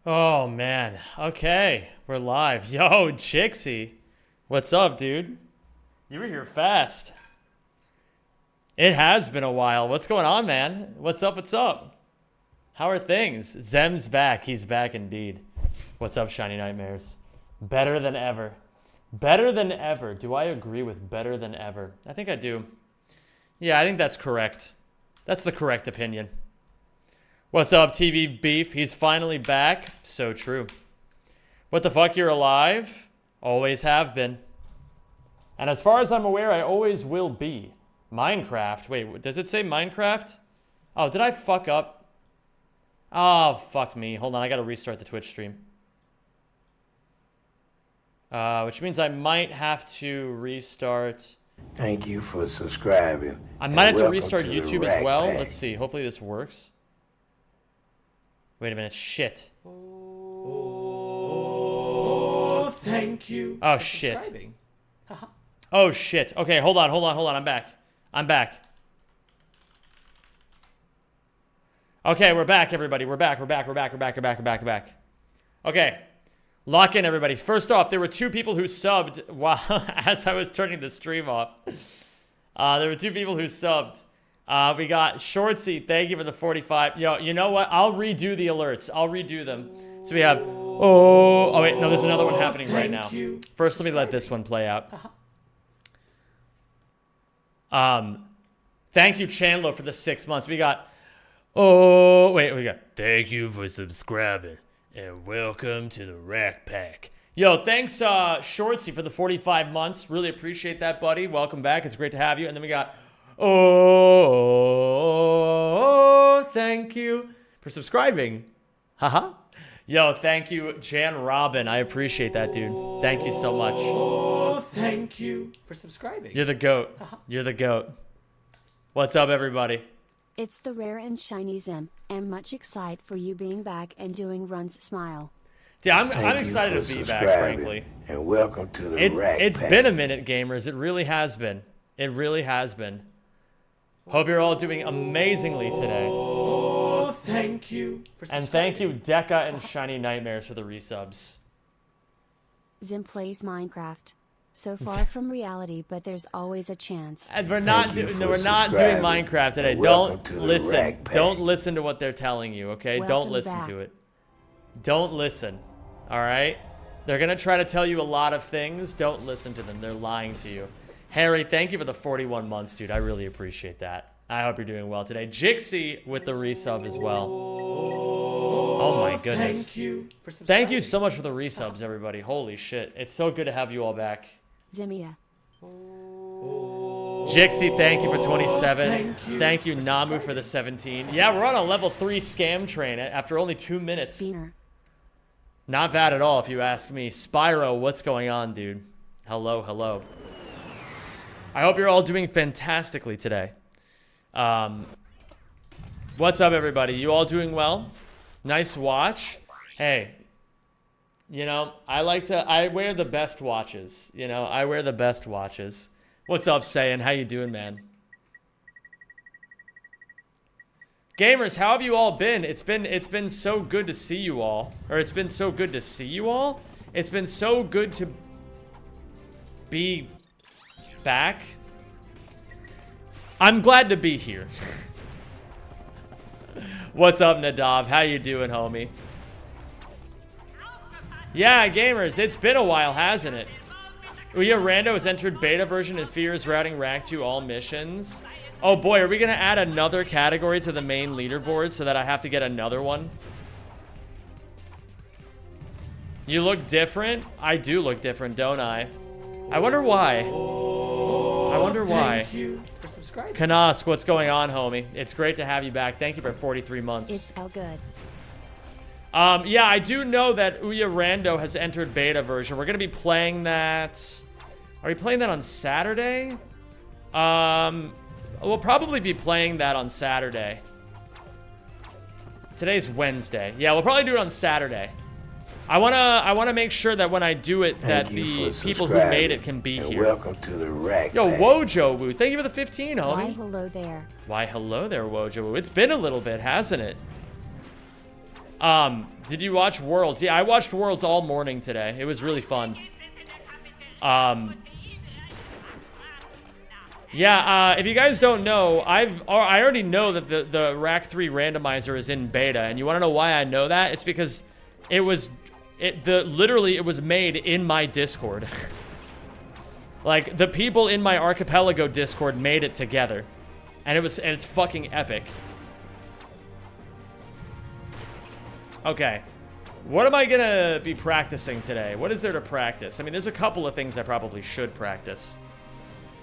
Oh, man. Okay, we're live. Yo, Chixie. What's up, dude? You were here fast. It has been a while. What's going on, man? What's up, what's up? How are things? Zem's back. He's back indeed. What's up, Shiny Nightmares? Better than ever. Better than ever. Do I agree with better than ever? I think I do. Yeah, I think that's correct. That's the correct opinion. What's up, TV Beef? He's finally back. So true. What the fuck, you're alive? Always have been. And as far as I'm aware, I always will be. Minecraft. Wait, does it say Minecraft? Oh, did I fuck up? Oh, fuck me. Hold on, I gotta restart the Twitch stream. Which means I might have to restart. Thank you for subscribing. I might have to restart YouTube as well. Let's see. Hopefully this works. Wait a minute. Shit. Oh, thank you. Oh, shit. Oh, shit. Okay, hold on. I'm back. Okay, we're back, everybody. We're back. Okay. Lock in, everybody. First off, there were two people who subbed while as I was turning the stream off. There were two people who subbed. We got Shortsy. Thank you for the 45. Yo, you know what? I'll redo the alerts. I'll redo them. So we have... Oh, wait. No, there's another one happening right now. First, let me let this one play out. Thank you, Chandler, for the 6 months. We got... Oh, wait. We got... Thank you for subscribing. And welcome to the Rack Pack. Yo, thanks, Shortsy, for the 45 months. Really appreciate that, buddy. Welcome back. It's great to have you. And then we got... Oh, thank you for subscribing. Haha. Yo, thank you, Jan Robin. I appreciate that, dude. Thank you so much. Oh, thank you for subscribing. You're the GOAT. You're the GOAT. What's up, everybody? It's the rare and shiny Zem. I'm much excited for you being back and doing runs. Smile. Dude, I'm excited to be back, frankly. And welcome to the Rack It's Pack. been a minute, gamers. It really has been. It really has been. Hope you're all doing amazingly today. Oh, thank you for subscribing. And thank you, Deca and Shiny Nightmares, for the resubs. Zem plays Minecraft. So far from reality, but there's always a chance. And we're not doing subscribing. Minecraft today. And welcome Don't to the listen. Rack Pack. Don't listen to what they're telling you, okay? Don't Welcome listen back. to it. Don't listen. All right? They're going to try to tell you a lot of things. Don't listen to them. They're lying to you. Harry, thank you for the 41 months, dude. I really appreciate that. I hope you're doing well today. Jixie with the resub as well. Oh my goodness. Thank you for subscribing. Thank you so much for the resubs, everybody. Holy shit. It's so good to have you all back. Zemia. Jixie, thank you for 27. Thank you Thank you, for Namu, for the 17. Yeah, we're on a level 3 scam train after only 2 minutes. Beaner. Not bad at all, if you ask me. Spyro, what's going on, dude? Hello, hello. I hope you're all doing fantastically today. What's up, everybody? You all doing well? Nice watch. Hey, you know, I wear the best watches. You know, I wear the best watches. What's up, Sayin? How you doing, man? Gamers, how have you all been? It's been so good to see you all. Or it's been so good to see you all? It's been so good to be back. I'm glad to be here. What's up, Nadav? How you doing, homie? Yeah, gamers, it's been a while, hasn't it? Ouya Rando has entered beta version and fears routing rank to all missions. Oh boy, are we gonna add another category to the main leaderboard so that I have to get another one? You look different? I do look different, don't I? I wonder why. I wonder why. Thank you for subscribing. Kanask, what's going on, homie? It's great to have you back. Thank you for 43 months. It's all good. Yeah, I do know that Ouya Rando has entered beta version. We're going to be playing that... Are we playing that on Saturday? We'll probably be playing that on Saturday. Today's Wednesday. Yeah, we'll probably do it on Saturday. I wanna make sure that when I do it, that the people who made it can be here. Welcome to the Rack Yo, Pack. Wojo Woo, thank you for the 15, homie. Why, hello there. Why, hello there, Wojo Woo. It's been a little bit, hasn't it? Did you watch Worlds? Yeah, I watched Worlds all morning today. It was really fun. Yeah, if you guys don't know, I already know that the Rack 3 randomizer is in beta, and you want to know why I know that? It's because literally it was made in my Discord. Like, the people in my Archipelago Discord made it together. And it's fucking epic. Okay. What am I gonna be practicing today? What is there to practice? I mean, there's a couple of things I probably should practice.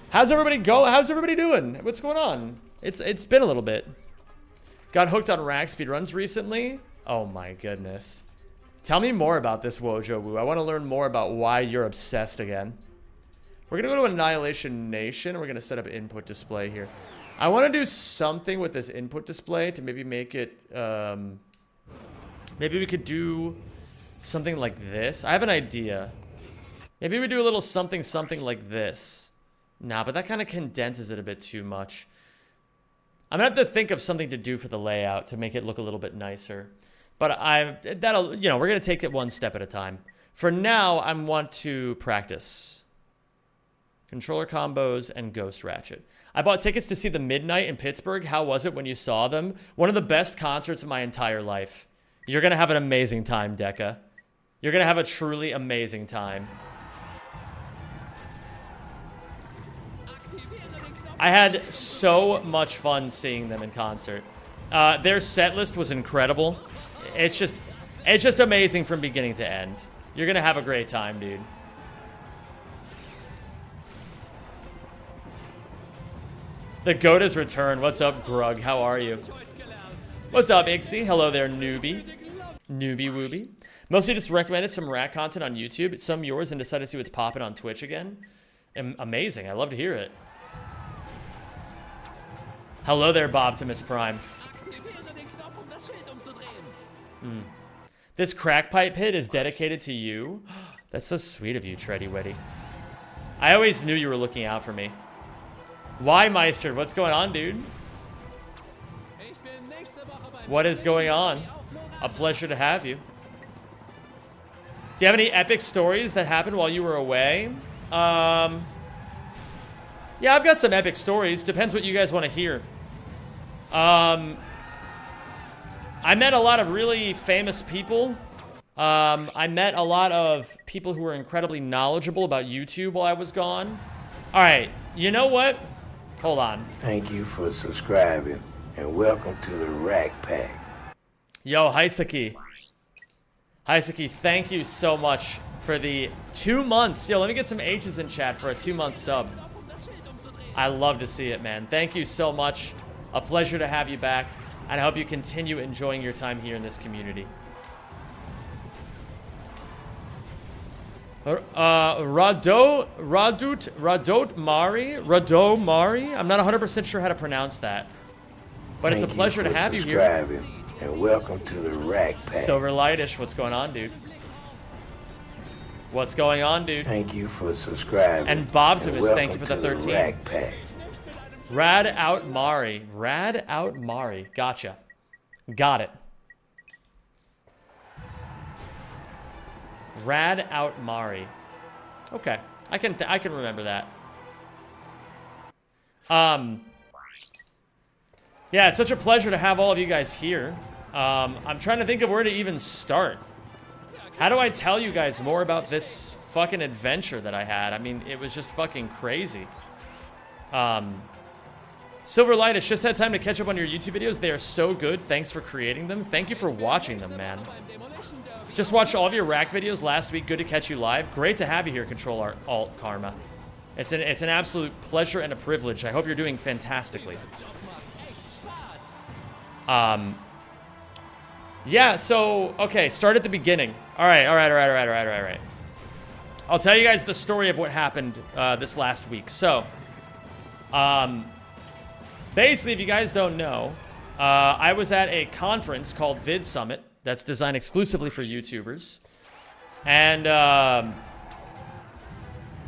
How's everybody doing? What's going on? It's been a little bit. Got hooked on rack speedruns recently? Oh my goodness. Tell me more about this, Wojo Woo. I want to learn more about why you're obsessed again. We're gonna go to Annihilation Nation, and we're gonna set up input display here. I want to do something with this input display to maybe make it, maybe we could do something like this. I have an idea. Maybe we do a little something like this. Nah, but that kind of condenses it a bit too much. I'm gonna have to think of something to do for the layout to make it look a little bit nicer. But we're gonna take it one step at a time. For now, I want to practice controller combos and Ghost Ratchet. I bought tickets to see the Midnight in Pittsburgh. How was it when you saw them? One of the best concerts of my entire life. You're gonna have an amazing time, Deca. You're gonna have a truly amazing time. I had so much fun seeing them in concert. Their set list was incredible. It's just amazing from beginning to end. You're gonna have a great time, dude. The goat has returned. What's up, Grug? How are you? What's up, Ixie? Hello there, newbie. Newbie wooby. Mostly just recommended some rat content on YouTube. Some yours and decided to see what's popping on Twitch again. Amazing. I love to hear it. Hello there, Bobtimus Prime. This crack pipe hit is dedicated to you. That's so sweet of you, Treddy Weddy. I always knew you were looking out for me. Why, Meister? What's going on, dude? What is going on? A pleasure to have you. Do you have any epic stories that happened while you were away? Yeah, I've got some epic stories. Depends what you guys want to hear. I met a lot of really famous people. I met a lot of people who were incredibly knowledgeable about YouTube while I was gone. All right, you know what? Hold on. Thank you for subscribing, and welcome to the Rack Pack. Yo, Haisaki. Haisaki, thank you so much for the 2 months. Yo, let me get some H's in chat for a 2-month sub. I love to see it, man. Thank you so much. A pleasure to have you back, and I hope you continue enjoying your time here in this community. Radot Mari? I'm not 100% sure how to pronounce that. But it's a pleasure to have you here. And welcome to the Rack Pack. Silver Lightish, what's going on, dude? What's going on, dude? Thank you for subscribing. And Bobtimus, thank you for the 13. Rack Pack. Rad out Mari. Rad out Mari. Gotcha. Got it. Rad out Mari. Okay. I can remember that. Yeah, it's such a pleasure to have all of you guys here. I'm trying to think of where to even start. How do I tell you guys more about this fucking adventure that I had? I mean, it was just fucking crazy. Silverlight, it's just had time to catch up on your YouTube videos. They are so good. Thanks for creating them. Thank you for watching them, man. Just watched all of your rack videos last week. Good to catch you live. Great to have you here, Control Alt Karma. It's an absolute pleasure and a privilege. I hope you're doing fantastically. Yeah, so, okay, start at the beginning. All right. I'll tell you guys the story of what happened this last week. So, basically, if you guys don't know, I was at a conference called Vid Summit that's designed exclusively for YouTubers. And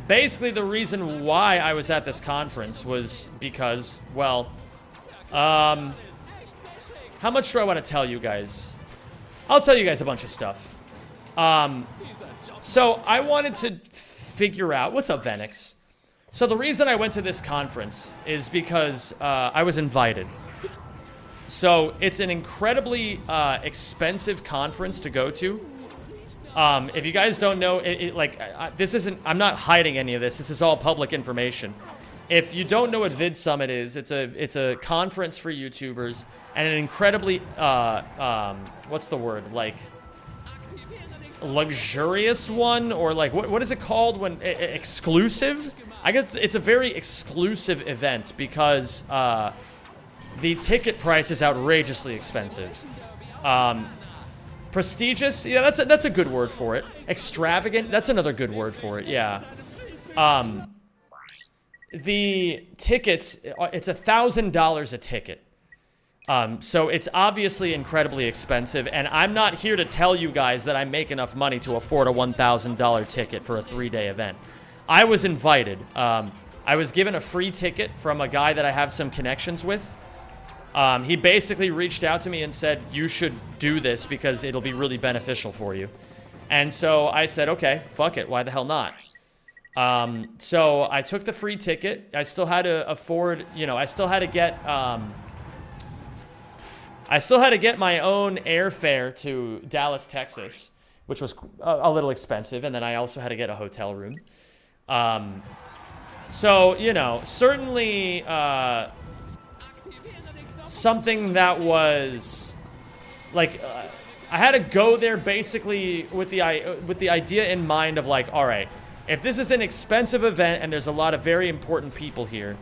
basically the reason why I was at this conference was because, well, how much do I want to tell you guys? I'll tell you guys a bunch of stuff. So I wanted to figure out, what's up, Venix? So the reason I went to this conference is because I was invited. So it's an incredibly expensive conference to go to. If you guys don't know, this isn't, I'm not hiding any of this. This is all public information. If you don't know what Vid Summit is, it's a conference for YouTubers and an incredibly, what's the word? Like, luxurious one, or like, what is it called when, exclusive? I guess it's a very exclusive event because, the ticket price is outrageously expensive. Prestigious, yeah, that's a good word for it. Extravagant, that's another good word for it, yeah. The tickets, it's $1,000 a ticket. So it's obviously incredibly expensive, and I'm not here to tell you guys that I make enough money to afford a $1,000 ticket for a 3-day event. I was invited. I was given a free ticket from a guy that I have some connections with. He basically reached out to me and said, you should do this because it'll be really beneficial for you. And so I said, okay, fuck it. Why the hell not? So I took the free ticket. I still had to afford, you know, I still had to get my own airfare to Dallas, Texas, which was a little expensive. And then I also had to get a hotel room. So, you know, certainly, something that was like I had to go there basically with the idea in mind of like, all right, if this is an expensive event and there's a lot of very important people here,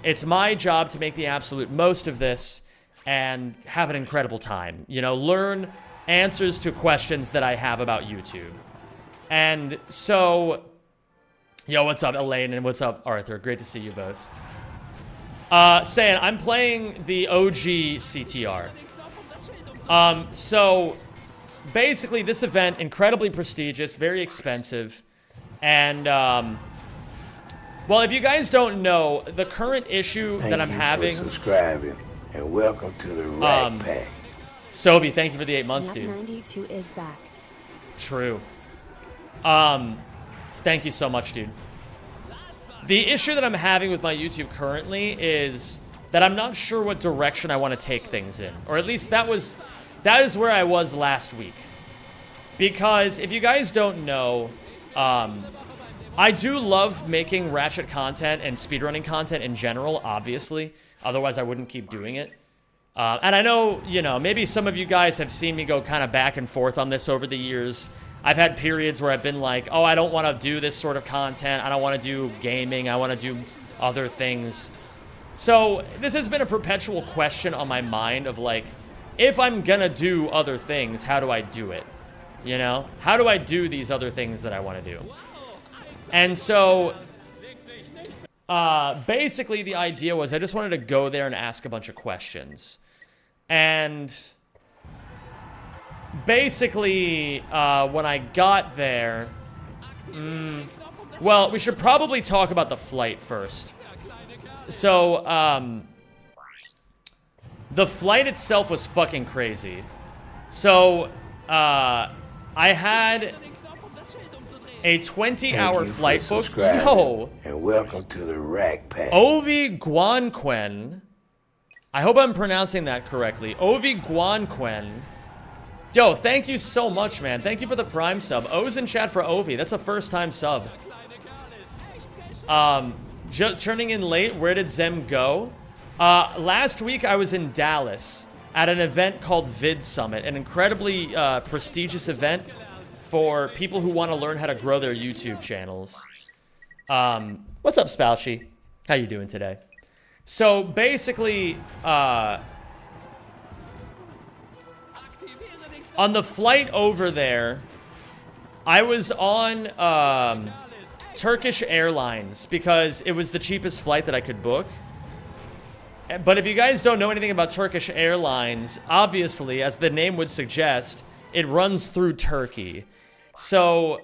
it's my job to make the absolute most of this and have an incredible time. You know, learn answers to questions that I have about YouTube. And so, yo, what's up, Elaine, and what's up, Arthur? Great to see you both. Saying I'm playing the OG CTR. So basically this event, incredibly prestigious, very expensive. And, well, if you guys don't know, the current issue that I'm having... Thank you for subscribing, and welcome to the Rack Pack. Sobi, thank you for the 8 months, dude. 92 is back. True. Thank you so much, dude. The issue that I'm having with my YouTube currently is that I'm not sure what direction I want to take things in. Or at least that is where I was last week. Because if you guys don't know, I do love making Ratchet content and speedrunning content in general, obviously. Otherwise, I wouldn't keep doing it. And I know, you know, maybe some of you guys have seen me go kind of back and forth on this over the years. I've had periods where I've been like, oh, I don't want to do this sort of content. I don't want to do gaming. I want to do other things. So this has been a perpetual question on my mind of like, if I'm going to do other things, how do I do it? You know? How do I do these other things that I want to do? And so basically the idea was I just wanted to go there and ask a bunch of questions. And... basically, when I got there, well, we should probably talk about the flight first. So, the flight itself was fucking crazy. So, I had a 20-hour flight booked. Yo! And welcome to the Rack Pack. Ovi Guanquen. I hope I'm pronouncing that correctly. Ovi Guanquen. Yo, thank you so much, man. Thank you for the Prime sub. O's in chat for Ovi. That's a first-time sub. Turning in late, where did Zem go? Last week, I was in Dallas at an event called Vid Summit, an incredibly prestigious event for people who want to learn how to grow their YouTube channels. What's up, Spalshi? How you doing today? So, basically, on the flight over there, I was on Turkish Airlines because it was the cheapest flight that I could book. But if you guys don't know anything about Turkish Airlines, obviously, as the name would suggest, it runs through Turkey. So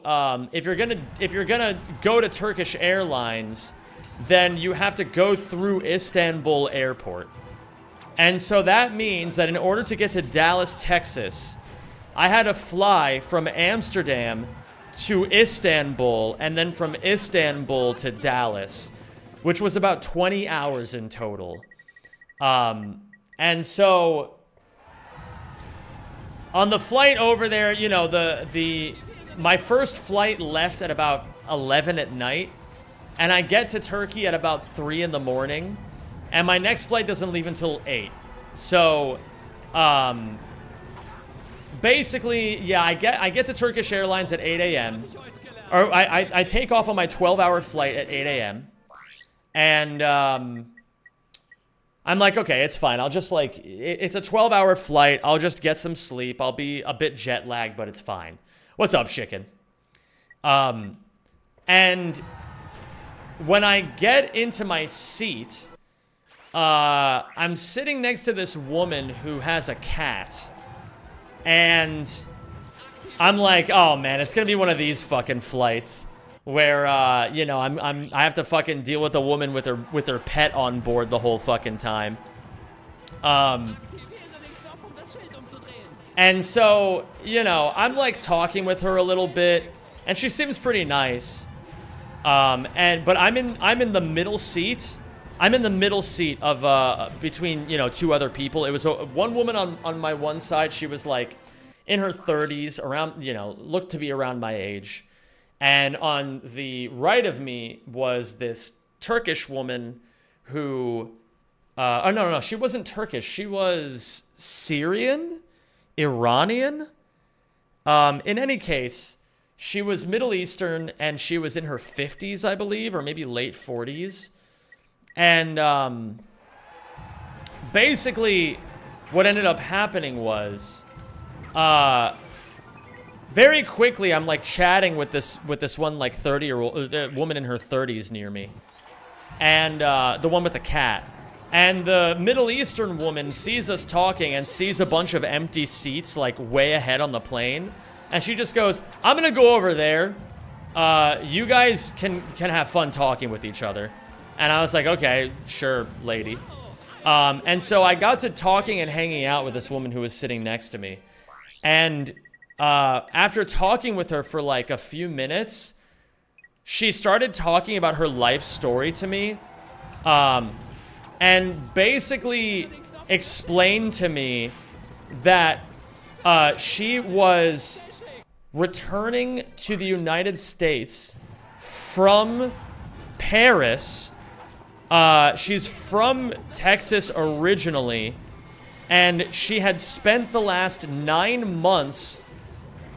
if you're gonna go to Turkish Airlines, then you have to go through Istanbul Airport. And so that means that in order to get to Dallas, Texas, I had to fly from Amsterdam to Istanbul and then from Istanbul to Dallas, which was about 20 hours in total. And so on the flight over there, you know, my first flight left at about 11 at night, and I get to Turkey at about 3 in the morning, and my next flight doesn't leave until 8. So, basically, yeah, I get to Turkish Airlines at 8 a.m. Or I take off on my 12-hour flight at 8 a.m. And I'm like, okay, it's fine. I'll just like, it's a 12-hour flight. I'll just get some sleep. I'll be a bit jet lagged, but it's fine. What's up, chicken? And when I get into my seat, I'm sitting next to this woman who has a cat. And I'm like, oh man, it's gonna be one of these fucking flights where you know, I have to fucking deal with a woman with her pet on board the whole fucking time. And so, you know, I'm like talking with her a little bit, and she seems pretty nice. But I'm in the middle seat. I'm in the middle seat of between, you know, two other people. It was one woman on my one side. She was like in her 30s, around, you know, looked to be around my age. And on the right of me was this Turkish woman who, oh no, she wasn't Turkish. She was Syrian, Iranian. In any case, she was Middle Eastern, and she was in her 50s, I believe, or maybe late 40s. And basically, what ended up happening was, very quickly, I'm like chatting with this one like 30-year-old woman in her 30s near me, and the one with the cat. And the Middle Eastern woman sees us talking and sees a bunch of empty seats like way ahead on the plane, and she just goes, "I'm gonna go over there. You guys can have fun talking with each other." And I was like, okay, sure, lady. And so I got to talking and hanging out with this woman who was sitting next to me. And after talking with her for like a few minutes, she started talking about her life story to me. And basically explained to me that she was returning to the United States from Paris. She's from Texas originally, and she had spent the last 9 months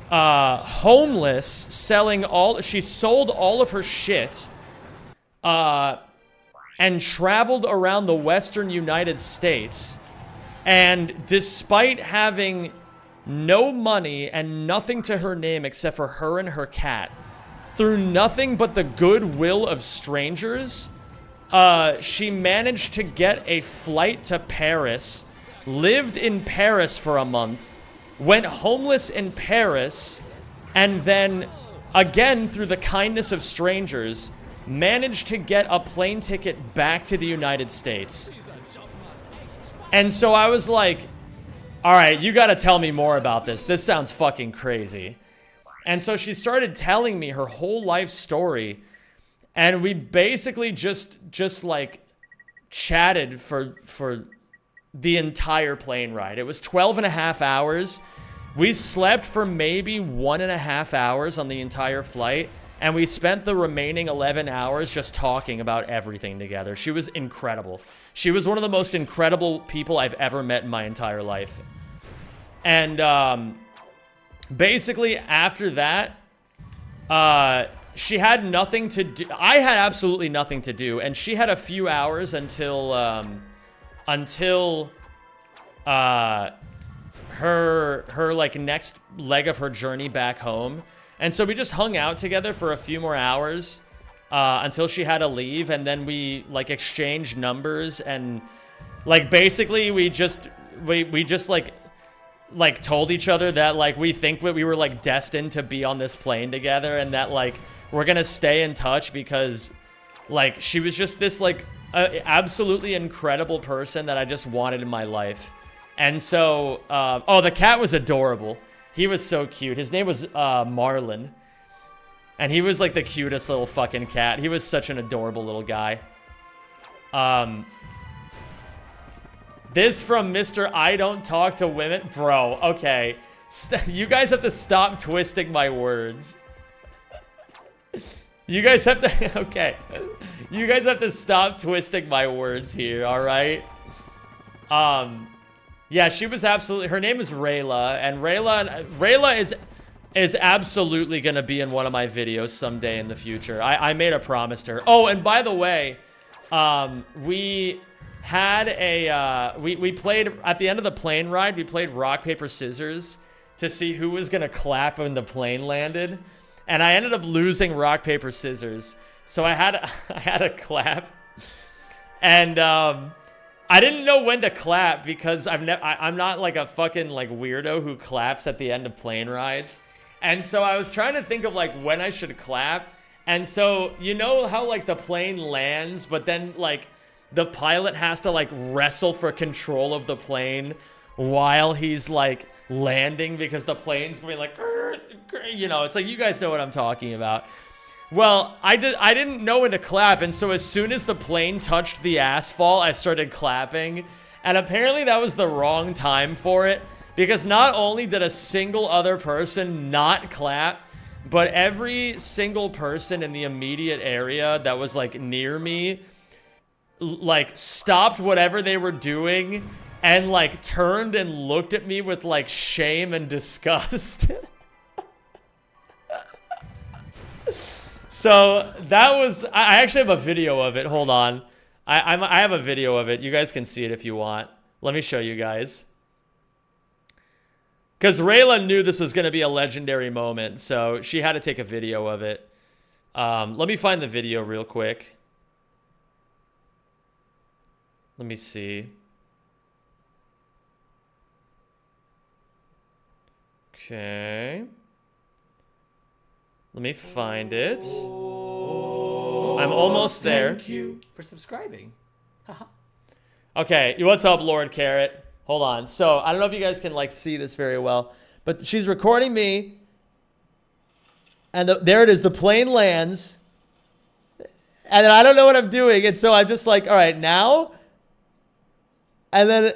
homeless, she sold all of her shit, and traveled around the western United States, and despite having no money and nothing to her name except for her and her cat, through nothing but the goodwill of strangers, she managed to get a flight to Paris, lived in Paris for a month, went homeless in Paris, and then, again, through the kindness of strangers, managed to get a plane ticket back to the United States. And so I was like, all right, you gotta tell me more about this. This sounds fucking crazy. And so she started telling me her whole life story, and we basically just like chatted for the entire plane ride. It was 12 and a half hours. We slept for maybe 1.5 hours on the entire flight, and we spent the remaining 11 hours just talking about everything together. She was incredible. She was one of the most incredible people I've ever met in my entire life. And basically after that, she had nothing to do. I had absolutely nothing to do, and she had a few hours until her like next leg of her journey back home. And so we just hung out together for a few more hours until she had to leave, and then we like exchanged numbers, and like basically we just like told each other that like we think that we were like destined to be on this plane together, and that like we're gonna stay in touch because like she was just this like absolutely incredible person that I just wanted in my life. And so oh, the cat was adorable. He was so cute. His name was Marlin. And he was like the cutest little fucking cat. He was such an adorable little guy. This from Mr. I don't talk to women. Bro, okay. You guys have to stop twisting my words. You guys have to... Okay. You guys have to stop twisting my words here, alright? Yeah, she was absolutely... Her name is Rayla. And Rayla is absolutely going to be in one of my videos someday in the future. I made a promise to her. Oh, and by the way, we had a... We played... At the end of the plane ride, we played rock, paper, scissors to see who was going to clap when the plane landed. And I ended up losing rock, paper, scissors. So I had a clap. And I didn't know when to clap because I'm not like a fucking like weirdo who claps at the end of plane rides. And so I was trying to think of like when I should clap. And so you know how like the plane lands, but then like the pilot has to like wrestle for control of the plane while he's like landing because the plane's going like, you know, it's like, you guys know what I'm talking about. Well, I didn't know when to clap, and so as soon as the plane touched the asphalt, I started clapping, and apparently that was the wrong time for it, because not only did a single other person not clap, but every single person in the immediate area that was like near me, like stopped whatever they were doing, and like turned and looked at me with like shame and disgust. So that was, I actually have a video of it. Hold on. I have a video of it. You guys can see it if you want. Let me show you guys. Because Rayla knew this was going to be a legendary moment, so she had to take a video of it. Let me find the video real quick. Let me see. Okay. Let me find it. I'm almost there. Thank you for subscribing. Okay, what's up, Lord Carrot? Hold on. So, I don't know if you guys can, like, see this very well, but she's recording me, and there it is. The plane lands, and then I don't know what I'm doing, and so I'm just like, all right, now, and then,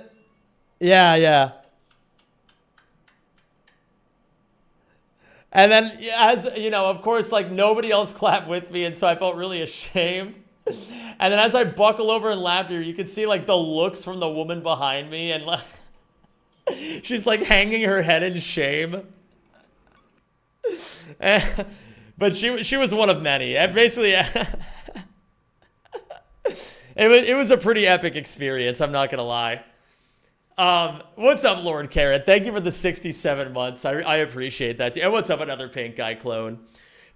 yeah. And then, as you know, of course, like nobody else clapped with me, and so I felt really ashamed. And then as I buckle over in laughter, you can see like the looks from the woman behind me, and like she's like hanging her head in shame. But she was one of many. And basically, it was a pretty epic experience. I'm not gonna lie. What's up, Lord Carrot? Thank you for the 67 months. I appreciate that. And what's up, another pink guy clone?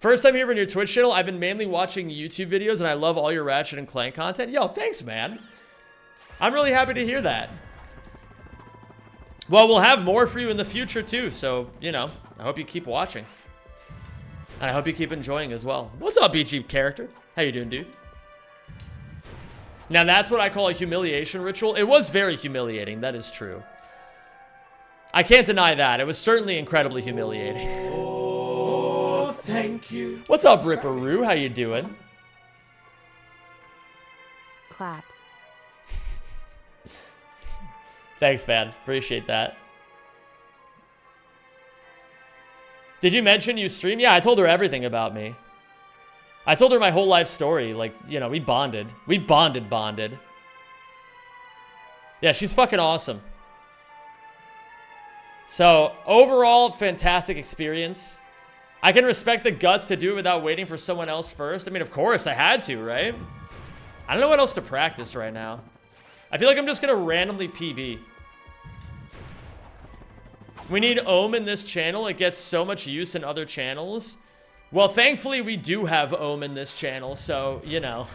First time here on your Twitch channel. I've been mainly watching YouTube videos, and I love all your Ratchet and Clank content. Yo, thanks, man. I'm really happy to hear that. Well, we'll have more for you in the future, too. So, you know, I hope you keep watching. And I hope you keep enjoying as well. What's up, BG character? How you doing, dude? Now, that's what I call a humiliation ritual. It was very humiliating. That is true. I can't deny that. It was certainly incredibly humiliating. Oh, thank you. What's up, Ripperoo? How you doing? Clap. Thanks, man. Appreciate that. Did you mention you stream? Yeah, I told her everything about me. I told her my whole life story. Like, you know, we bonded. We bonded. Yeah, she's fucking awesome. So, overall, fantastic experience. I can respect the guts to do it without waiting for someone else first. I mean, of course, I had to, right? I don't know what else to practice right now. I feel like I'm just gonna randomly PB. We need Ohm in this channel. It gets so much use in other channels. Well, thankfully, we do have Ohm in this channel, so, you know.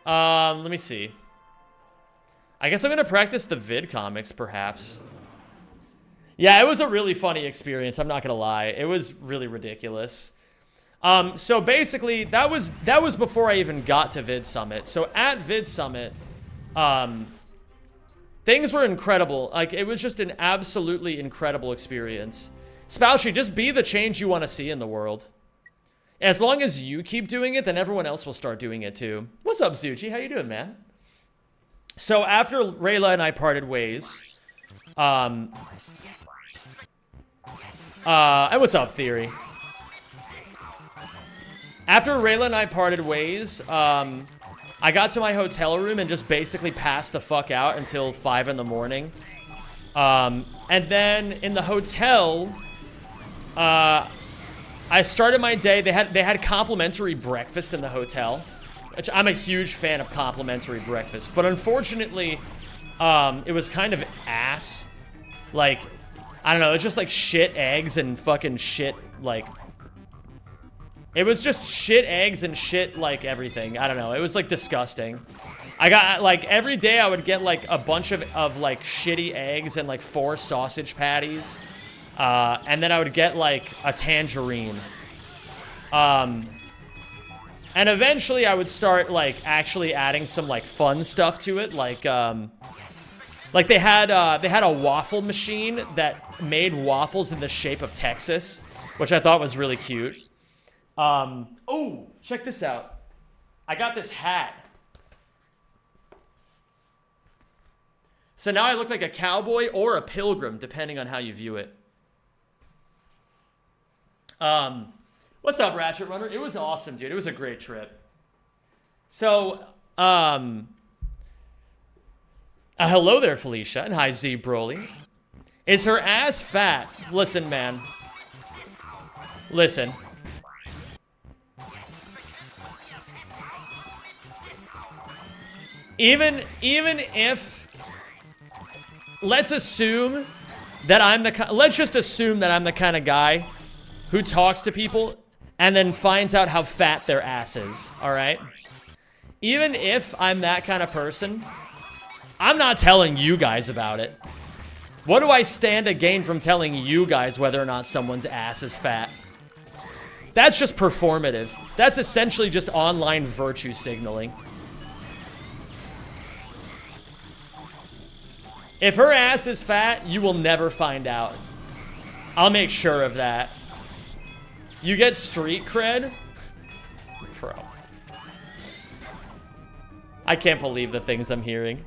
Let me see. I guess I'm gonna practice the vid comics, perhaps. Yeah, it was a really funny experience, I'm not gonna lie. It was really ridiculous. So basically, that was before I even got to Vid Summit. So at Vid Summit, Things were incredible. Like, it was just an absolutely incredible experience. Spoushy, just be the change you want to see in the world. As long as you keep doing it, then everyone else will start doing it too. What's up, Zuchi? How you doing, man? So after Rayla and I parted ways, and what's up, Theory? After Rayla and I parted ways, I got to my hotel room and just basically passed the fuck out until 5 in the morning. And then in the hotel, I started my day. They had complimentary breakfast in the hotel, which I'm a huge fan of complimentary breakfast. But unfortunately, it was kind of ass. Like, I don't know, it's just like shit eggs and fucking shit, like... It was just shit eggs and shit, like, everything. I don't know, it was, like, disgusting. I got, like, every day I would get, like, a bunch of like, shitty eggs and, like, 4 sausage patties. And then I would get, like, a tangerine. And eventually I would start, like, actually adding some, like, fun stuff to it, like they had a waffle machine that made waffles in the shape of Texas, which I thought was really cute. Oh, check this out. I got this hat. So now I look like a cowboy or a pilgrim, depending on how you view it. What's up, Ratchet Runner? It was awesome, dude. It was a great trip. So, hello there, Felicia, and hi, Z Broly. Is her ass fat? Listen, man. Listen. Even if, let's just assume that I'm the kind of guy who talks to people and then finds out how fat their ass is, all right? Even if I'm that kind of person, I'm not telling you guys about it. What do I stand to gain from telling you guys whether or not someone's ass is fat? That's just performative. That's essentially just online virtue signaling. If her ass is fat, you will never find out. I'll make sure of that. You get street cred? Bro. I can't believe the things I'm hearing.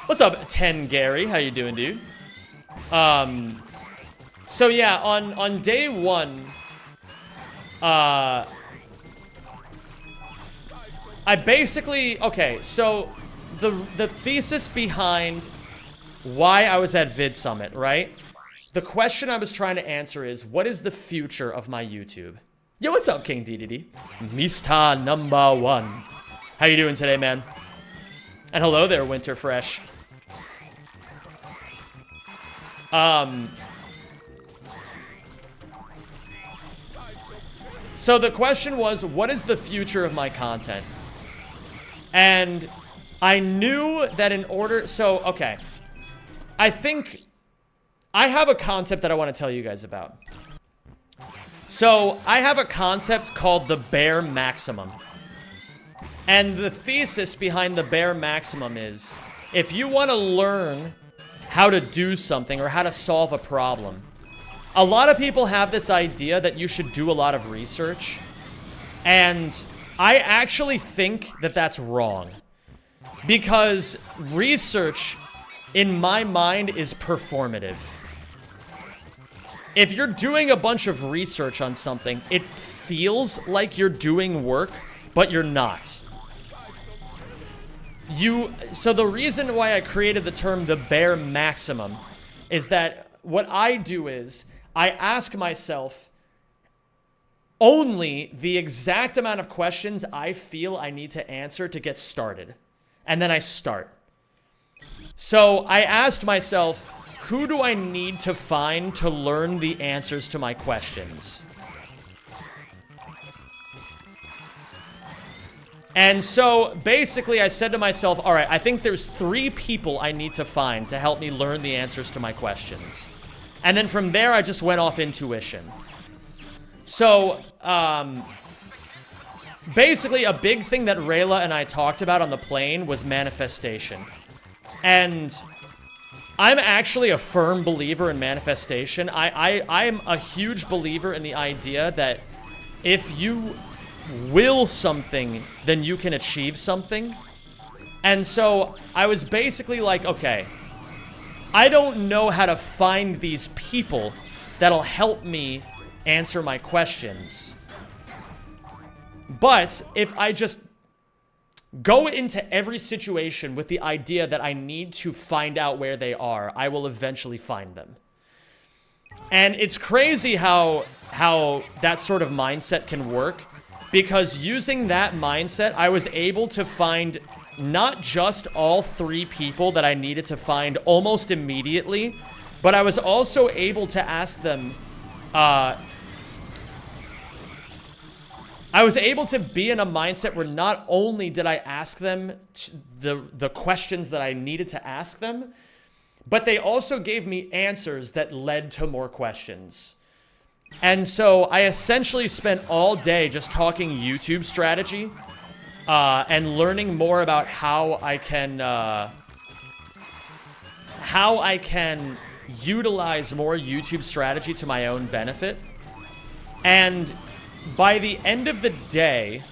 What's up, 10 Gary? How you doing, dude? So yeah, on day 1, I basically, okay, so the thesis behind why I was at Vid Summit, right? The question I was trying to answer is, what is the future of my YouTube? Yo, what's up, King DDD? Mr. Number 1. How you doing today, man? And hello there, Winter Fresh. So the question was, what is the future of my content? And I knew that in order, so, okay. I think I have a concept that I want to tell you guys about. So I have a concept called the bare maximum. And the thesis behind the bare maximum is, if you want to learn how to do something or how to solve a problem, a lot of people have this idea that you should do a lot of research. And I actually think that that's wrong. Because research, in my mind, is performative. If you're doing a bunch of research on something, it feels like you're doing work, but you're not. So the reason why I created the term the bare maximum is that what I do is I ask myself only the exact amount of questions I feel I need to answer to get started. And then I start. So I asked myself, who do I need to find to learn the answers to my questions? And so basically I said to myself, all right, I think there's 3 people I need to find to help me learn the answers to my questions. And then from there, I just went off intuition. So, basically a big thing that Rayla and I talked about on the plane was manifestation. And I'm actually a firm believer in manifestation. I'm a huge believer in the idea that if you will something, then you can achieve something. And so I was basically like, okay, I don't know how to find these people that'll help me answer my questions. But if I just go into every situation with the idea that I need to find out where they are, I will eventually find them. And it's crazy how that sort of mindset can work, because using that mindset, I was able to find not just all 3 people that I needed to find almost immediately, but I was also able to ask them, I was able to be in a mindset where not only did I ask them the questions that I needed to ask them, but they also gave me answers that led to more questions. And so I essentially spent all day just talking YouTube strategy and learning more about how I can utilize more YouTube strategy to my own benefit. And by the end of the day,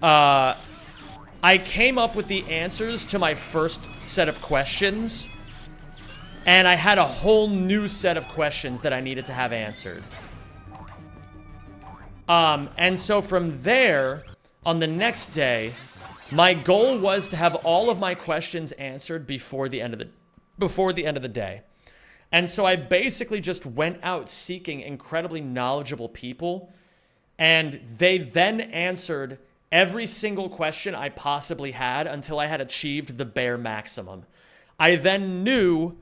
I came up with the answers to my first set of questions, and I had a whole new set of questions that I needed to have answered. And so from there, on the next day, my goal was to have all of my questions answered before the end of the day. And so I basically just went out seeking incredibly knowledgeable people, and they then answered every single question I possibly had until I had achieved the bare maximum. I then knew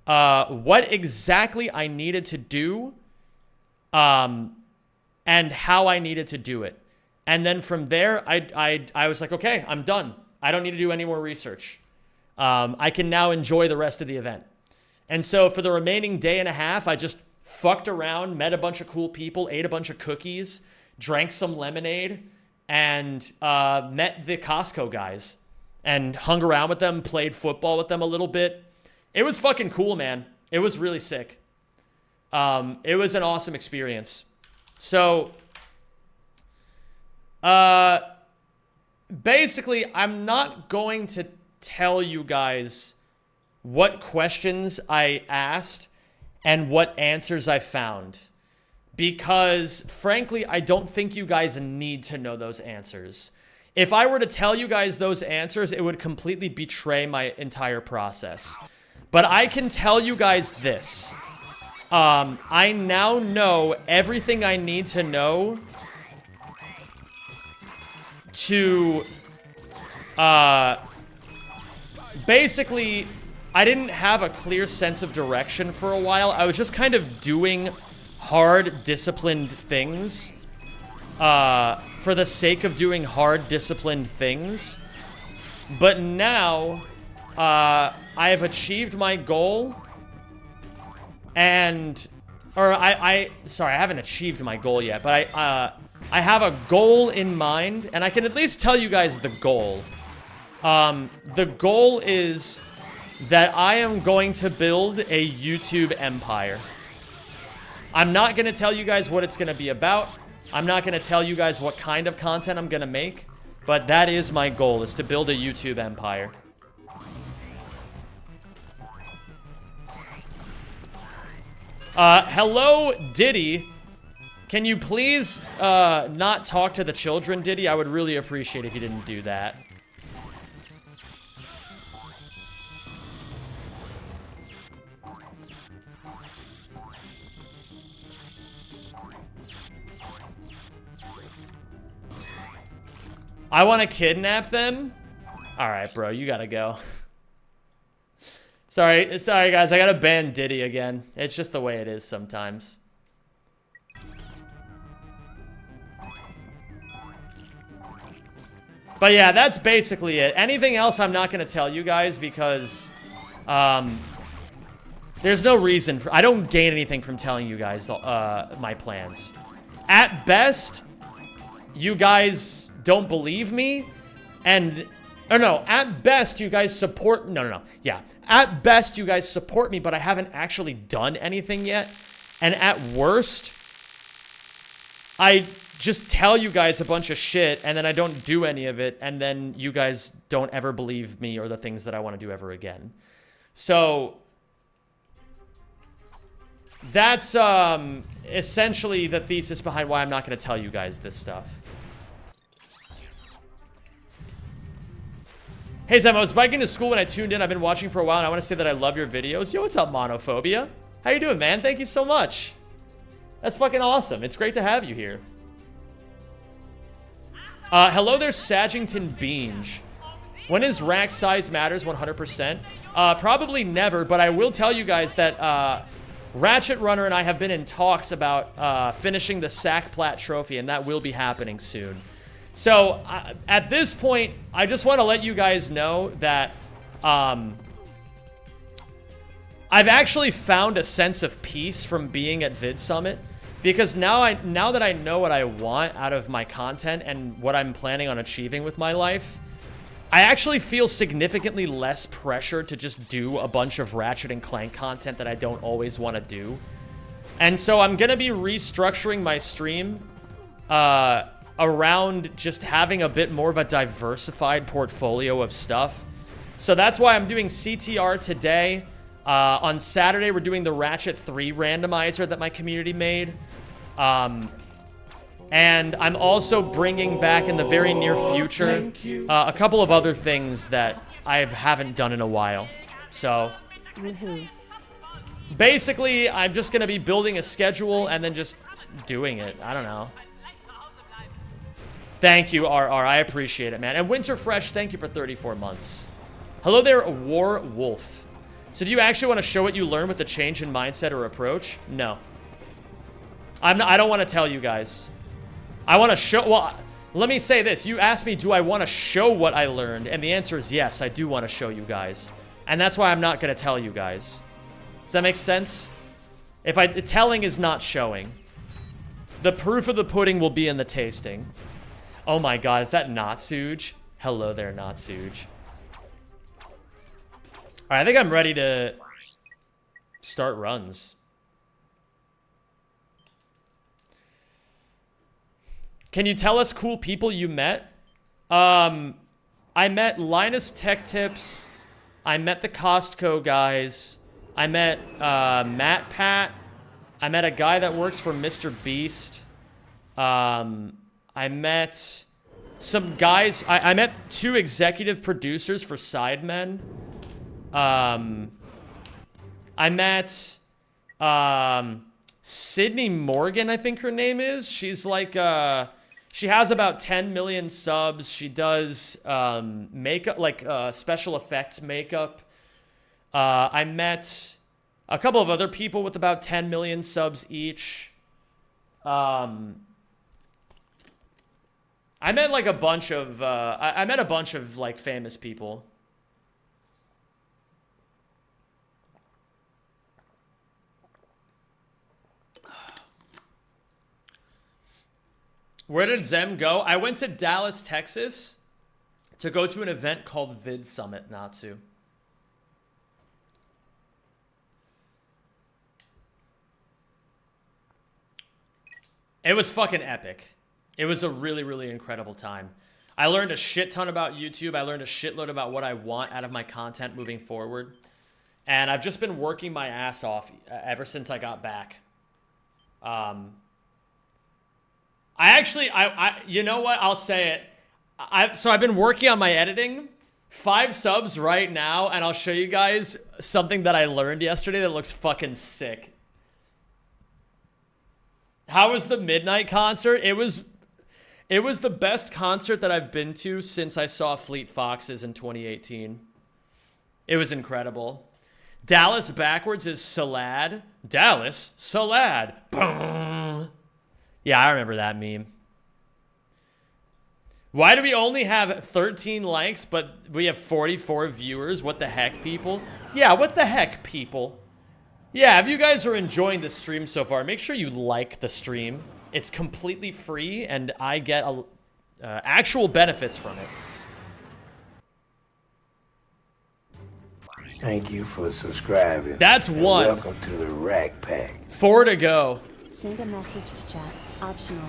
what exactly I needed to do and how I needed to do it. And then from there, I was like, okay, I'm done. I don't need to do any more research. I can now enjoy the rest of the event. And so for the remaining day and a half, I just fucked around, met a bunch of cool people, ate a bunch of cookies, drank some lemonade, and met the Costco guys and hung around with them, played football with them a little bit. It was fucking cool, man. It was really sick. It was an awesome experience. So, basically, I'm not going to tell you guys what questions I asked and what answers I found, because frankly, I don't think you guys need to know those answers. If I were to tell you guys those answers, it would completely betray my entire process. But I can tell you guys this. I now know everything I need to know to, basically, I didn't have a clear sense of direction for a while. I was just kind of doing hard, disciplined things for the sake of doing hard, disciplined things. But now, I have achieved my goal, and, sorry, I haven't achieved my goal yet, but I have a goal in mind, and I can at least tell you guys the goal. The goal is that I am going to build a YouTube empire. I'm not going to tell you guys what it's going to be about. I'm not going to tell you guys what kind of content I'm going to make, but that is my goal, is to build a YouTube empire. Hello, Diddy. Can you please not talk to the children, Diddy? I would really appreciate if you didn't do that. I want to kidnap them? Alright, bro, you gotta go. Sorry guys, I gotta ban Diddy again. It's just the way it is sometimes. But yeah, that's basically it. Anything else I'm not gonna tell you guys because there's no reason for, I don't gain anything from telling you guys my plans. At best, you guys don't believe me, and or no, at best you guys support. No. Yeah, at best you guys support me, but I haven't actually done anything yet. And at worst, I just tell you guys a bunch of shit, and then I don't do any of it, and then you guys don't ever believe me or the things that I want to do ever again. So that's essentially the thesis behind why I'm not going to tell you guys this stuff. Hey Zem, I was biking to school when I tuned in. I've been watching for a while, and I want to say that I love your videos. Yo, what's up, Monophobia? How you doing, man? Thank you so much. That's fucking awesome. It's great to have you here. Hello there, Sagington Beange. When is rack size matters 100%? Probably never, but I will tell you guys that Ratchet Runner and I have been in talks about finishing the Sack Plat trophy, and that will be happening soon. So, at this point, I just want to let you guys know that I've actually found a sense of peace from being at Vid Summit, because now that I know what I want out of my content and what I'm planning on achieving with my life, I actually feel significantly less pressure to just do a bunch of Ratchet and Clank content that I don't always want to do. And so I'm going to be restructuring my stream around just having a bit more of a diversified portfolio of stuff. So that's why I'm doing CTR today. On Saturday, we're doing the Ratchet 3 randomizer that my community made. And I'm also bringing back in the very near future a couple of other things that I haven't done in a while. So basically, I'm just going to be building a schedule and then just doing it. I don't know. Thank you, RR. I appreciate it, man. And Winterfresh, thank you for 34 months. Hello there, War Wolf. So do you actually want to show what you learned with the change in mindset or approach? No. I don't want to tell you guys. I want to show... Well, let me say this. You asked me, do I want to show what I learned? And the answer is yes, I do want to show you guys. And that's why I'm not going to tell you guys. Does that make sense? Telling is not showing. The proof of the pudding will be in the tasting. Oh my god, is that Natsuj? Hello there, Natsuj. Alright, I think I'm ready to start runs. Can you tell us cool people you met? I met Linus Tech Tips. I met the Costco guys. I met Matt Pat. I met a guy that works for Mr. Beast. I met some guys. I met 2 executive producers for Sidemen. I met Sydney Morgan, I think her name is. She's like she has about 10 million subs. She does makeup, like special effects makeup. I met a couple of other people with about 10 million subs each. I met like a bunch of I met a bunch of like famous people. Where did Zem go? I went to Dallas, Texas to go to an event called Vid Summit, Natsu. It was fucking epic. It was a really, really incredible time. I learned a shit ton about YouTube. I learned a shitload about what I want out of my content moving forward. And I've just been working my ass off ever since I got back. You know what? I'll say it. So I've been working on my editing. 5 subs right now, and I'll show you guys something that I learned yesterday that looks fucking sick. How was the midnight concert? It was the best concert that I've been to since I saw Fleet Foxes in 2018. It was incredible. Dallas backwards is Salad. Dallas, Salad. Boom. Yeah, I remember that meme. Why do we only have 13 likes, but we have 44 viewers? What the heck, people? Yeah, what the heck, people? Yeah, if you guys are enjoying the stream so far, make sure you like the stream. It's completely free, and I get actual benefits from it. Thank you for subscribing. That's and one. Welcome to the Rack Pack. 4 to go. Send a message to chat. Optional.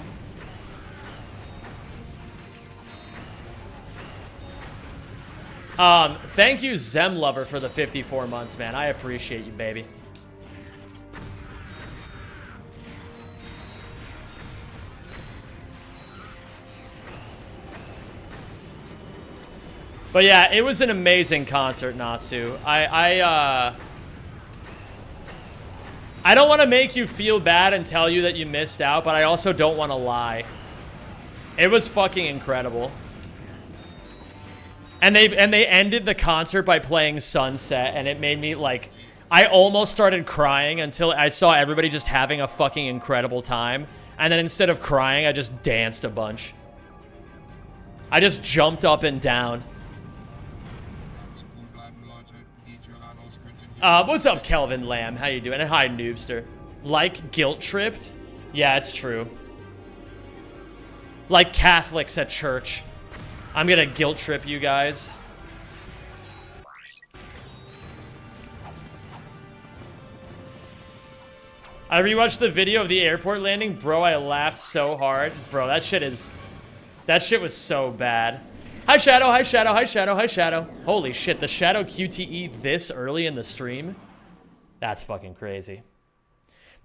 Thank you, Zem Lover, for the 54 months, man. I appreciate you, baby. But yeah, it was an amazing concert, Natsu. I don't want to make you feel bad and tell you that you missed out, but I also don't want to lie. It was fucking incredible. And they ended the concert by playing Sunset, and it made me, like, I almost started crying until I saw everybody just having a fucking incredible time. And then instead of crying, I just danced a bunch. I just jumped up and down. What's up, Kelvin Lamb? How you doing? And hi, Noobster. Like guilt tripped? Yeah, it's true. Like Catholics at church. I'm gonna guilt trip you guys. I rewatched the video of the airport landing. Bro, I laughed so hard. Bro, that shit was so bad. Hi, Shadow. Hi, Shadow. Hi, Shadow. Hi, Shadow. Holy shit, the Shadow QTE this early in the stream? That's fucking crazy.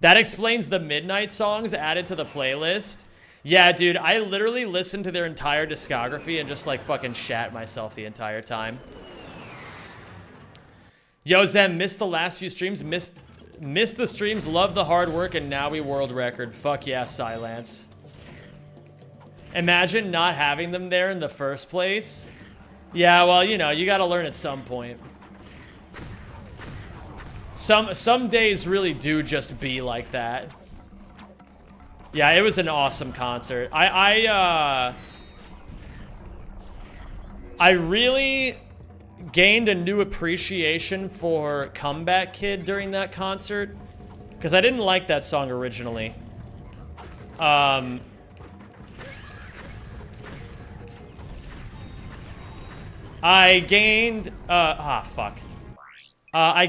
That explains the Midnight songs added to the playlist. Yeah, dude, I literally listened to their entire discography and just, like, fucking shat myself the entire time. Yo, Zem, missed the last few streams. Missed the streams. Love the hard work, and now we world record. Fuck yeah, Silence. Imagine not having them there in the first place. Yeah, well, you know, you gotta learn at some point. Some days really do just be like that. Yeah, it was an awesome concert. I really gained a new appreciation for Comeback Kid during that concert, because I didn't like that song originally. I gained, I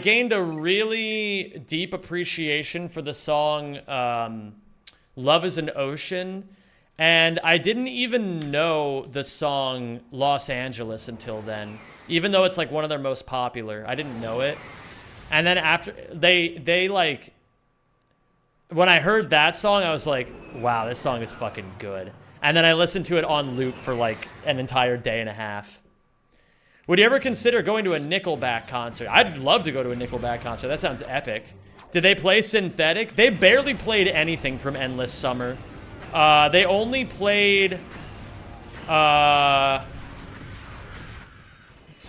gained a really deep appreciation for the song, Love is an Ocean, and I didn't even know the song Los Angeles until then, even though it's like one of their most popular. I didn't know it. And then after, they like, when I heard that song, I was like, wow, this song is fucking good. And then I listened to it on loop for like an entire day and a half. Would you ever consider going to a Nickelback concert? I'd love to go to a Nickelback concert. That sounds epic. Did they play Synthetic? They barely played anything from Endless Summer. They only played...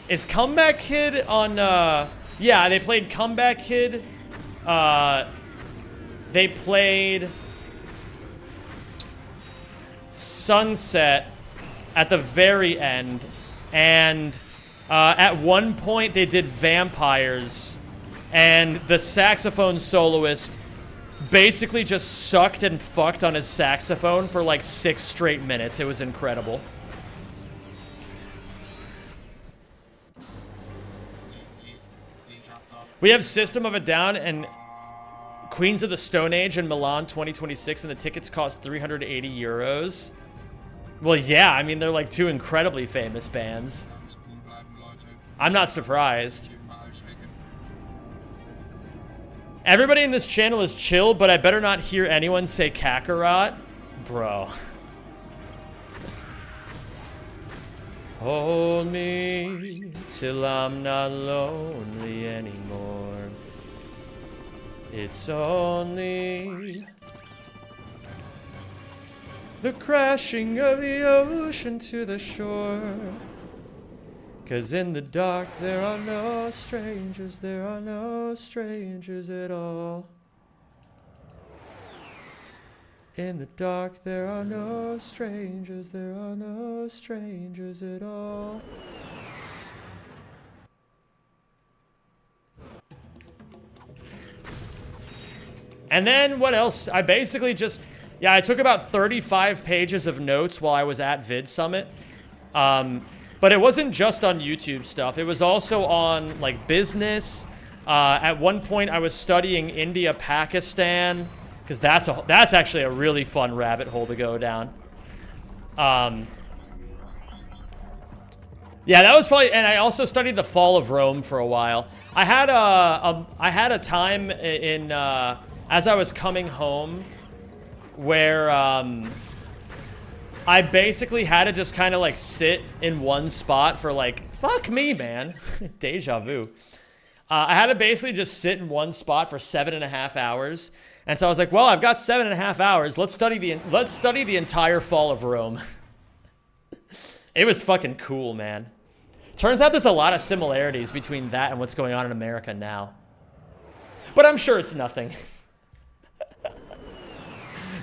is Comeback Kid on... yeah, they played Comeback Kid. They played... Sunset at the very end. And... at one point, they did Vampires, and the saxophone soloist basically just sucked and fucked on his saxophone for like 6 straight minutes. It was incredible. We have System of a Down and Queens of the Stone Age in Milan 2026, and the tickets cost 380 euros. Well, yeah, I mean, they're like 2 incredibly famous bands. I'm not surprised. Everybody in this channel is chill, but I better not hear anyone say Kakarot. Bro. Hold me till I'm not lonely anymore. It's only the crashing of the ocean to the shore. 'Cause in the dark there are no strangers, there are no strangers at all. In the dark there are no strangers, there are no strangers at all. And then what else? I basically just Yeah, I took about 35 pages of notes while I was at Vid Summit. But it wasn't just on YouTube stuff. It was also on, like, business. At one point, I was studying India, Pakistan, because that's actually a really fun rabbit hole to go down. Yeah, that was probably, and I also studied the fall of Rome for a while. I had a time in as I was coming home where I basically had to just kind of like sit in one spot for like, fuck me, man. Deja vu. I had to basically just sit in one spot for 7.5 hours. And so I was like, well, I've got 7.5 hours. Let's study the entire fall of Rome. It was fucking cool, man. Turns out there's a lot of similarities between that and what's going on in America now. But I'm sure it's nothing.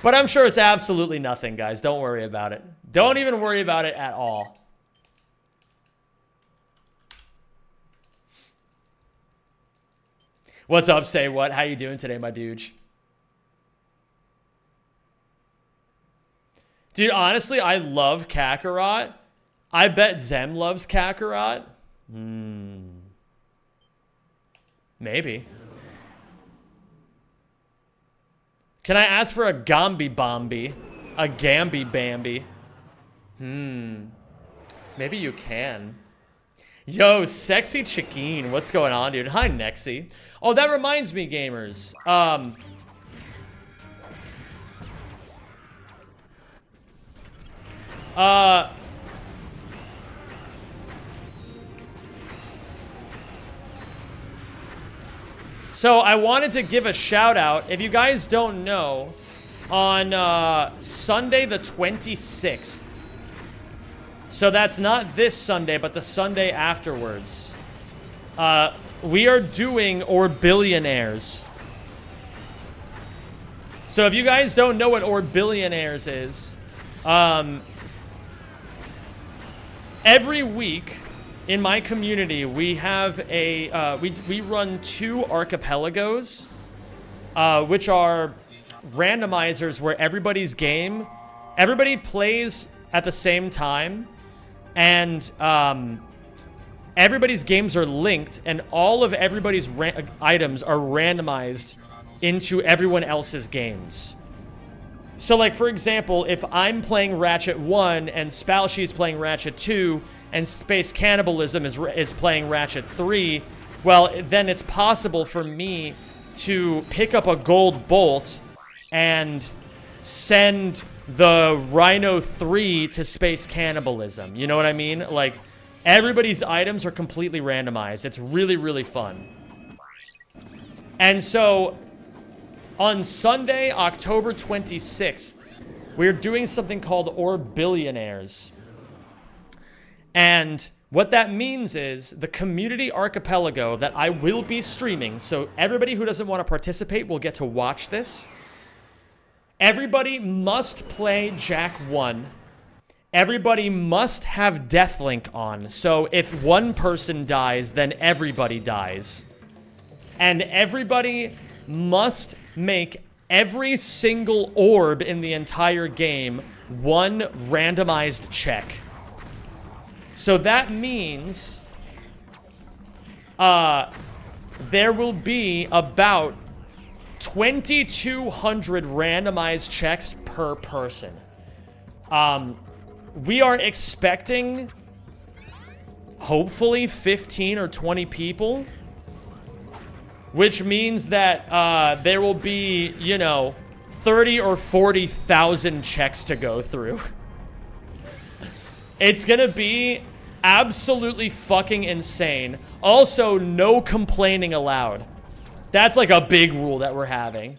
But I'm sure it's absolutely nothing, guys. Don't worry about it. Don't even worry about it at all. What's up, Say What? How you doing today, my dude? Dude, honestly, I love Kakarot. I bet Zem loves Kakarot. Maybe. Can I ask for a Gambi Bombi? A Gambi Bambi? Maybe you can. Yo, Sexy Chiquine. What's going on, dude? Hi, Nexy. Oh, that reminds me, gamers. So I wanted to give a shout out. If you guys don't know, on Sunday the 26th. So that's not this Sunday, but the Sunday afterwards. We are doing Orbillionaires. So if you guys don't know what Orbillionaires is, every week in my community we have a we run 2 archipelagos, which are randomizers where everybody plays at the same time, and everybody's games are linked, and all of everybody's items are randomized into everyone else's games. So, like, for example, if I'm playing Ratchet 1 and Spalshi's playing Ratchet 2 and Space Cannibalism is playing Ratchet 3, well, then it's possible for me to pick up a gold bolt and send the Rhino 3 to Space Cannibalism. You know what I mean? Like, everybody's items are completely randomized. It's really, really fun. And so, on Sunday, October 26th, we're doing something called Orbillionaires. And what that means is the community archipelago that I will be streaming, so everybody who doesn't want to participate will get to watch this. Everybody must play Jack 1. Everybody must have Deathlink on. So if one person dies, then everybody dies. And everybody must make every single orb in the entire game one randomized check. So that means there will be about 2,200 randomized checks per person. We are expecting, hopefully, 15 or 20 people, which means that there will be, you know, 30 or 40,000 checks to go through. It's gonna be absolutely fucking insane. Also, no complaining allowed. That's like a big rule that we're having.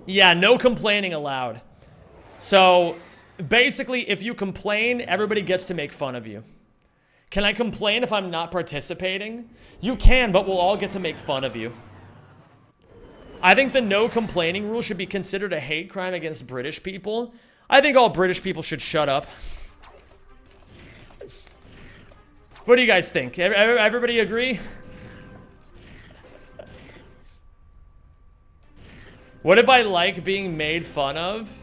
Yeah, no complaining allowed. So, basically, if you complain, everybody gets to make fun of you. Can I complain if I'm not participating? You can, but we'll all get to make fun of you. I think the no complaining rule should be considered a hate crime against British people. I think all British people should shut up. What do you guys think? Everybody agree? What if I like being made fun of?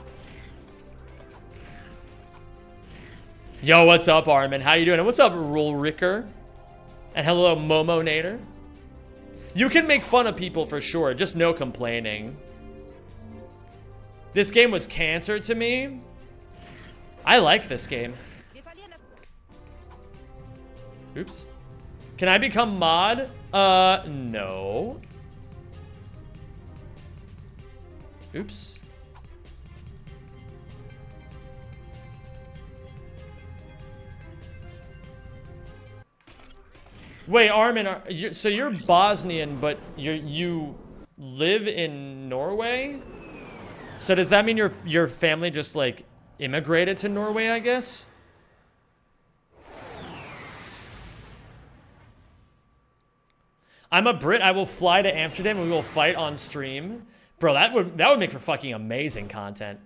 Yo, what's up, Armin? How you doing? And what's up, Rulricker? And hello, Momo Nader. You can make fun of people for sure, just no complaining. This game was cancer to me. I like this game. Oops. Can I become mod? No. Oops. Wait, Armin, so you're Bosnian, but you live in Norway? So does that mean your family just like immigrated to Norway, I guess? I'm a Brit. I will fly to Amsterdam and we will fight on stream. Bro, that would make for fucking amazing content.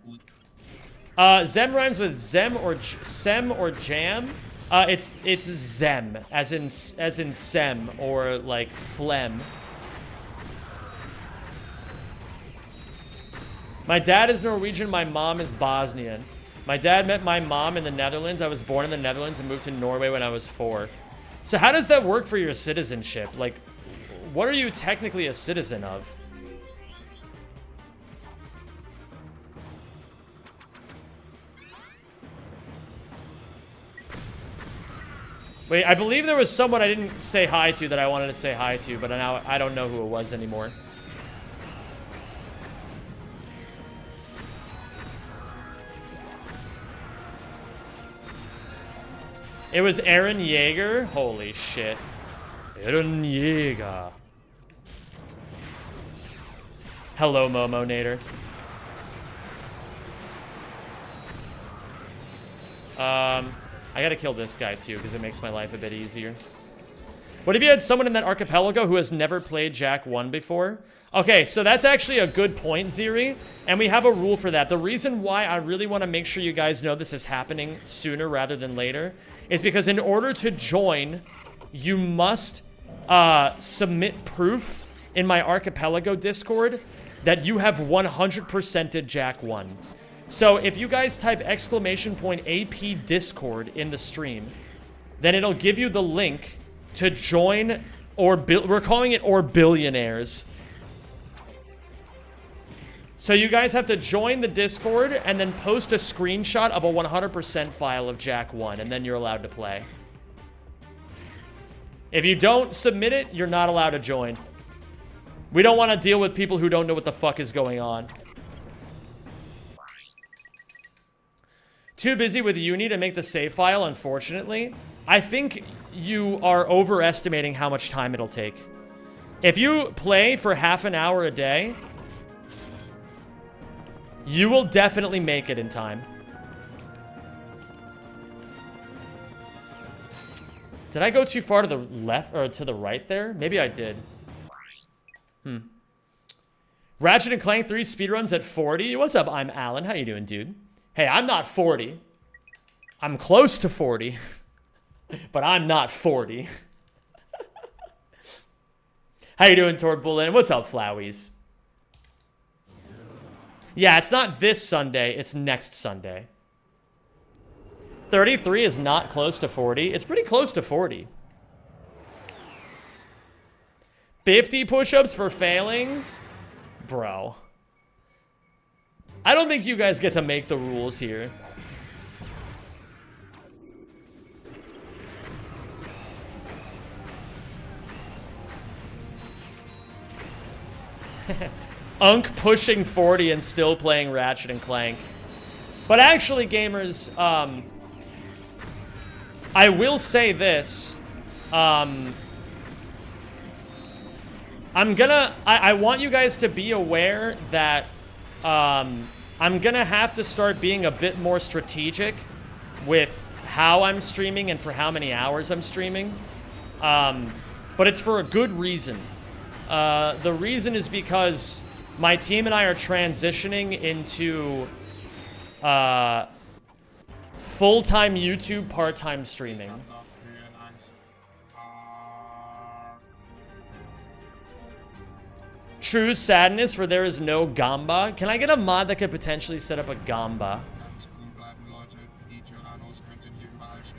Zem rhymes with Zem or Sem or Jam. It's Zem, as in Sem or like phlegm. My dad is Norwegian. My mom is Bosnian. My dad met my mom in the Netherlands. I was born in the Netherlands and moved to Norway when I was 4. So how does that work for your citizenship? Like, what are you technically a citizen of? Wait, I believe there was someone I didn't say hi to that I wanted to say hi to, but now I don't know who it was anymore. It was Aaron Yeager? Holy shit. Aaron Yeager. Hello, Momo Nader. I gotta kill this guy too, because it makes my life a bit easier. What if you had someone in that archipelago who has never played Jack 1 before? Okay, so that's actually a good point, Ziri. And we have a rule for that. The reason why I really want to make sure you guys know this is happening sooner rather than later is because in order to join, you must submit proof in my archipelago Discord that you have 100%ed Jack 1. So if you guys type !AP Discord in the stream, then it'll give you the link to join we're calling it Or Billionaires. So you guys have to join the Discord and then post a screenshot of a 100% file of Jack 1, and then you're allowed to play. If you don't submit it, you're not allowed to join. We don't want to deal with people who don't know what the fuck is going on. Too busy with uni to make the save file, unfortunately. I think you are overestimating how much time it'll take. If you play for half an hour a day, you will definitely make it in time. Did I go too far to the left or to the right there? Maybe I did. Ratchet and Clank 3 speedruns at 40. What's up? I'm Alan. How you doing, dude? Hey, I'm not 40. I'm close to 40. But I'm not 40. How you doing, Tord Bullen? What's up, Flowies? Yeah, it's not this Sunday. It's next Sunday. 33 is not close to 40. It's pretty close to 40. 50 push-ups for failing? Bro. I don't think you guys get to make the rules here. Unk pushing 40 and still playing Ratchet and Clank. But actually, gamers, I will say this. I want you guys to be aware that I'm gonna have to start being a bit more strategic with how I'm streaming and for how many hours I'm streaming. But it's for a good reason. The reason is because my team and I are transitioning into full-time YouTube, part-time streaming. True sadness, for there is no Gamba. Can I get a mod that could potentially set up a Gamba?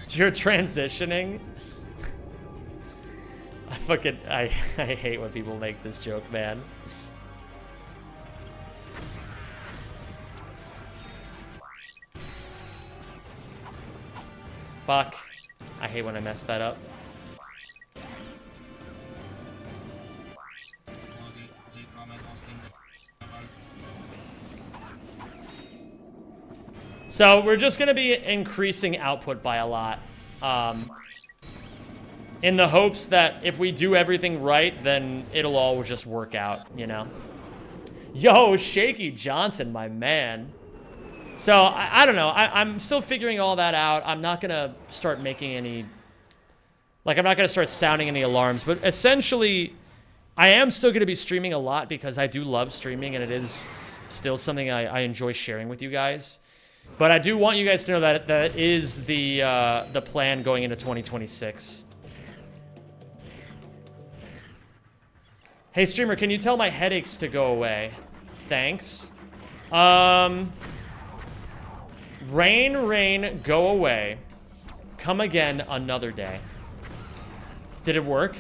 You're transitioning? I hate when people make this joke, man. Fuck. I hate when I mess that up. So we're just going to be increasing output by a lot. In the hopes that if we do everything right, then it'll all just work out, you know? Yo, Shaky Johnson, my man. So, I don't know. I'm still figuring all that out. I'm not going to start making any... Like, I'm not going to start sounding any alarms. But essentially, I am still going to be streaming a lot because I do love streaming, and it is still something I enjoy sharing with you guys. But I do want you guys to know that that is the plan going into 2026. Hey, streamer, can you tell my headaches to go away? Thanks. Rain, go away. Come again another day. Did it work?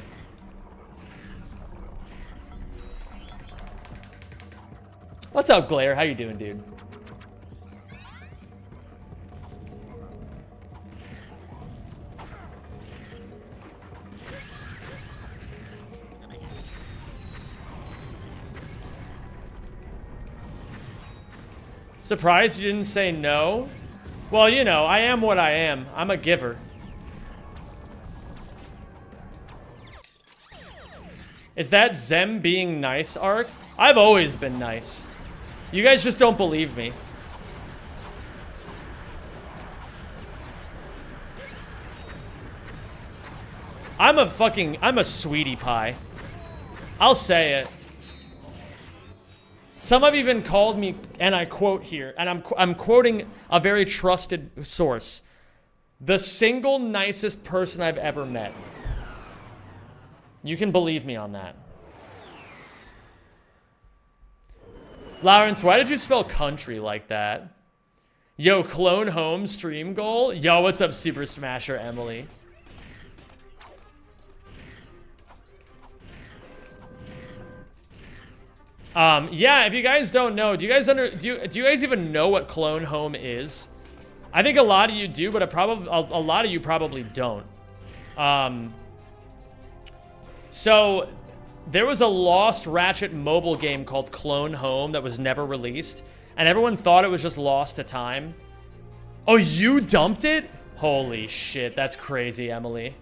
What's up, Glare? How you doing, dude? Surprised you didn't say no? Well, you know, I am what I am. I'm a giver. Is that Zem being nice, Ark? I've always been nice. You guys just don't believe me. I'm a sweetie pie. I'll say it. Some have even called me, and I quote here, and I'm quoting a very trusted source, the single nicest person I've ever met. You can believe me on that. Lawrence, why did you spell country like that? Yo, clone home stream goal? Yo, what's up, Super Smasher Emily? Yeah, if you guys don't know, do you guys even know what clone home is? I think a lot of you do, but a lot of you probably don't. So there was a lost Ratchet mobile game called Clone Home that was never released, and everyone thought it was just lost to time. Oh, you dumped it? Holy shit, that's crazy, Emily.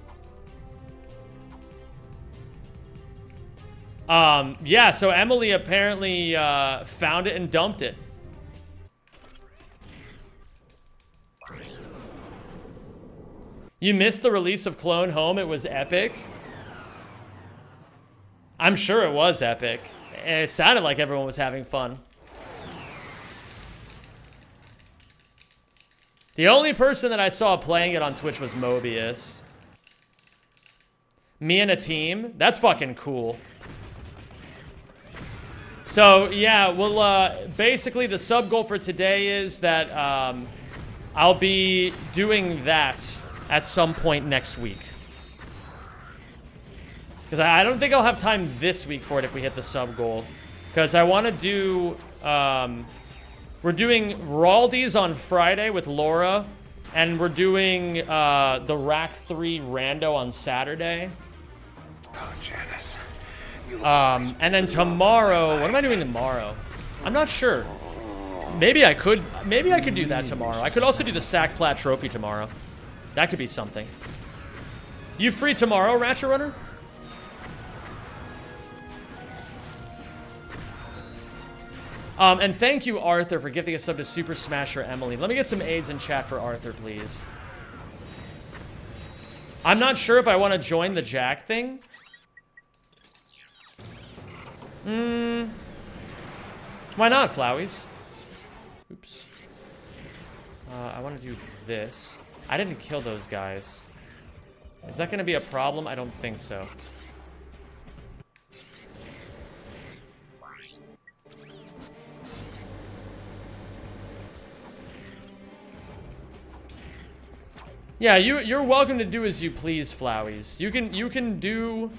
Yeah, so Emily apparently found it and dumped it. You missed the release of Clone Home. It was epic. I'm sure it was epic. It sounded like everyone was having fun. The only person that I saw playing it on Twitch was Mobius. Me and a team? That's fucking cool. So, yeah, well, basically the sub goal for today is that I'll be doing that at some point next week. Because I don't think I'll have time this week for it if we hit the sub goal. Because I want to do... we're doing Raldies on Friday with Laura. And we're doing the Rack 3 Rando on Saturday. And then tomorrow, what am I doing tomorrow? I'm not sure. Maybe I could do that tomorrow. I could also do the Sack Plat Trophy tomorrow. That could be something. You free tomorrow, Ratchet Runner? And thank you, Arthur, for gifting a sub to Super Smasher Emily. Let me get some A's in chat for Arthur, please. I'm not sure if I want to join the Jack thing. Why not, Flowies? Oops. I want to do this. I didn't kill those guys. Is that going to be a problem? I don't think so. Yeah, you're welcome to do as you please, Flowies. You can do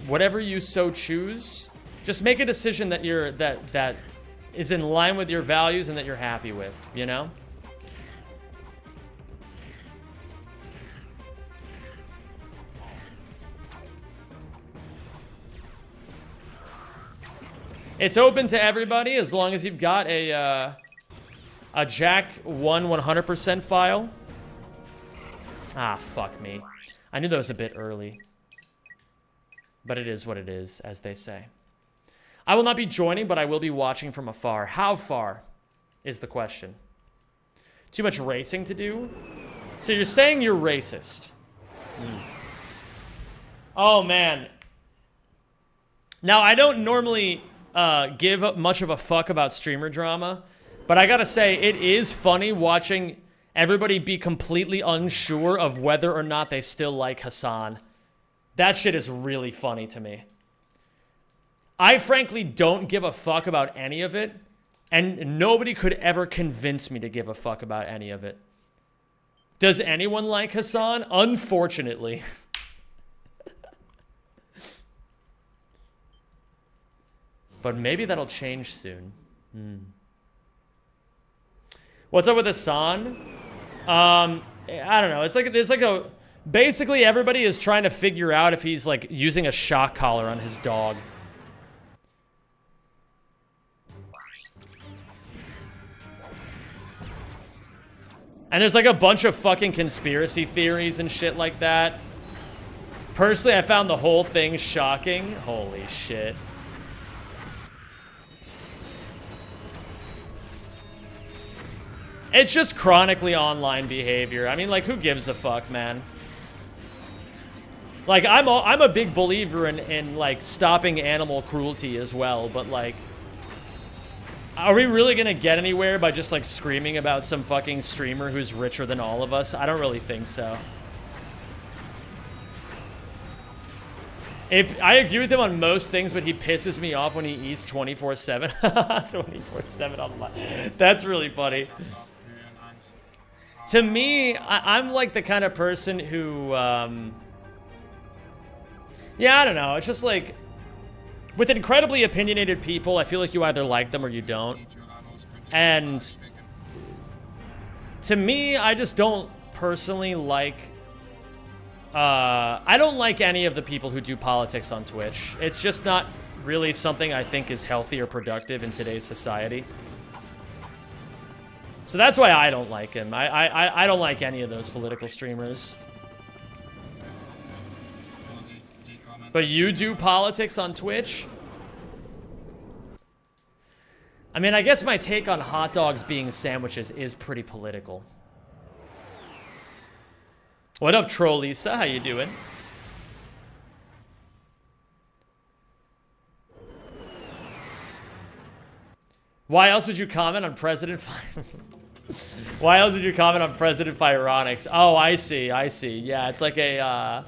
whatever you so choose. Just make a decision that that is in line with your values and that you're happy with, you know? It's open to everybody as long as you've got a Jack 100% file. Ah, fuck me. I knew that was a bit early. But it is what it is, as they say. I will not be joining, but I will be watching from afar. How far is the question? Too much racing to do? So you're saying you're racist. Oh, man. Now, I don't normally give much of a fuck about streamer drama, but I gotta say, it is funny watching everybody be completely unsure of whether or not they still like Hassan. That shit is really funny to me. I frankly don't give a fuck about any of it, and nobody could ever convince me to give a fuck about any of it. Does anyone like Hassan? Unfortunately. But maybe that'll change soon. What's up with Hassan? I don't know. It's like there's like a... Basically, everybody is trying to figure out if he's like using a shock collar on his dog. And there's like a bunch of fucking conspiracy theories and shit like that. Personally, I found the whole thing shocking. Holy shit. It's just chronically online behavior. I mean, like, who gives a fuck, man? Like, I'm a big believer in like, stopping animal cruelty as well, but, like... Are we really gonna get anywhere by just, like, screaming about some fucking streamer who's richer than all of us? I don't really think so. I agree with him on most things, but he pisses me off when he eats 24/7. 24/7 on the line. That's really funny. To me, I'm like the kind of person who, yeah, I don't know. It's just like, with incredibly opinionated people, I feel like you either like them or you don't. And to me, I just don't personally like, I don't like any of the people who do politics on Twitch. It's just not really something I think is healthy or productive in today's society. So that's why I don't like him. I don't like any of those political streamers. But you do politics on Twitch? I mean, I guess my take on hot dogs being sandwiches is pretty political. What up, Troll Lisa? How you doing? Why else would you comment on President Why else would you comment on President Fironics? Oh, I see, I see. Yeah, it's like a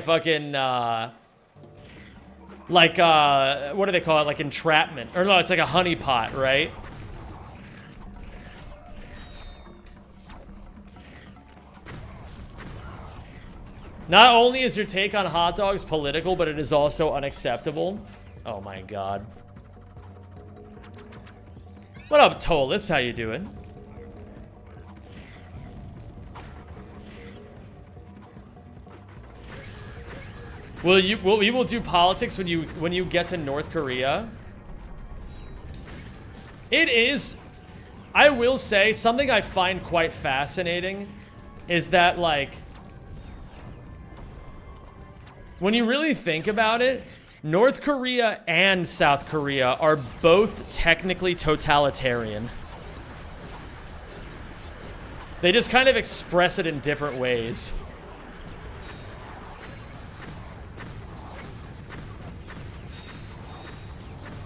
fucking, what do they call it? Like entrapment. Or no, it's like a honeypot, right? Not only is your take on hot dogs political, but it is also unacceptable. Oh my god. What up, Tolis? How you doing? We will do politics when you get to North Korea. It is, I will say, something I find quite fascinating is that, like, when you really think about it, North Korea and South Korea are both technically totalitarian. They just kind of express it in different ways.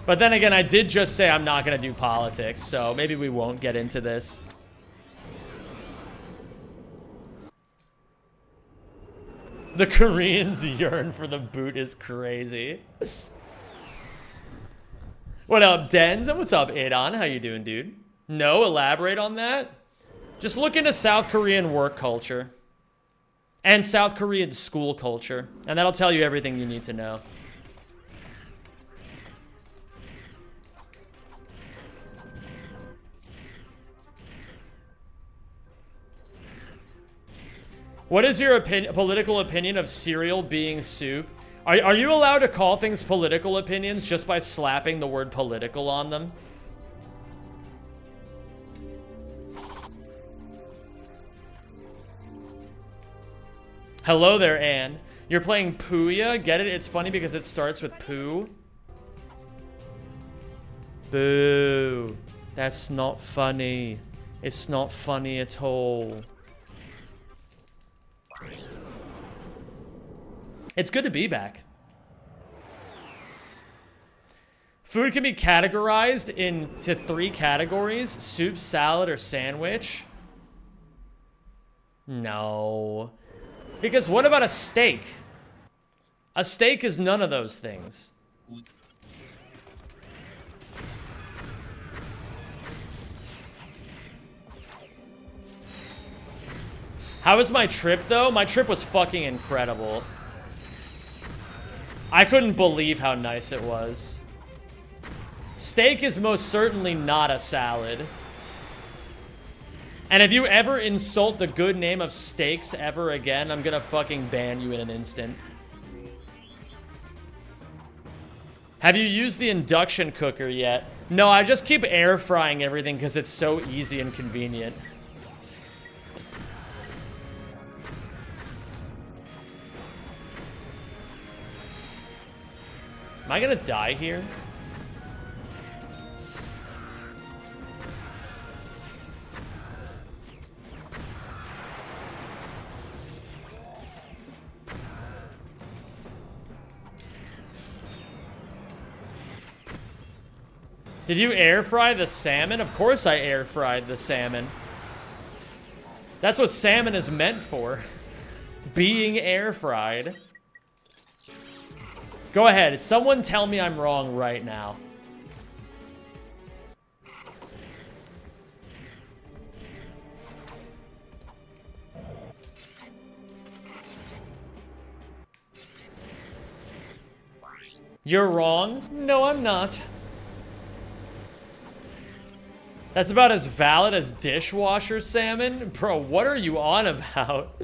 But then again, I did just say I'm not going to do politics, so maybe we won't get into this. The Koreans yearn for the boot is crazy. What up, Dens? And what's up, Adon? How you doing, dude? No, elaborate on that. Just look into South Korean work culture. And South Korean school culture. And that'll tell you everything you need to know. What is your political opinion of cereal being soup? Are you allowed to call things political opinions just by slapping the word political on them? Hello there, Anne. You're playing Puya? Get it? It's funny because it starts with poo. Boo. That's not funny. It's not funny at all. It's good to be back. Food can be categorized into 3 categories: soup, salad, or sandwich. No. Because what about a steak? A steak is none of those things. How was my trip, though? My trip was fucking incredible. I couldn't believe how nice it was. Steak is most certainly not a salad. And if you ever insult the good name of steaks ever again, I'm gonna fucking ban you in an instant. Have you used the induction cooker yet? No, I just keep air frying everything because it's so easy and convenient. Am I gonna die here? Did you air fry the salmon? Of course I air fried the salmon. That's what salmon is meant for. Being air fried. Go ahead. Someone tell me I'm wrong right now. You're wrong? No, I'm not. That's about as valid as dishwasher salmon? Bro, what are you on about?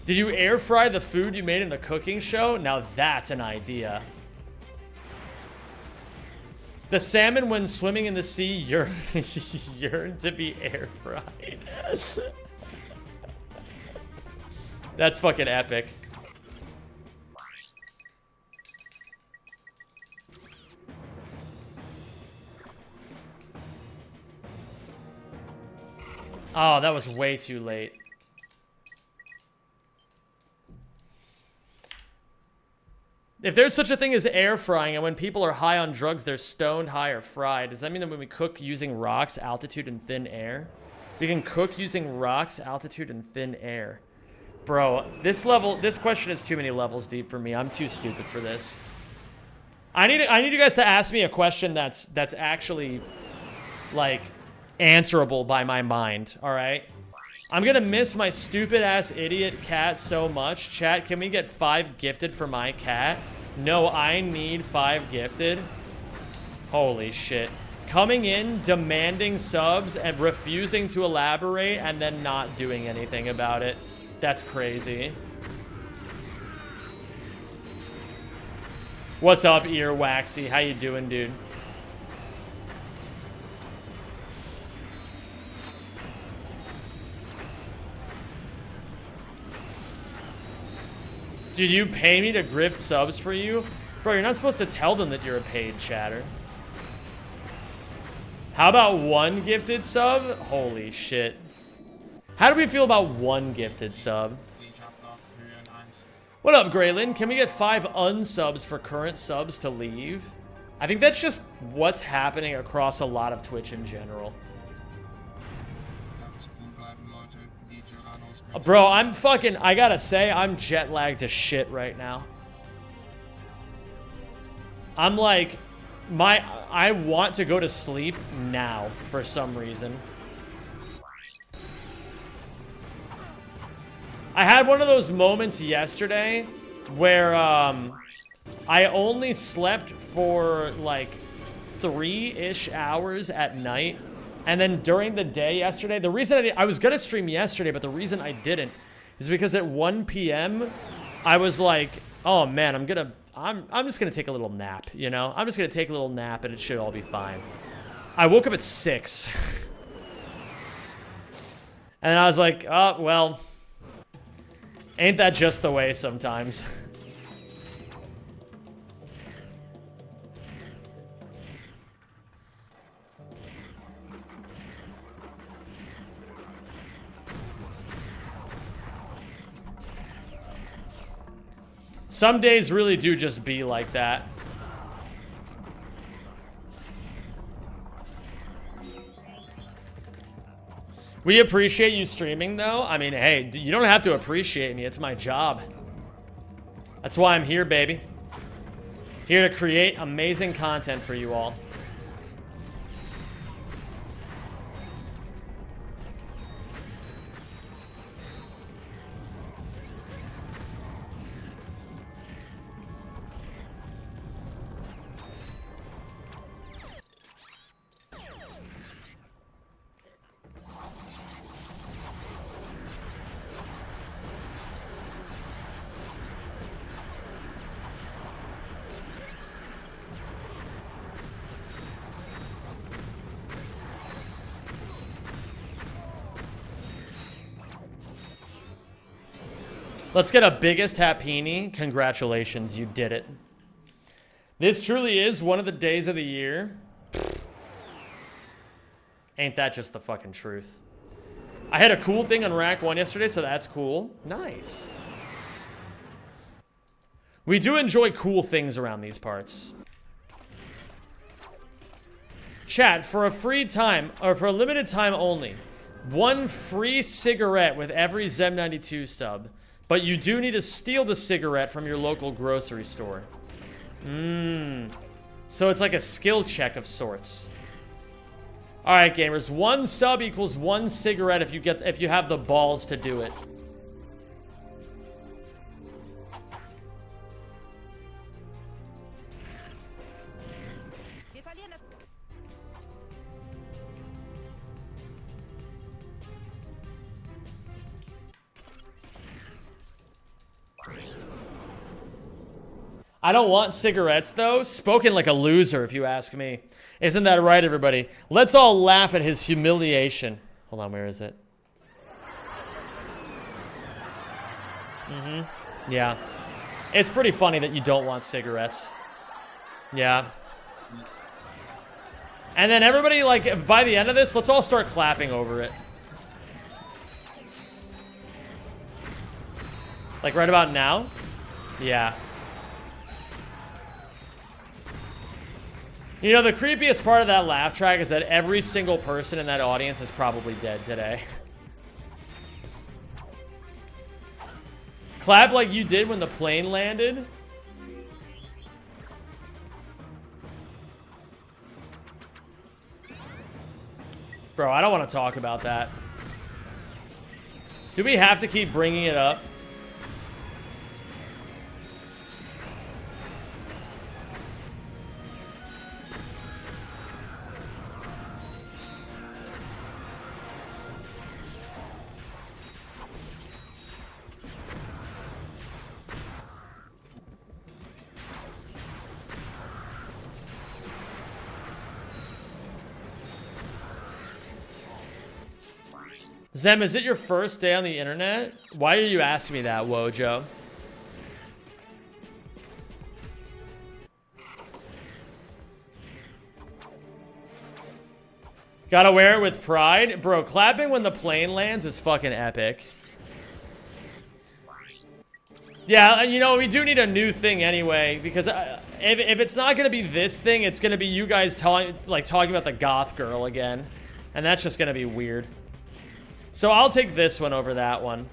Did you air fry the food you made in the cooking show? Now that's an idea. The salmon, when swimming in the sea, yearn to be air fried. That's fucking epic. Oh, that was way too late. If there's such a thing as air frying, and when people are high on drugs, they're stoned, high, or fried, does that mean that when we cook using rocks, altitude, and thin air? We can cook using rocks, altitude, and thin air. Bro, this question is too many levels deep for me. I'm too stupid for this. I need you guys to ask me a question that's actually, like, answerable by my mind, all right? I'm gonna miss my stupid-ass idiot cat so much. Chat, can we get 5 gifted for my cat? No, I need 5 gifted. Holy shit. Coming in, demanding subs, and refusing to elaborate, and then not doing anything about it. That's crazy. What's up, Earwaxy? How you doing, dude? Did you pay me to grift subs for you? Bro, you're not supposed to tell them that you're a paid chatter. How about 1 gifted sub? Holy shit. How do we feel about 1 gifted sub? What up, Graylin? Can we get 5 unsubs for current subs to leave? I think that's just what's happening across a lot of Twitch in general. Bro, I'm fucking, I gotta say, I'm jet lagged to shit right now. I'm like, I want to go to sleep now for some reason. I had one of those moments yesterday where I only slept for like 3-ish hours at night. And then during the day yesterday, the reason I was gonna stream yesterday, but the reason I didn't is because at 1 p.m. I was like, oh man, I'm just gonna take a little nap, you know? I'm just gonna take a little nap and it should all be fine. I woke up at 6. And I was like, oh, well, ain't that just the way sometimes? Some days really do just be like that. We appreciate you streaming, though. I mean, hey, you don't have to appreciate me. It's my job. That's why I'm here, baby. Here to create amazing content for you all. Let's get a biggest Happini. Congratulations, you did it. This truly is one of the days of the year. Ain't that just the fucking truth? I had a cool thing on Rack 1 yesterday, so that's cool. Nice. We do enjoy cool things around these parts. Chat, for a free time, or for a limited time only, 1 free cigarette with every Zem92 sub. But you do need to steal the cigarette from your local grocery store. So it's like a skill check of sorts. Alright, gamers. 1 sub equals 1 cigarette if you have the balls to do it. I don't want cigarettes, though. Spoken like a loser, if you ask me. Isn't that right, everybody? Let's all laugh at his humiliation. Hold on, where is it? Yeah. It's pretty funny that you don't want cigarettes. Yeah. And then everybody, like, by the end of this, let's all start clapping over it. Like, right about now? Yeah. You know, the creepiest part of that laugh track is that every single person in that audience is probably dead today. Clap like you did when the plane landed. Bro, I don't want to talk about that. Do we have to keep bringing it up? Zem, is it your first day on the internet? Why are you asking me that, Wojo? Gotta wear it with pride? Bro, clapping when the plane lands is fucking epic. Yeah, you know, we do need a new thing anyway, because if it's not gonna be this thing, it's gonna be you guys talking about the goth girl again, and that's just gonna be weird. So I'll take this one over that one.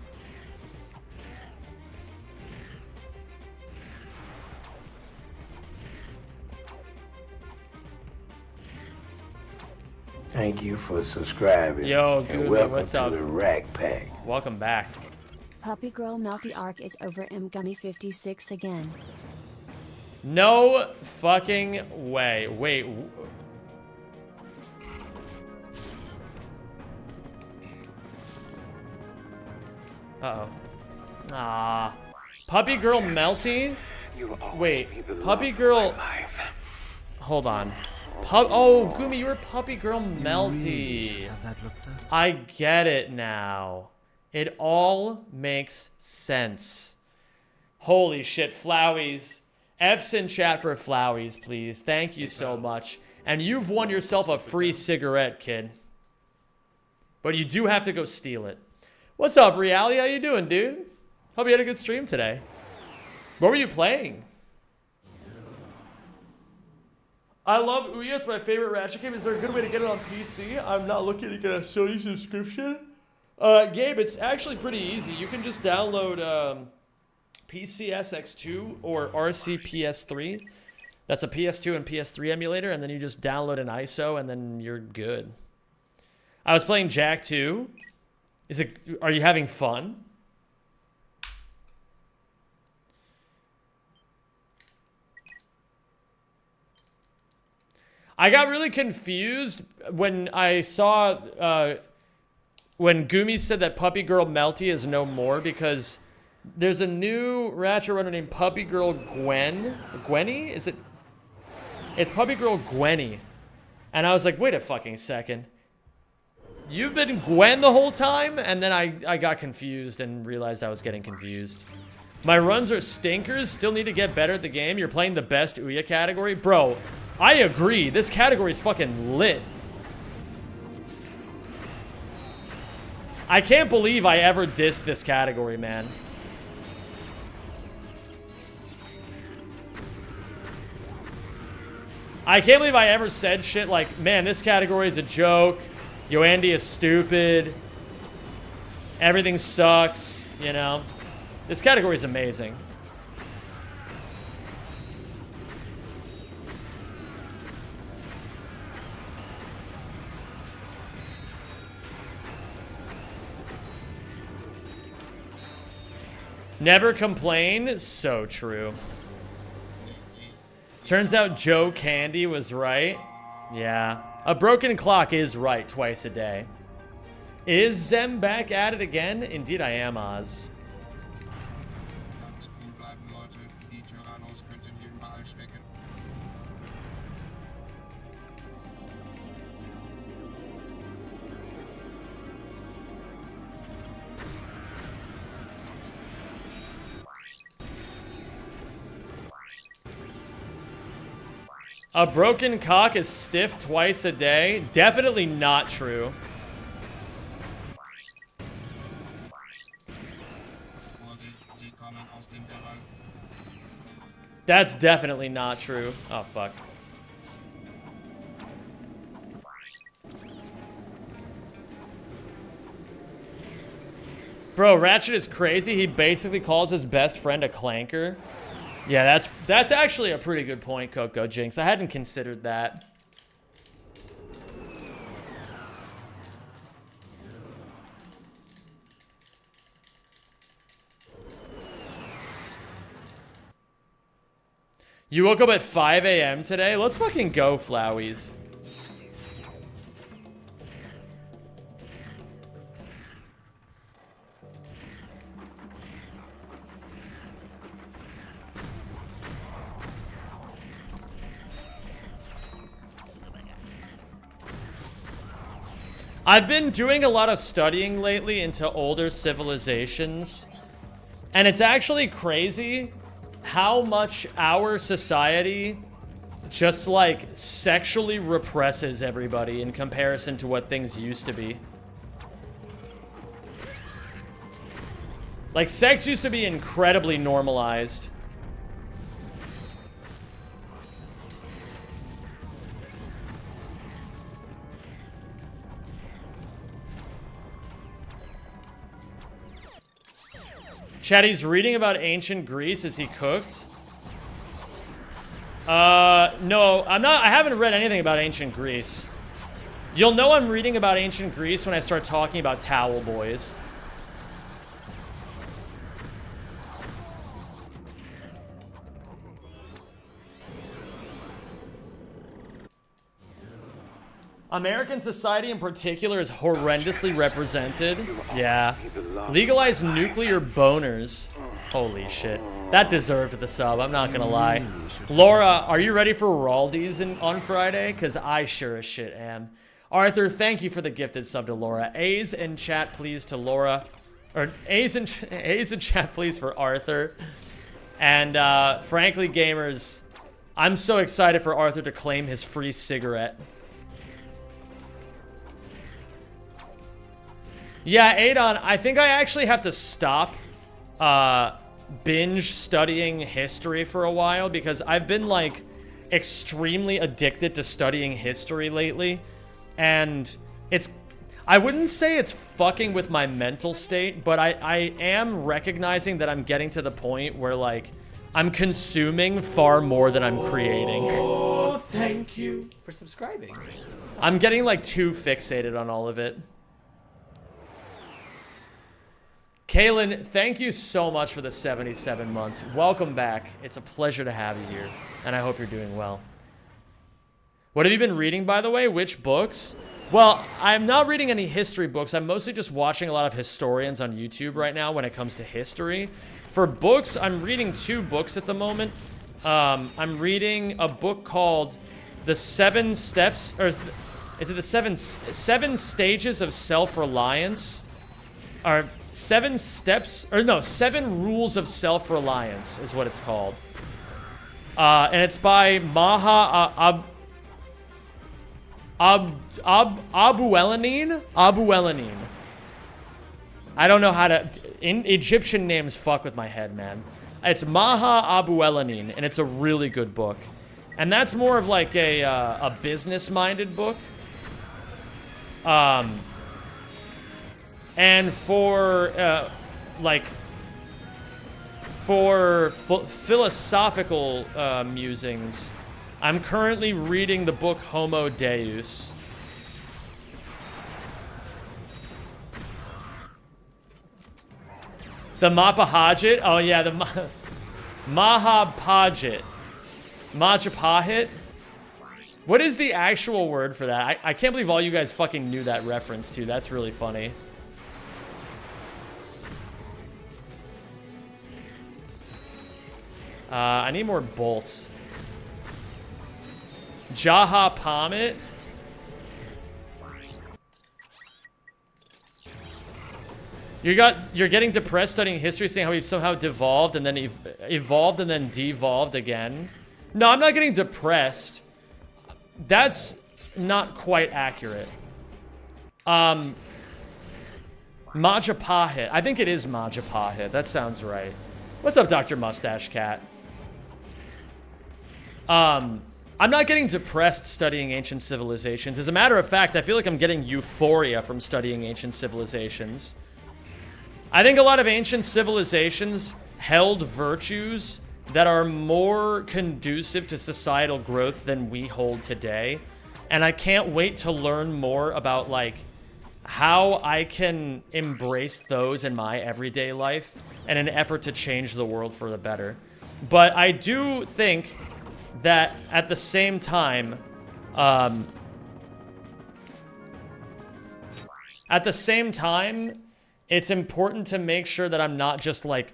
Thank you for subscribing. Yo, and Gooby, welcome what's to up? the Rack Pack. Welcome back. Puppy Girl Melty Arc is over M Gummy 56 again. No fucking way. Wait. Uh-oh. Ah. Puppy Girl Melty? Wait. Puppy Girl... Hold on. Oh, Gumi, you were Puppy Girl Melty. I get it now. It all makes sense. Holy shit, Flowies. F's in chat for Flowies, please. Thank you so much. And you've won yourself a free cigarette, kid. But you do have to go steal it. What's up, Reality? How you doing, dude? Hope you had a good stream today. What were you playing? I love UYA. It's my favorite Ratchet game. Is there a good way to get it on PC? I'm not looking to get a Sony subscription. Gabe, it's actually pretty easy. You can just download PCSX2 or RCPS3. That's a PS2 and PS3 emulator, and then you just download an ISO, and then you're good. I was playing Jack 2. Are you having fun? I got really confused when I saw when Gumi said that Puppy Girl Melty is no more, because there's a new Ratchet runner named Puppy Girl Gwenny? Is it? It's Puppy Girl Gwenny. And I was like, wait a fucking second. You've been Gwen the whole time? And then I got confused and realized I was getting confused. My runs are stinkers. Still need to get better at the game. You're playing the best UYA category. Bro, I agree. This category is fucking lit. I can't believe I ever dissed this category, man. I can't believe I ever said shit like, man, this category is a joke. Yo, Andy is stupid. Everything sucks, you know? This category is amazing. Never complain. So true. Turns out Joe Candy was right. Yeah. A broken clock is right twice a day. Is Zem back at it again? Indeed I am, Oz. A broken cock is stiff twice a day? Definitely not true. That's definitely not true. Oh, fuck. Bro, Ratchet is crazy. He basically calls his best friend a clanker. Yeah, that's actually a pretty good point, Coco Jinx. I hadn't considered that. You woke up at 5 a.m. today? Let's fucking go, Flowies. I've been doing a lot of studying lately into older civilizations, and it's actually crazy how much our society just like sexually represses everybody in comparison to what things used to be. Like, sex used to be incredibly normalized. Chad, he's reading about ancient Greece. Is he cooked? No, I'm not. I haven't read anything about ancient Greece. You'll know I'm reading about ancient Greece when I start talking about towel boys. American society in particular is horrendously represented. Yeah. Legalize nuclear boners. Holy shit. That deserved the sub, I'm not gonna lie. Laura, are you ready for Raldies on Friday? Because I sure as shit am. Arthur, thank you for the gifted sub to Laura. A's in chat, please, to Laura. Or A's in chat, please, for Arthur. And frankly, gamers, I'm so excited for Arthur to claim his free cigarette. Yeah, Adon, I think I actually have to stop binge studying history for a while because I've been, like, extremely addicted to studying history lately. And it's... I wouldn't say it's fucking with my mental state, but I am recognizing that I'm getting to the point where, like, I'm consuming far more than I'm creating. Oh, thank you for subscribing. I'm getting, like, too fixated on all of it. Kaylin, thank you so much for the 77 months. Welcome back. It's a pleasure to have you here, and I hope you're doing well. What have you been reading, by the way? Which books? Well, I'm not reading any history books. I'm mostly just watching a lot of historians on YouTube right now when it comes to history. For books, I'm reading 2 books at the moment. I'm reading a book called The 7 Steps, or is it the Seven Stages of Self-Reliance? Or 7 Steps, or no, 7 Rules of Self-Reliance is what it's called. And it's by Maha Abuelanine? Abuelanine. I don't know how to... Egyptian names fuck with my head, man. It's Maha Abuelanine, and it's a really good book. And that's more of like a business-minded book. And for, philosophical musings, I'm currently reading the book Homo Deus. The Mapahajit? Oh yeah, the Mahapajit. Majapahit? What is the actual word for that? I can't believe all you guys fucking knew that reference too. That's really funny. I need more bolts. Jaha Pamit. You're getting depressed studying history, saying how we've somehow devolved and then evolved and then devolved again. No, I'm not getting depressed. That's not quite accurate. Majapahit. I think it is Majapahit. That sounds right. What's up, Dr. Mustache Cat? I'm not getting depressed studying ancient civilizations. As a matter of fact, I feel like I'm getting euphoria from studying ancient civilizations. I think a lot of ancient civilizations held virtues that are more conducive to societal growth than we hold today. And I can't wait to learn more about, like, how I can embrace those in my everyday life in an effort to change the world for the better. But I do think that at the same time, it's important to make sure that I'm not just, like,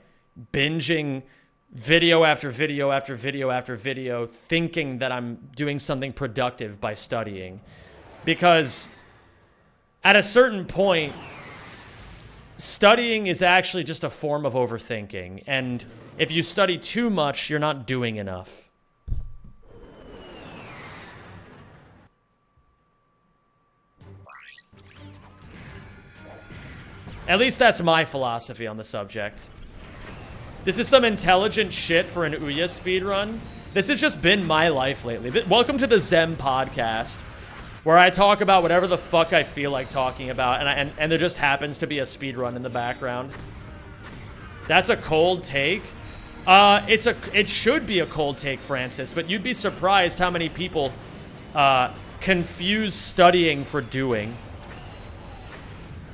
binging video after video after video after video thinking that I'm doing something productive by studying. Because at a certain point, studying is actually just a form of overthinking. And if you study too much, you're not doing enough. At least that's my philosophy on the subject. This is some intelligent shit for an UYA speedrun. This has just been my life lately. Welcome to the Zem podcast, where I talk about whatever the fuck I feel like talking about, and there just happens to be a speedrun in the background. That's a cold take. It should be a cold take, Francis, but you'd be surprised how many people confuse studying for doing.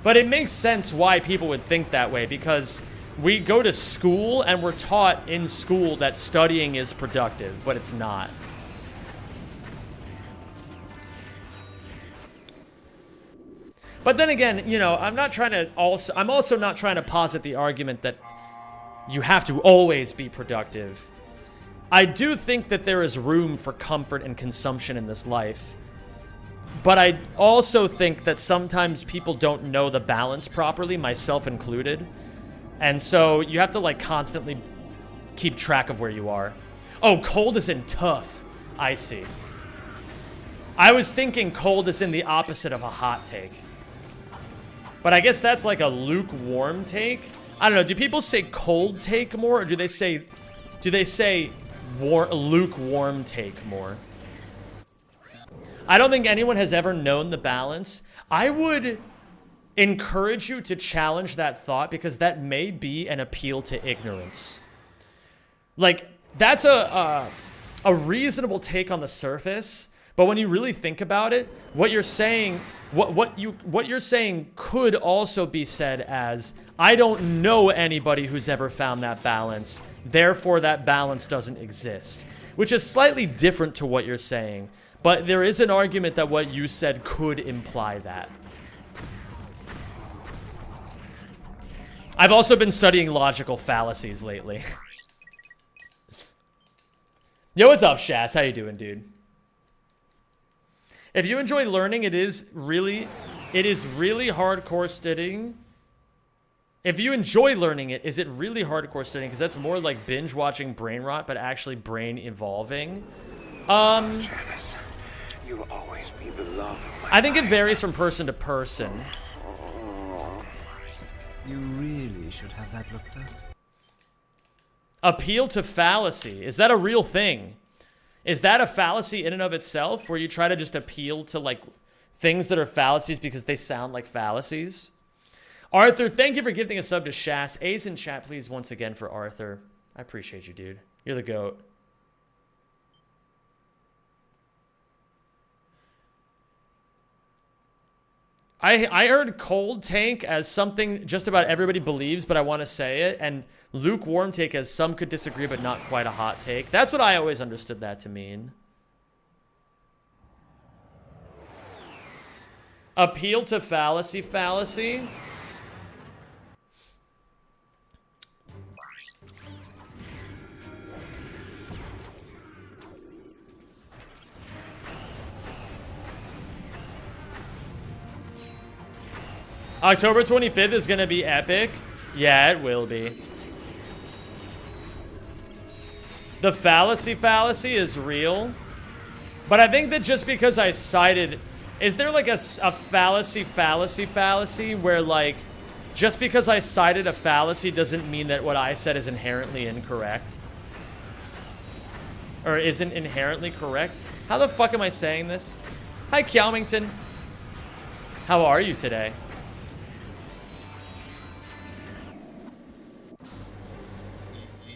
But it makes sense why people would think that way, because we go to school and we're taught in school that studying is productive, but it's not. But then again, you know, I'm also not trying to posit the argument that you have to always be productive. I do think that there is room for comfort and consumption in this life. But I also think that sometimes people don't know the balance properly, myself included. And so you have to, like, constantly keep track of where you are. Oh, cold is in tough. I see. I was thinking cold is in the opposite of a hot take. But I guess that's like a lukewarm take. I don't know. Do people say cold take more, or do they say lukewarm take more? I don't think anyone has ever known the balance. I would encourage you to challenge that thought, because that may be an appeal to ignorance. Like, that's a reasonable take on the surface, but when you really think about it, what you're saying, what you're saying could also be said as, I don't know anybody who's ever found that balance, therefore that balance doesn't exist, which is slightly different to what you're saying. But there is an argument that what you said could imply that. I've also been studying logical fallacies lately. Yo, what's up, Shaz? How you doing, dude? If you enjoy learning, it is really hardcore studying. If you enjoy learning it, is it really hardcore studying? Because that's more like binge watching brain rot, but actually brain evolving. You'll always be the love of my I think it varies from person to person. You really should have that looked at. Appeal to fallacy. Is that a real thing? Is that a fallacy in and of itself, where you try to just appeal to, like, things that are fallacies because they sound like fallacies? Arthur, thank you for gifting a sub to Shas. A's in chat, please, once again for Arthur. I appreciate you, dude. You're the GOAT. I heard cold take as something just about everybody believes, but I want to say it, and lukewarm take as some could disagree, but not quite a hot take. That's what I always understood that to mean. Appeal to fallacy. October 25th is gonna be epic. Yeah, it will be. The fallacy is real. But I think that just because I cited... Is there like a fallacy where, like, just because I cited a fallacy doesn't mean that what I said is inherently incorrect? Or isn't inherently correct? How the fuck am I saying this? Hi, Kiaomington. How are you today?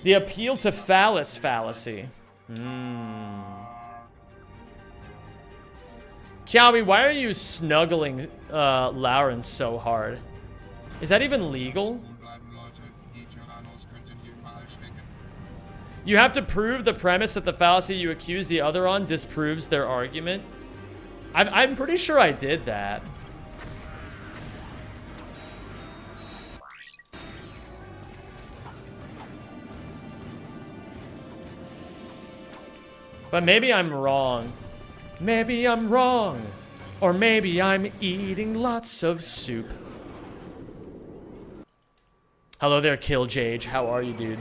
The appeal to fallacy. Kiaomi, why are you snuggling Lauren so hard? Is that even legal? You have to prove the premise that the fallacy you accuse the other on disproves their argument. I'm pretty sure I did that. But maybe I'm wrong. Maybe I'm wrong. Or maybe I'm eating lots of soup. Hello there, Killjage. How are you, dude?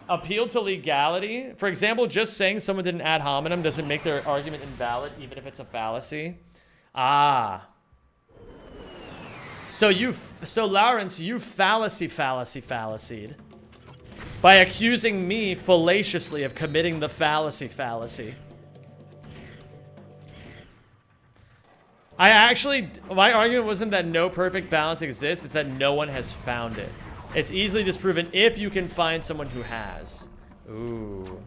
Appeal to legality. For example, just saying someone did an ad hominem doesn't make their argument invalid, even if it's a fallacy. Ah. So Lawrence, you fallacied. By accusing me fallaciously of committing the fallacy. My argument wasn't that no perfect balance exists, it's that no one has found it. It's easily disproven if you can find someone who has. Ooh.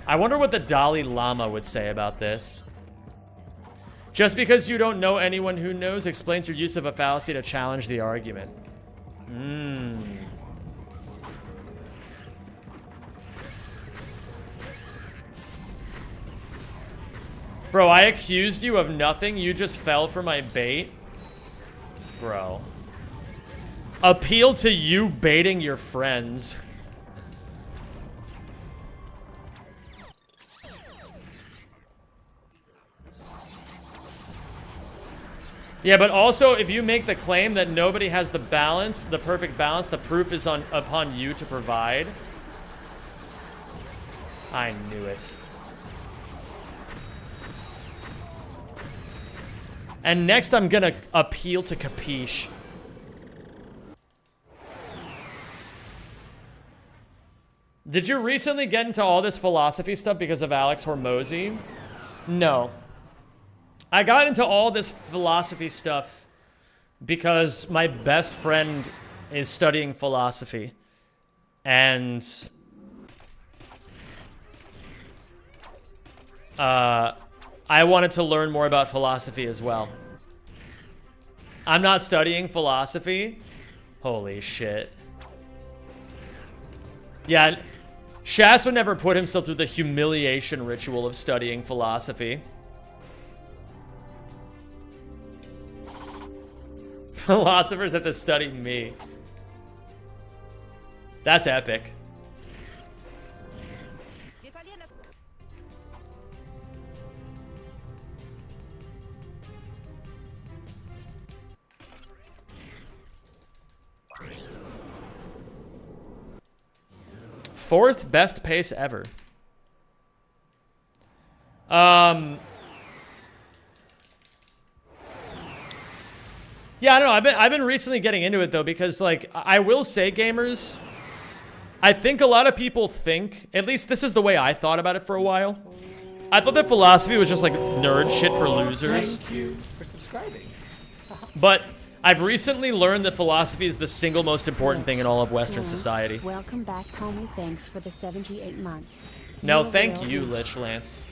I wonder what the Dalai Lama would say about this. Just because you don't know anyone who knows explains your use of a fallacy to challenge the argument. Bro, I accused you of nothing. You just fell for my bait. Bro. Appeal to you baiting your friends. Yeah, but also, if you make the claim that nobody has the balance, the perfect balance, the proof is upon you to provide. I knew it. And next, I'm gonna appeal to Capiche. Did you recently get into all this philosophy stuff because of Alex Hormozy? No. I got into all this philosophy stuff because my best friend is studying philosophy. And I wanted to learn more about philosophy as well. I'm not studying philosophy. Holy shit. Yeah, Shas would never put himself through the humiliation ritual of studying philosophy. Philosophers have to study me. That's epic. Fourth best pace ever. Yeah, I don't know. I've been recently getting into it though because like I will say, gamers, I think a lot of people think, at least this is the way I thought about it for a while. I thought that philosophy was just like nerd shit for losers. Thank you for subscribing. But I've recently learned that philosophy is the single most important thing in all of Western society. Welcome back, homie. Thanks for the 78 months. No, You're a thank real you, dude. Lich Lance.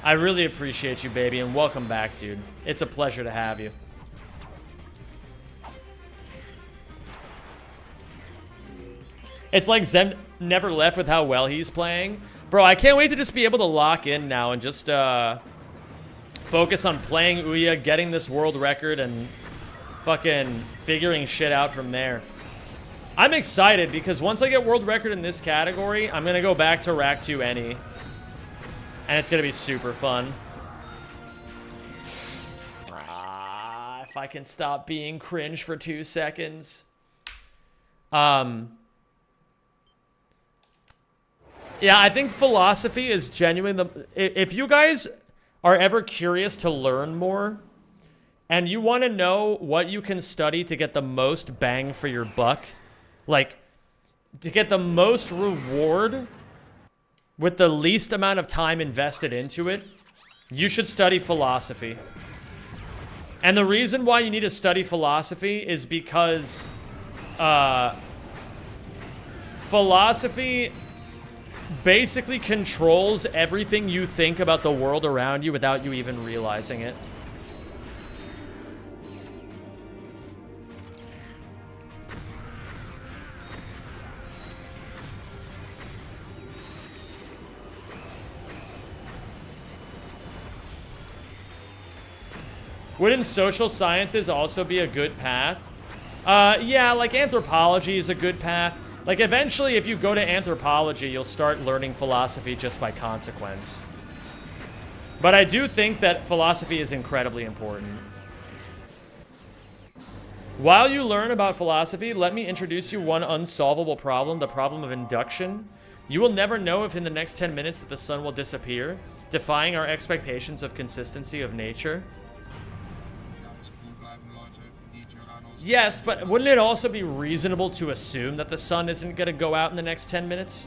I really appreciate you, baby, and welcome back, dude. It's a pleasure to have you. It's like Zen never left with how well he's playing. Bro, I can't wait to just be able to lock in now and just focus on playing UYA, getting this world record, and fucking figuring shit out from there. I'm excited because once I get world record in this category, I'm going to go back to Rack 2 Any. And it's going to be super fun. If I can stop being cringe for 2 seconds. Yeah, I think philosophy is genuine. If you guys are ever curious to learn more, and you want to know what you can study to get the most bang for your buck, like, to get the most reward with the least amount of time invested into it, you should study philosophy. And the reason why you need to study philosophy is because philosophy basically controls everything you think about the world around you without you even realizing it. Wouldn't social sciences also be a good path? Yeah, like anthropology is a good path. Like eventually if you go to anthropology, you'll start learning philosophy just by consequence. But I do think that philosophy is incredibly important. While you learn about philosophy, let me introduce you one unsolvable problem, the problem of induction. You will never know if in the next 10 minutes that the sun will disappear, defying our expectations of consistency of nature. Yes, but wouldn't it also be reasonable to assume that the sun isn't going to go out in the next 10 minutes?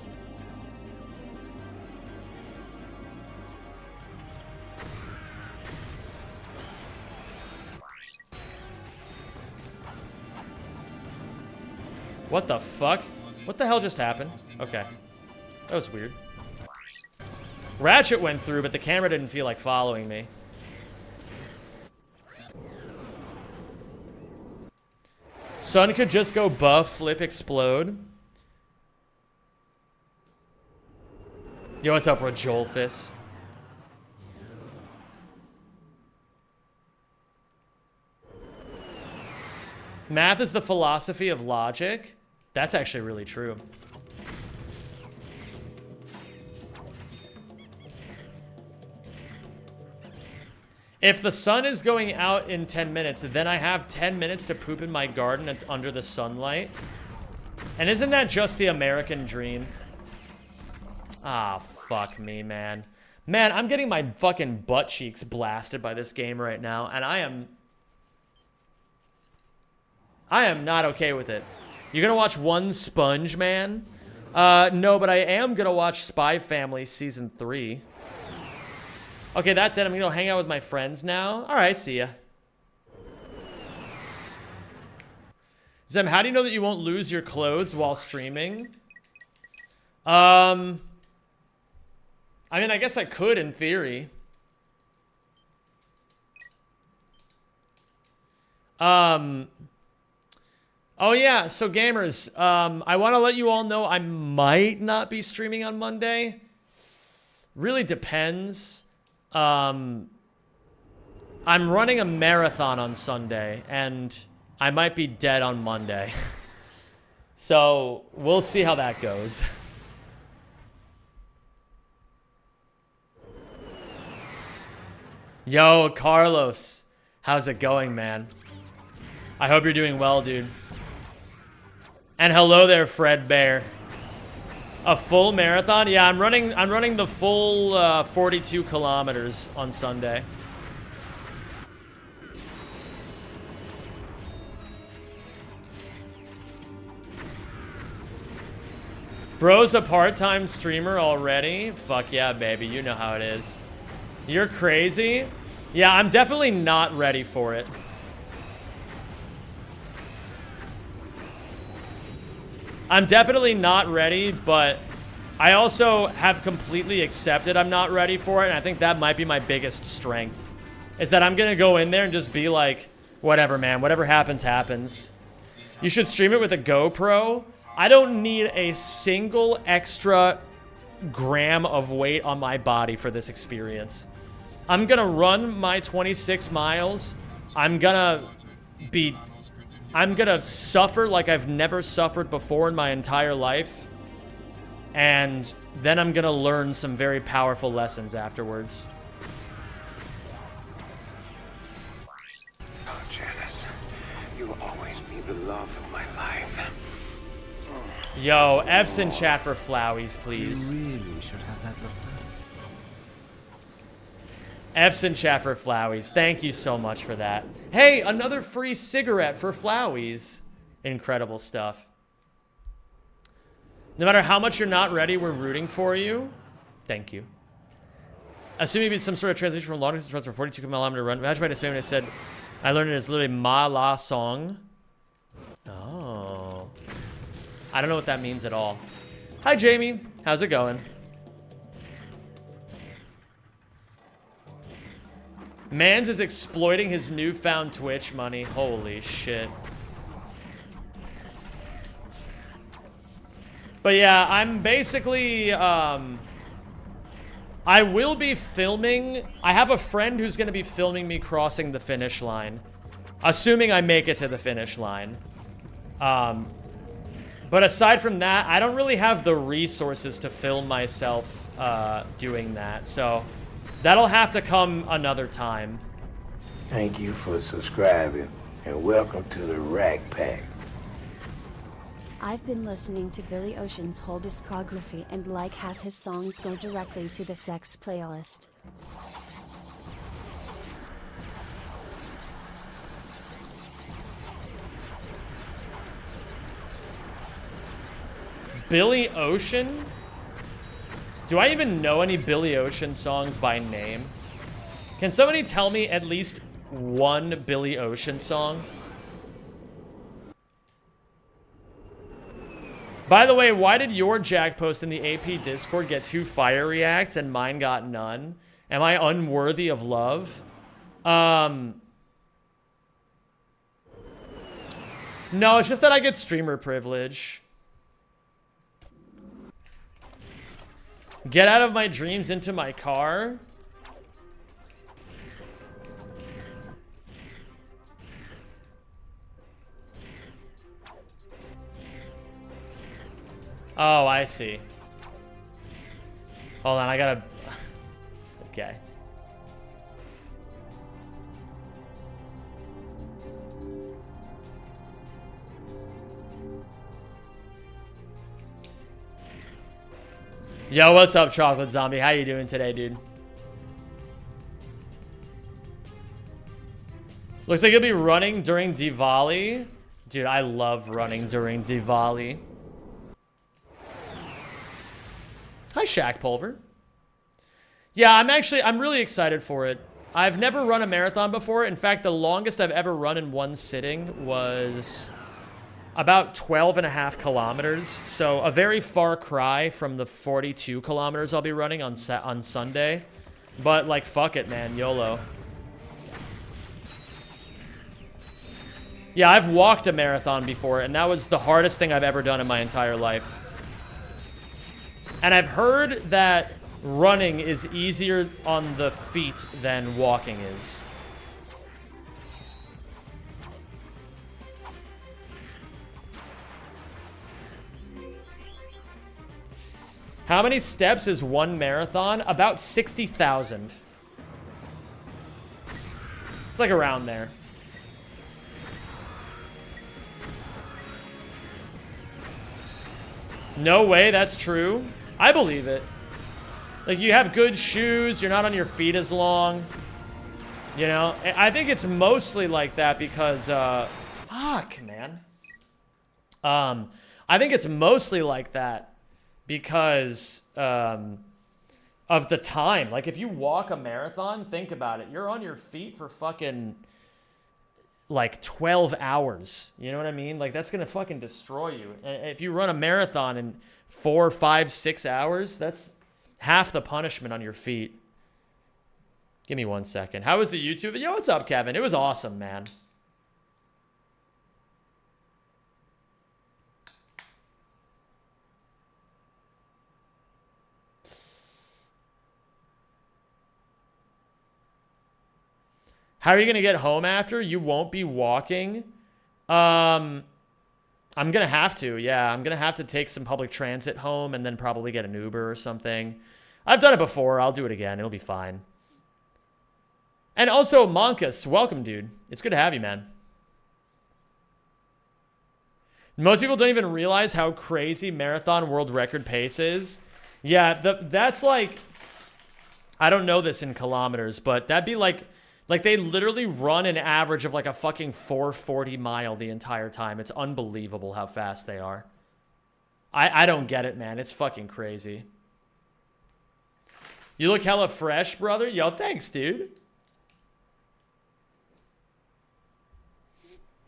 What the fuck? What the hell just happened? Okay. That was weird. Ratchet went through, but the camera didn't feel like following me. Sun could just go buff, flip, explode. Yo, what's up, Rajolfis? Math is the philosophy of logic. That's actually really true. If the sun is going out in 10 minutes, then I have 10 minutes to poop in my garden and under the sunlight. And isn't that just the American dream? Ah, fuck me, man. Man, I'm getting my fucking butt cheeks blasted by this game right now, and I am not okay with it. You're gonna watch One Sponge Man? No, but I am gonna watch Spy Family Season 3. Okay, that's it. I'm gonna go hang out with my friends now. Alright, see ya. Zem, how do you know that you won't lose your clothes while streaming? I mean, I guess I could in theory. Oh yeah, so gamers, I want to let you all know I might not be streaming on Monday. Really depends. I'm running a marathon on Sunday, and I might be dead on Monday. So, we'll see how that goes. Yo, Carlos. How's it going, man? I hope you're doing well, dude. And hello there, Fred Bear. A full marathon? Yeah, I'm running the full 42 kilometers on Sunday. Bro's a part-time streamer already? Fuck yeah, baby. You know how it is. You're crazy? Yeah, I'm definitely not ready for it. I'm definitely not ready, but I also have completely accepted I'm not ready for it, and I think that might be my biggest strength. Is that I'm gonna go in there and just be like, whatever, man, whatever happens, happens. You should stream it with a GoPro. I don't need a single extra gram of weight on my body for this experience. I'm gonna run my 26 miles. I'm gonna suffer like I've never suffered before in my entire life. And then I'm gonna learn some very powerful lessons afterwards. Oh, Janice, you will always be the love of my life. Yo, F's in chat for Flowies, please. You really should have that looked at. F's in chat for Flowies. Thank you so much for that. Hey, another free cigarette for Flowies. Incredible stuff. No matter how much you're not ready, we're rooting for you. Thank you. Assuming it's some sort of translation from long distance runs for 42 kilometer run. Imagine by this man said, I learned it as literally Ma La Song. Oh. I don't know what that means at all. Hi, Jamie. How's it going? Mans is exploiting his newfound Twitch money. Holy shit. But yeah, I'm basically, I will be filming. I have a friend who's going to be filming me crossing the finish line. Assuming I make it to the finish line. But aside from that, I don't really have the resources to film myself doing that. So that'll have to come another time. Thank you for subscribing, and welcome to the Rack Pack. I've been listening to Billy Ocean's whole discography, and like half his songs go directly to the sex playlist. Billy Ocean? Do I even know any Billy Ocean songs by name? Can somebody tell me at least one Billy Ocean song? By the way, why did your Jack post in the AP Discord get 2 fire reacts and mine got none? Am I unworthy of love? No, it's just that I get streamer privilege. Get out of my dreams into my car. Oh, I see. Hold on, I gotta... Okay. Yo, what's up, Chocolate Zombie? How you doing today, dude? Looks like you'll be running during Diwali. Dude, I love running during Diwali. Hi, Shaq Pulver. Yeah, I'm really excited for it. I've never run a marathon before. In fact, the longest I've ever run in one sitting was about 12.5 kilometers. So a very far cry from the 42 kilometers I'll be running on Sunday. But like, fuck it, man, YOLO. Yeah, I've walked a marathon before, and that was the hardest thing I've ever done in my entire life. And I've heard that running is easier on the feet than walking is. How many steps is one marathon? About 60,000. It's like around there. No way, that's true. I believe it. Like, you have good shoes, you're not on your feet as long. You know? I think it's mostly like that because, fuck, man. I think it's mostly like that because, of the time. Like, if you walk a marathon, think about it. You're on your feet for fucking, like, 12 hours. You know what I mean? Like, that's gonna fucking destroy you. And if you run a marathon in 4, 5, 6 hours, that's half the punishment on your feet. Give me 1 second. How was the YouTube? Yo, what's up, Kevin? It was awesome, man. How are you going to get home after? You won't be walking? I'm going to have to, yeah. I'm going to have to take some public transit home and then probably get an Uber or something. I've done it before. I'll do it again. It'll be fine. And also, Monkus, welcome, dude. It's good to have you, man. Most people don't even realize how crazy marathon world record pace is. Yeah, that's like... I don't know this in kilometers, but that'd be like they literally run an average of like a fucking 440 mile the entire time. It's unbelievable how fast they are. I don't get it, man. It's fucking crazy. You look hella fresh, brother. Yo, thanks, dude.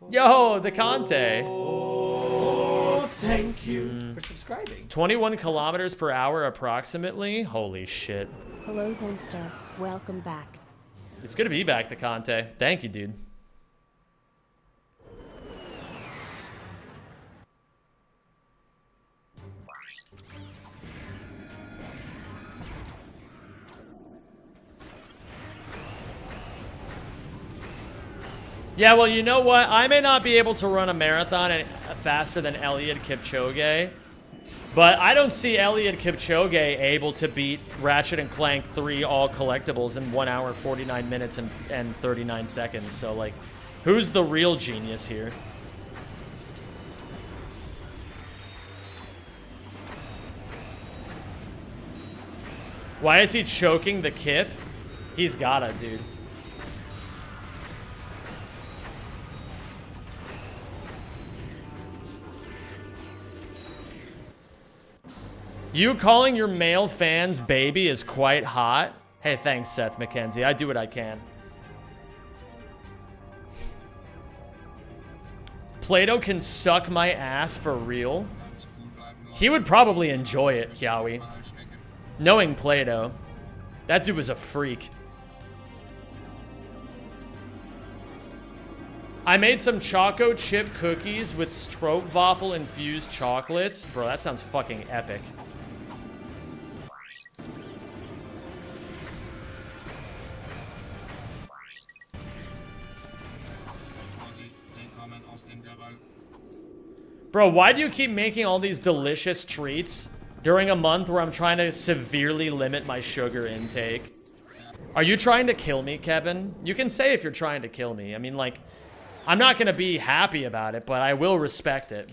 Yo, the Conte. Oh, thank you for subscribing. 21 kilometers per hour approximately. Holy shit. Hello, Zemster. Welcome back. It's good to be back, the Conte. Thank you, dude. Yeah, well, you know what? I may not be able to run a marathon faster than Eliud Kipchoge, but I don't see Eliud Kipchoge able to beat Ratchet and Clank 3 all collectibles in 1 hour, 49 minutes, and 39 seconds. So, like, who's the real genius here? Why is he choking the Kip? He's gotta, dude. You calling your male fans baby is quite hot. Hey, thanks, Seth McKenzie. I do what I can. Plato can suck my ass for real. He would probably enjoy it, Kiawi. Knowing Plato. That dude was a freak. I made some choco chip cookies with stroopwafel infused chocolates. Bro, that sounds fucking epic. Bro, why do you keep making all these delicious treats during a month where I'm trying to severely limit my sugar intake? Are you trying to kill me, Kevin? You can say if you're trying to kill me. I mean, like, I'm not gonna be happy about it, but I will respect it.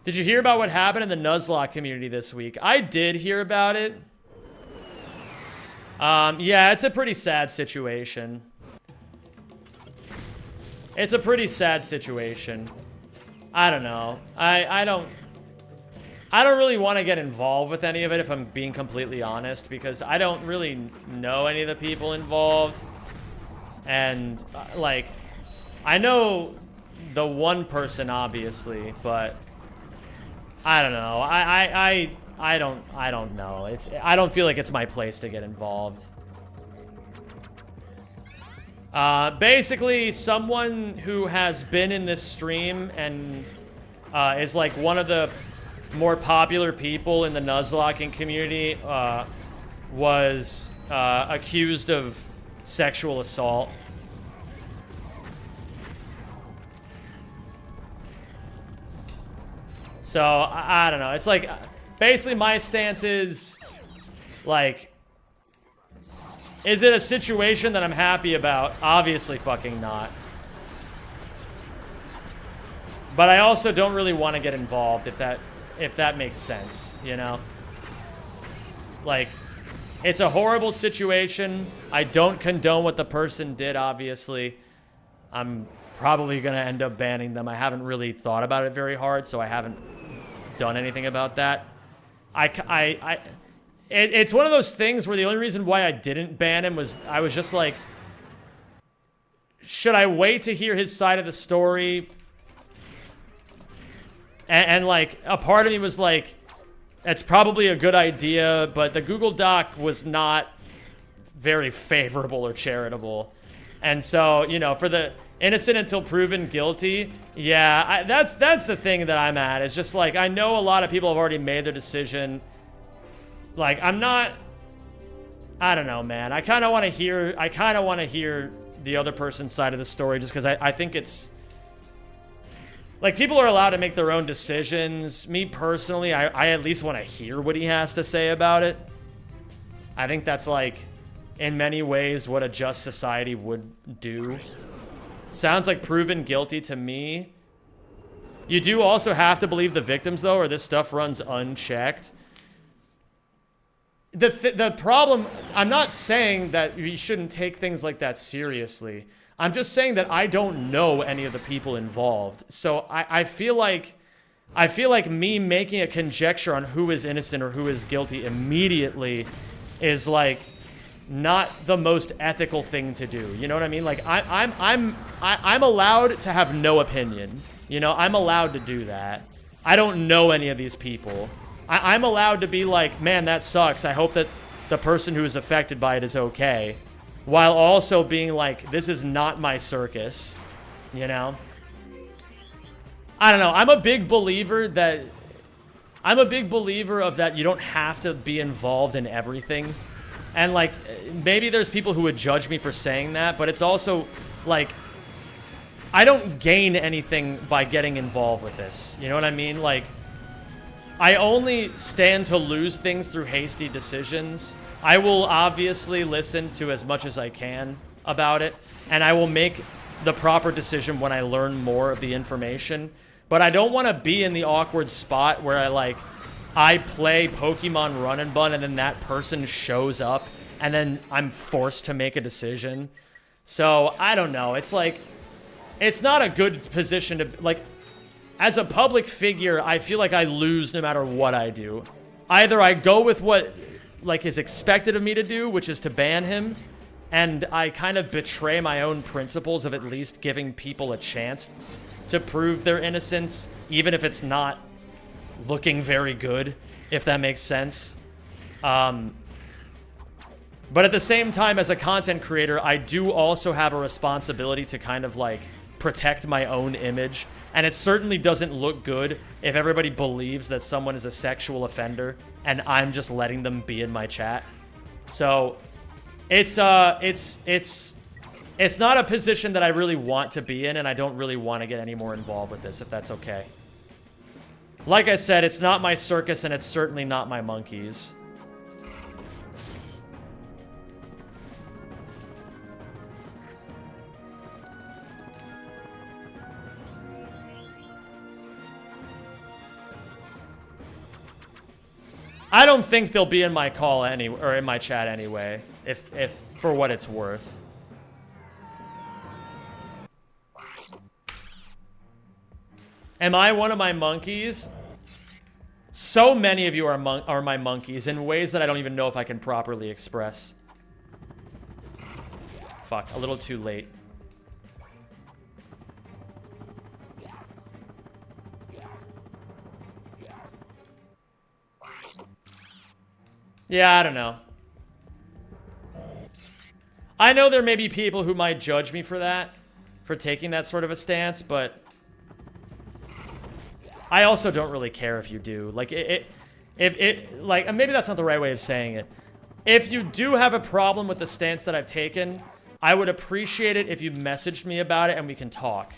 Did you hear about what happened in the Nuzlocke community this week? I did hear about it. Yeah, it's a pretty sad situation. It's a pretty sad situation. I don't know. I don't really want to get involved with any of it, if I'm being completely honest, because I don't really know any of the people involved. And, like, I know the one person, obviously, but I don't know. I don't know. I don't feel like it's my place to get involved. Basically, someone who has been in this stream and is like one of the more popular people in the Nuzlocking community was accused of sexual assault. So, I don't know. It's like, basically my stance is, like, is it a situation that I'm happy about? Obviously fucking not. But I also don't really want to get involved, if that makes sense, you know? Like, it's a horrible situation. I don't condone what the person did, obviously. I'm probably going to end up banning them. I haven't really thought about it very hard, so I haven't done anything about that. It's one of those things where the only reason why I didn't ban him was I was just like, should I wait to hear his side of the story? And like, a part of me was like, it's probably a good idea, but the Google Doc was not very favorable or charitable. And so, you know, for the innocent until proven guilty, yeah, that's the thing that I'm at. It's just like, I know a lot of people have already made their decision. Like, I'm not, I don't know, man. I kind of want to hear the other person's side of the story, just because I think it's, like, people are allowed to make their own decisions. Me personally, I at least want to hear what he has to say about it. I think that's, like, in many ways what a just society would do. Sounds like proven guilty to me. You do also have to believe the victims, though, or this stuff runs unchecked. The problem, I'm not saying that you shouldn't take things like that seriously. I'm just saying that I don't know any of the people involved. So I feel like me making a conjecture on who is innocent or who is guilty immediately is like not the most ethical thing to do. You know what I mean? Like I'm allowed to have no opinion. You know, I'm allowed to do that. I don't know any of these people. I'm allowed to be like, man, that sucks. I hope that the person who is affected by it is okay. While also being like, this is not my circus. You know? I don't know. I'm a big believer of that you don't have to be involved in everything. And like, maybe there's people who would judge me for saying that, but it's also like, I don't gain anything by getting involved with this. You know what I mean? Like, I only stand to lose things through hasty decisions. I will obviously listen to as much as I can about it, and I will make the proper decision when I learn more of the information. But I don't want to be in the awkward spot where I play Pokemon Run and Bun and then that person shows up and then I'm forced to make a decision. So, I don't know. It's like, it's not a good position to, like, as a public figure, I feel like I lose no matter what I do. Either I go with what, like, is expected of me to do, which is to ban him, and I kind of betray my own principles of at least giving people a chance to prove their innocence, even if it's not looking very good, if that makes sense. But at the same time, as a content creator, I do also have a responsibility to kind of like protect my own image. And it certainly doesn't look good if everybody believes that someone is a sexual offender and I'm just letting them be in my chat. So it's not a position that I really want to be in, and I don't really want to get any more involved with this, if that's okay. Like I said, it's not my circus, and it's certainly not my monkeys. I don't think they'll be in my call or in my chat anyway, if for what it's worth. Am I one of my monkeys? So many of you are my monkeys in ways that I don't even know if I can properly express. Fuck, a little too late. Yeah, I don't know. I know there may be people who might judge me for that, for taking that sort of a stance, but I also don't really care if you do. Like, like, maybe that's not the right way of saying it. If you do have a problem with the stance that I've taken, I would appreciate it if you messaged me about it and we can talk.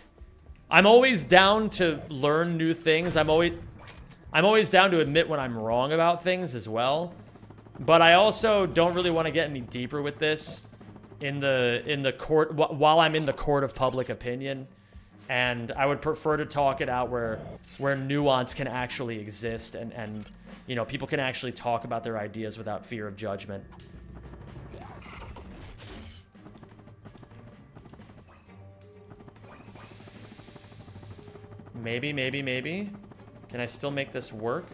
I'm always down to learn new things. I'm always down to admit when I'm wrong about things as well. But I also don't really want to get any deeper with this in the court while I'm in the court of public opinion. And I would prefer to talk it out where nuance can actually exist and you know, people can actually talk about their ideas without fear of judgment. Maybe. Can I still make this work?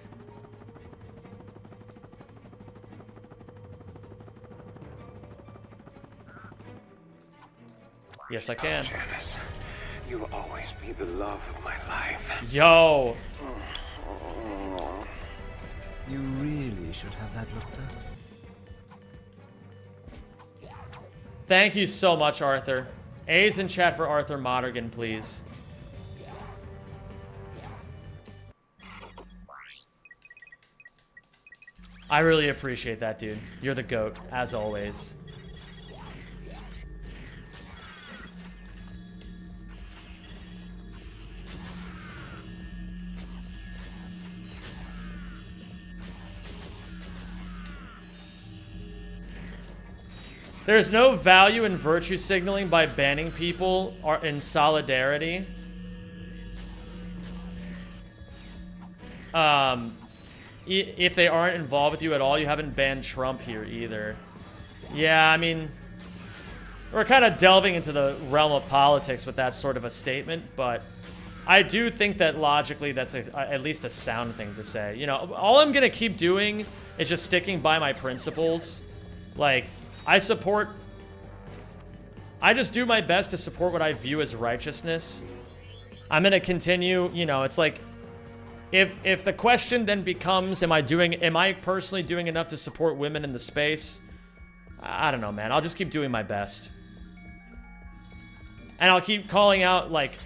Yes, I can. Janice, you will always be the love of my life. Yo! You really should have that looked at. Thank you so much, Arthur. A's in chat for Arthur Monaghan, please. I really appreciate that, dude. You're the GOAT, as always. There's no value in virtue signaling by banning people or in solidarity. If they aren't involved with you at all, you haven't banned Trump here either. Yeah, I mean, we're kind of delving into the realm of politics with that sort of a statement, but I do think that logically that's at least a sound thing to say. You know, all I'm going to keep doing is just sticking by my principles. Like, I just do my best to support what I view as righteousness. I'm going to continue, you know, it's like, if the question then becomes, am I personally doing enough to support women in the space? I don't know, man. I'll just keep doing my best. And I'll keep calling out, like,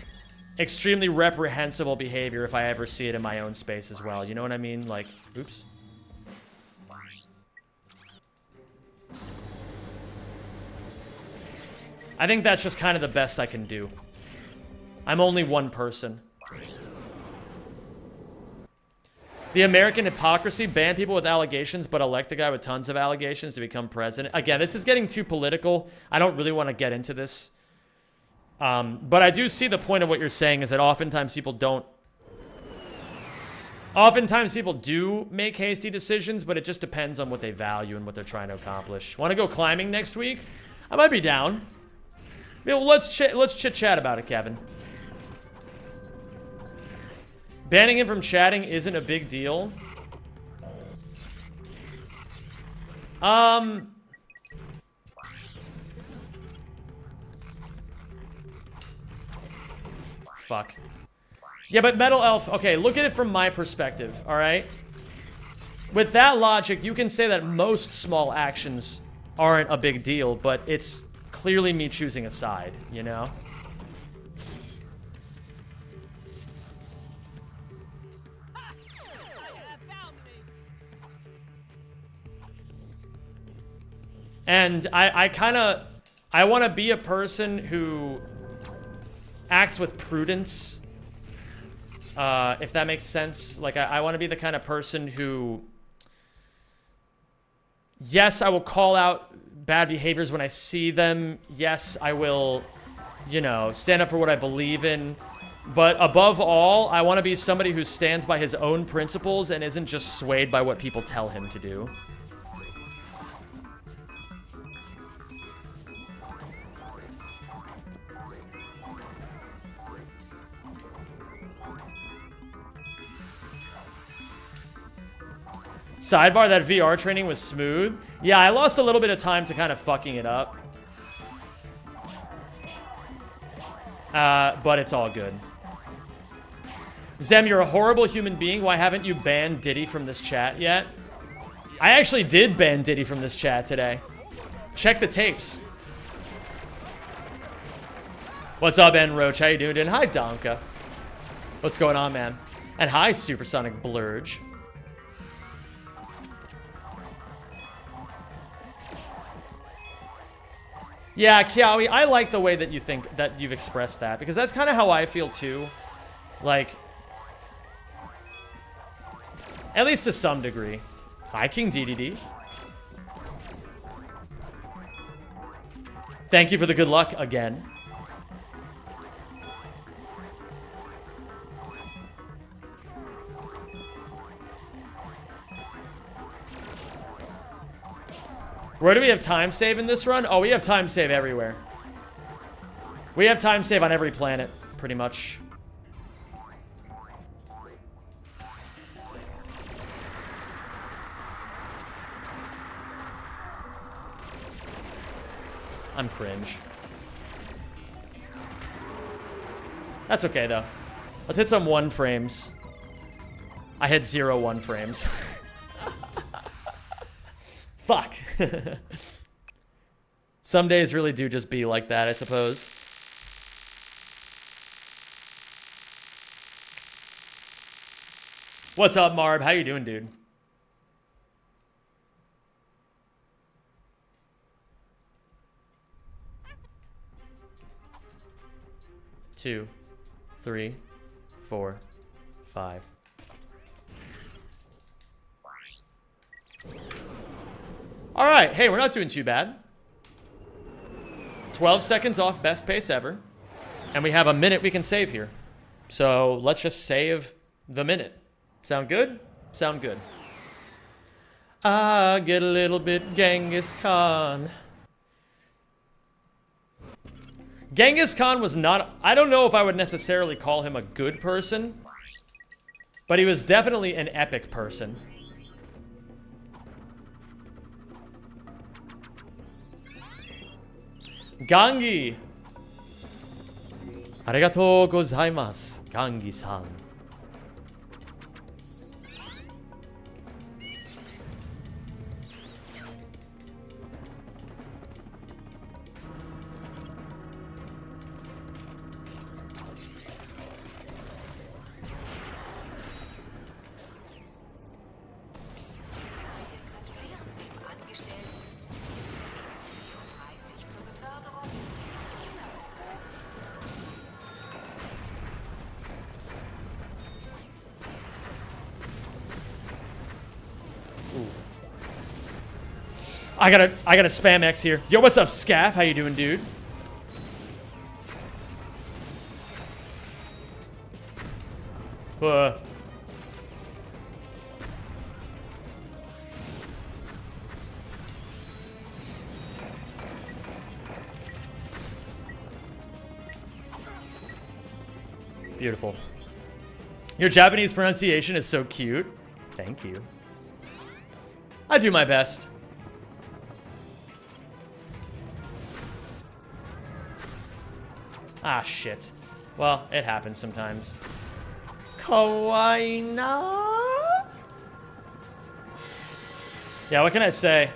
extremely reprehensible behavior if I ever see it in my own space as well. You know what I mean? Like, oops. I think that's just kind of the best I can do. I'm only one person. The American hypocrisy, ban people with allegations, but elect a guy with tons of allegations to become president. Again, this is getting too political. I don't really want to get into this. But I do see the point of what you're saying is that oftentimes people don't... Oftentimes people do make hasty decisions, but it just depends on what they value and what they're trying to accomplish. Want to go climbing next week? I might be down. Yeah, well, let's chit-chat about it, Kevin. Banning him from chatting isn't a big deal. Fuck. Yeah, but Metal Elf, okay, look at it from my perspective, all right? With that logic, you can say that most small actions aren't a big deal, but it's clearly me choosing a side, you know? And I want to be a person who acts with prudence, if that makes sense. Like, I want to be the kind of person who, yes, I will call out bad behaviors when I see them. Yes, I will, you know, stand up for what I believe in. But above all, I want to be somebody who stands by his own principles and isn't just swayed by what people tell him to do. Sidebar, that VR training was smooth. Yeah, I lost a little bit of time to kind of fucking it up. But it's all good. Zem, you're a horrible human being. Why haven't you banned Diddy from this chat yet? I actually did ban Diddy from this chat today. Check the tapes. What's up, N Roach? How you doing? And hi, Donka. What's going on, man? And hi, Supersonic Blurge. Yeah, Kiawi, I like the way that you think that you've expressed that, because that's kind of how I feel too. Like, at least to some degree. Hi, King DDD. Thank you for the good luck again. Where do we have time save in this run? Oh, we have time save everywhere. We have time save on every planet, pretty much. I'm cringe. That's okay, though. Let's hit some 1 frames. I had 0 1 frames. Fuck. Some days really do just be like that, I suppose. What's up, Marb? How you doing, dude? Two, 3, 4, 5. All right, hey, we're not doing too bad. 12 seconds off best pace ever. And we have a minute we can save here. So let's just save the minute. Sound good? Sound good. I get a little bit Genghis Khan. Genghis Khan was not... I don't know if I would necessarily call him a good person. But he was definitely an epic person. Gangi! Arigatou gozaimasu, Gangi-san. I gotta spam X here. Yo, what's up, Scaff? How you doing, dude? Beautiful. Your Japanese pronunciation is so cute. Thank you. I do my best. Ah, shit. Well, it happens sometimes. Kawaii na? Yeah, what can I say?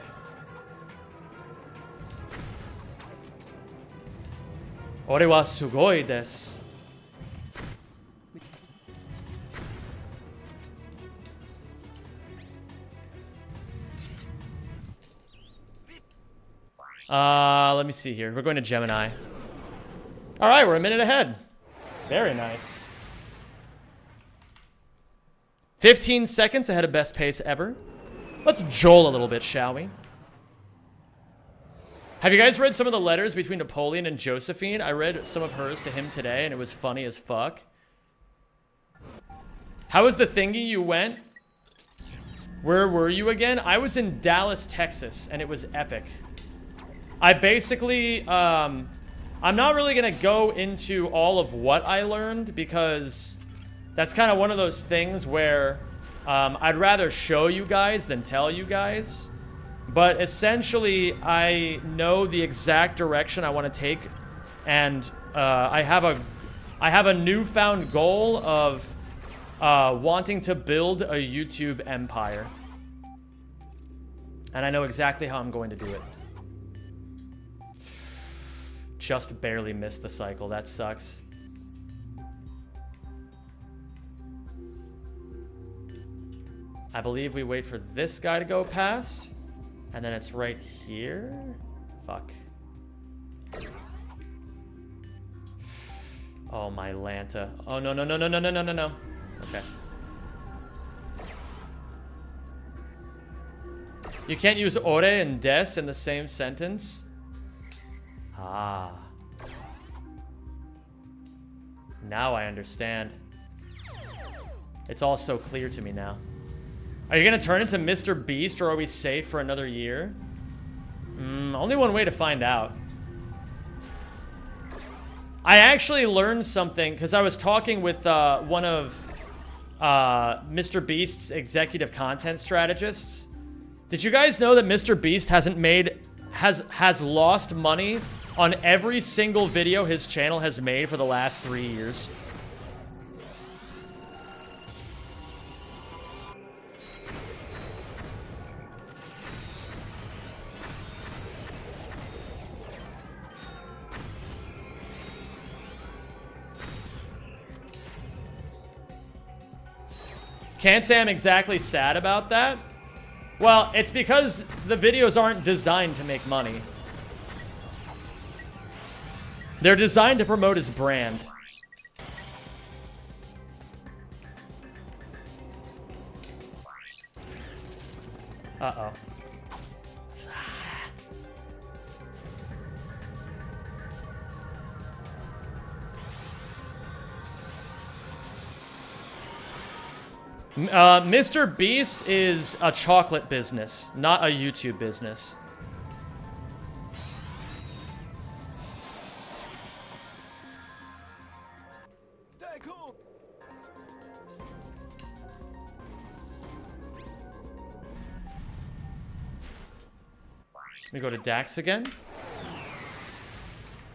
Ore wa sugoi desu. Let me see here. We're going to Gemini. All right, we're a minute ahead. Very nice. 15 seconds ahead of best pace ever. Let's joel a little bit, shall we? Have you guys read some of the letters between Napoleon and Josephine? I read some of hers to him today, and it was funny as fuck. How was the thingy you went? Where were you again? I was in Dallas, Texas, and it was epic. I basically, I'm not really going to go into all of what I learned because that's kind of one of those things where I'd rather show you guys than tell you guys. But essentially, I know the exact direction I want to take, and I have a newfound goal of wanting to build a YouTube empire. And I know exactly how I'm going to do it. Just barely missed the cycle. That sucks. I believe we wait for this guy to go past. And then it's right here. Fuck. Oh, my Lanta. Oh, no, no, no, no, no, no, no, no, no. Okay. You can't use ore and des in the same sentence? Ah. Now I understand. It's all so clear to me now. Are you gonna turn into Mr. Beast, or are we safe for another year? Only one way to find out. I actually learned something, because I was talking with one of Mr. Beast's executive content strategists. Did you guys know that Mr. Beast has lost money on every single video his channel has made for the last 3 years? Can't say I'm exactly sad about that. Well, it's because the videos aren't designed to make money. They're designed to promote his brand. Uh-oh. Mr. Beast is a chocolate business, not a YouTube business. Let me go to Dax again.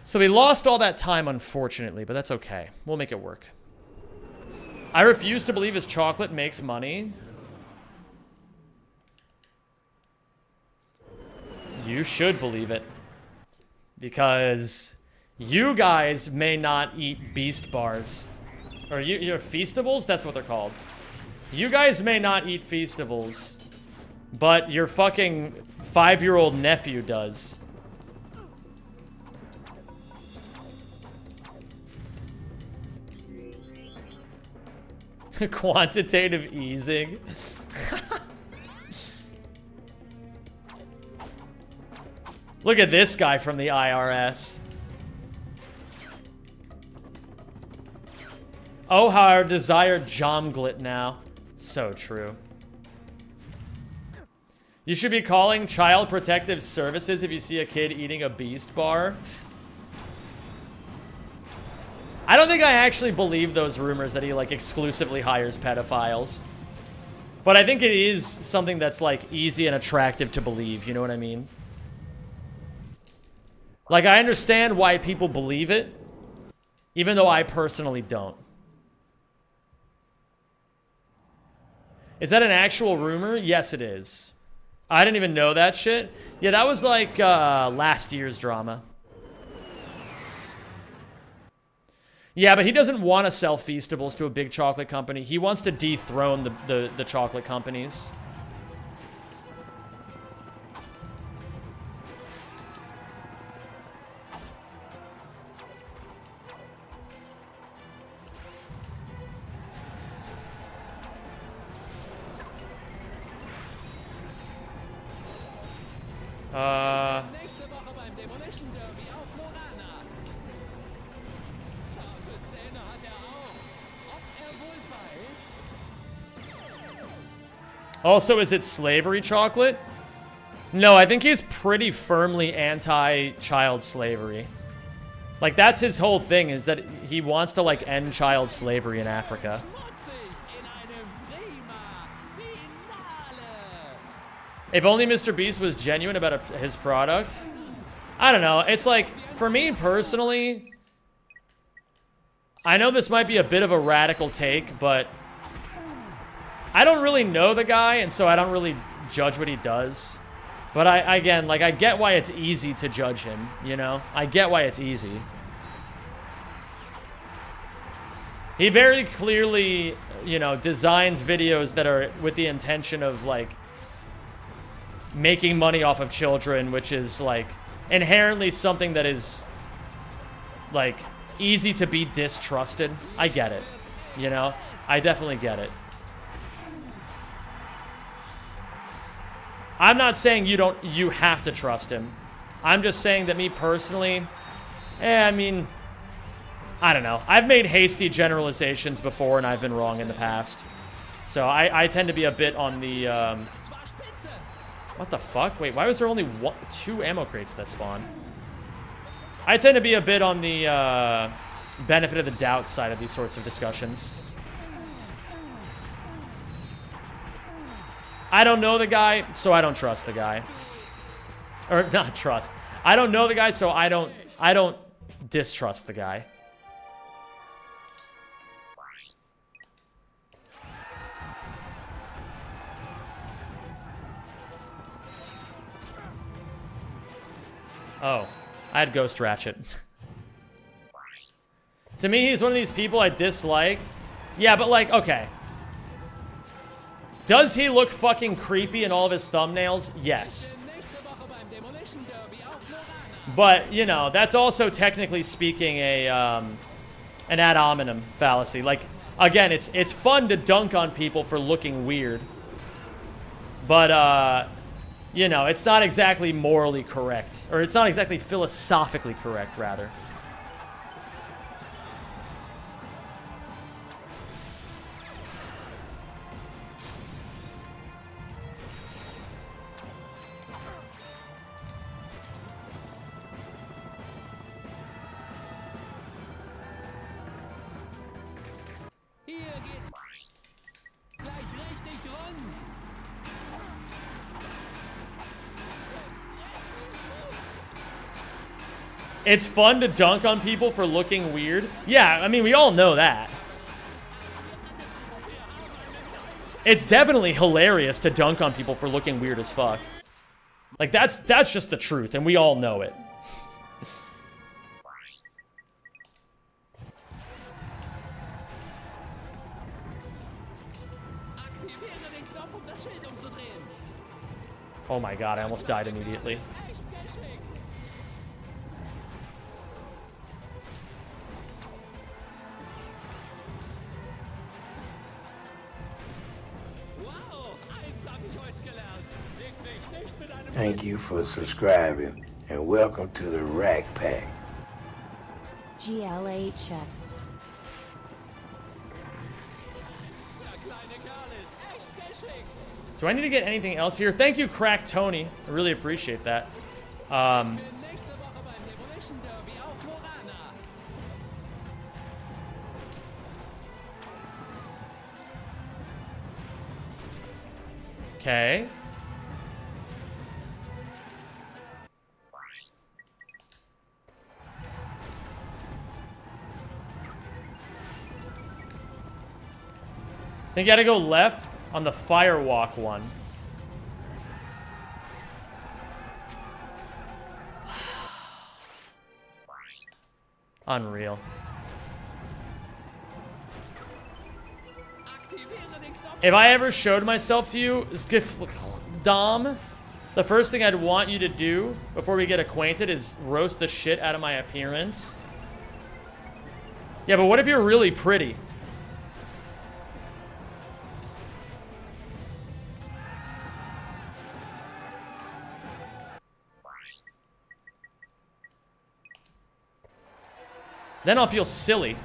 So we lost all that time, unfortunately, but that's okay. We'll make it work. I refuse to believe his chocolate makes money. You should believe it. Because you guys may not eat Beast Bars. Or your Feastables? That's what they're called. You guys may not eat Feastables. But your fucking 5-year-old nephew does. Quantitative easing. Look at this guy from the IRS. Oh, how I desire Jomglit now. So true. You should be calling Child Protective Services if you see a kid eating a Beast Bar. I don't think I actually believe those rumors that he, like, exclusively hires pedophiles. But I think it is something that's, like, easy and attractive to believe, you know what I mean? Like, I understand why people believe it, even though I personally don't. Is that an actual rumor? Yes, it is. I didn't even know that shit. Yeah, that was like last year's drama. Yeah, but he doesn't want to sell Feastables to a big chocolate company. He wants to dethrone the chocolate companies. Nächste Woche beim Demolition Derby auf Lorana. Scharfe Zähne hat er auch. Ob er wohl weiß? Also, is it slavery chocolate? No, I think he's pretty firmly anti-child slavery. Like, that's his whole thing, is that he wants to, like, end child slavery in Africa. Schmutzig in einem prima Finale. If only Mr. Beast was genuine about his product. I don't know. It's like, for me personally, I know this might be a bit of a radical take, but I don't really know the guy, and so I don't really judge what he does. But again, like, I get why it's easy to judge him, you know? I get why it's easy. He very clearly, you know, designs videos that are with the intention of, like, making money off of children, which is, like, inherently something that is, like, easy to be distrusted. I get it, you know? I definitely get it. I'm not saying you have to trust him. I'm just saying that me personally, I mean, I don't know. I've made hasty generalizations before and I've been wrong in the past. So I tend to be a bit on the, what the fuck? Wait, why was there only two ammo crates that spawn? I tend to be a bit on the benefit of the doubt side of these sorts of discussions. I don't know the guy, so I don't trust the guy. Or not trust. I don't know the guy, so I don't distrust the guy. Oh, I had Ghost Ratchet. To me, he's one of these people I dislike. Yeah, but like, okay. Does he look fucking creepy in all of his thumbnails? Yes. But, you know, that's also technically speaking an ad hominem fallacy. Like, again, it's fun to dunk on people for looking weird. But, you know, it's not exactly morally correct. Or it's not exactly philosophically correct, rather. It's fun to dunk on people for looking weird. Yeah, I mean, we all know that. It's definitely hilarious to dunk on people for looking weird as fuck. Like, that's just the truth, and we all know it. Oh my god, I almost died immediately. Thank you for subscribing and welcome to the Rack Pack. GLA check. Do I need to get anything else here? Thank you, Crack Tony. I really appreciate that. Okay. Think you gotta go left? On the Firewalk one. Unreal. If I ever showed myself to you, Dom, the first thing I'd want you to do before we get acquainted is roast the shit out of my appearance. Yeah, but what if you're really pretty? Then I'll feel silly.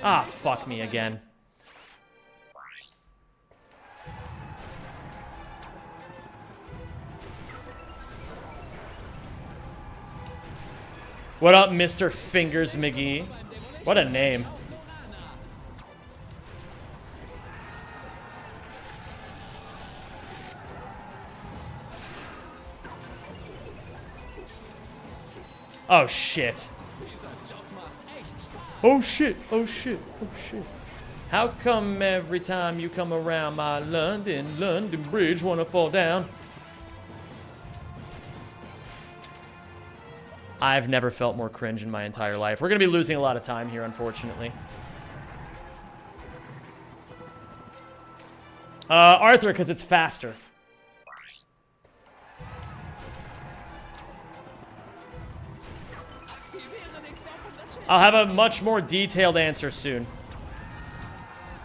Ah, fuck me again. What up, Mr. Fingers McGee? What a name. Oh shit. Oh shit, oh shit, oh shit. How come every time you come around my London Bridge wanna fall down? I've never felt more cringe in my entire life. We're gonna be losing a lot of time here, unfortunately. Arthur, because it's faster. I'll have a much more detailed answer soon.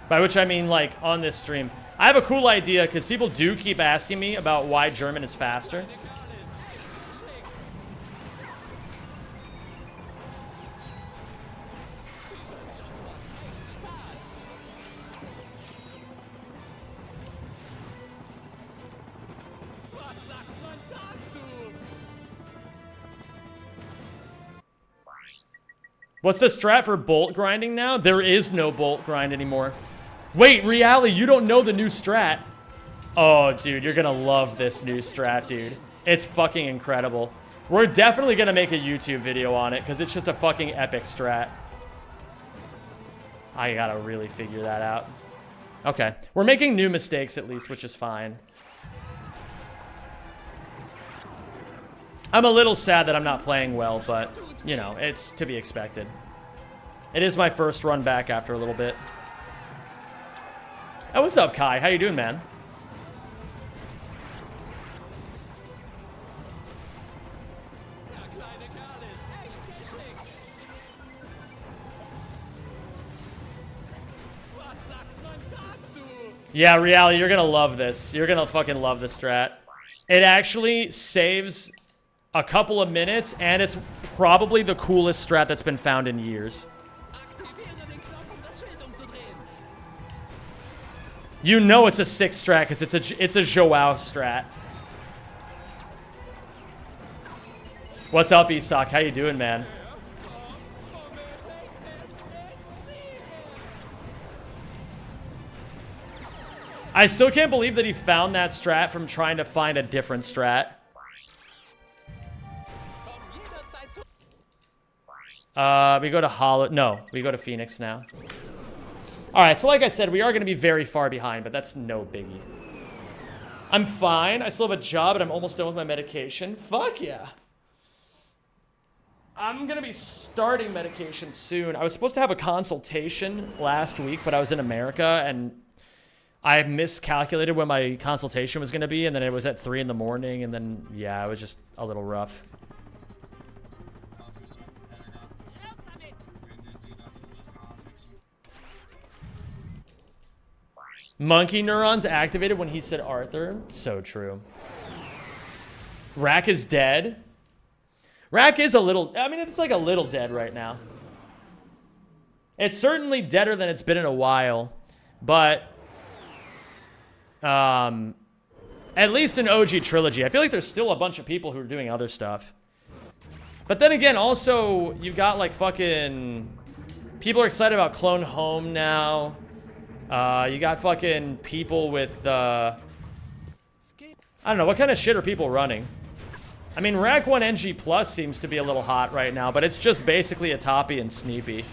By which I mean, like, on this stream. I have a cool idea, because people do keep asking me about why German is faster. What's the strat for bolt grinding now? There is no bolt grind anymore. Wait, Reality, you don't know the new strat? Oh, dude, you're gonna love this new strat, dude. It's fucking incredible. We're definitely gonna make a YouTube video on it, because it's just a fucking epic strat. I gotta really figure that out. Okay, we're making new mistakes at least, which is fine. I'm a little sad that I'm not playing well, but, you know, it's to be expected. It is my first run back after a little bit. Oh, what's up, Kai? How you doing, man? Yeah, Reality, you're gonna love this. You're gonna fucking love this strat. It actually saves a couple of minutes, and it's probably the coolest strat that's been found in years. You know it's a sick strat because it's a Joao strat. What's up, Isak? How you doing, man? I still can't believe that he found that strat from trying to find a different strat. We go to Hollow. No, we go to Phoenix now. Alright, so like I said, we are going to be very far behind, but that's no biggie. I'm fine. I still have a job, and I'm almost done with my medication. Fuck yeah. I'm going to be starting medication soon. I was supposed to have a consultation last week, but I was in America, and I miscalculated when my consultation was going to be, and then it was at 3 in the morning, and then, yeah, it was just a little rough. Monkey neurons activated when he said Arthur. So true. Rack is dead. Rack is a little... I mean, it's like a little dead right now. It's certainly deader than it's been in a while. But... at least in OG Trilogy. I feel like there's still a bunch of people who are doing other stuff. But then again, also, you got like fucking... People are excited about Clone Home now. You got fucking people with, I don't know, what kind of shit are people running? I mean, Rack 1 NG Plus seems to be a little hot right now, but it's just basically a Toppy and Sneepy.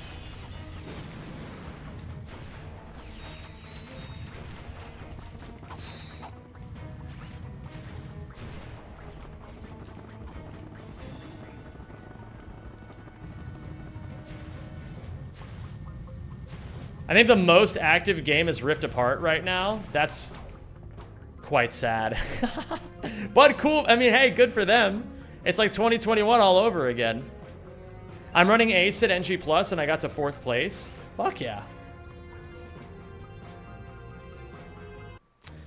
I think the most active game is Rift Apart right now. That's quite sad. But cool. I mean, hey, good for them. It's like 2021 all over again. I'm running Ace at NG Plus and I got to 4th place. Fuck yeah.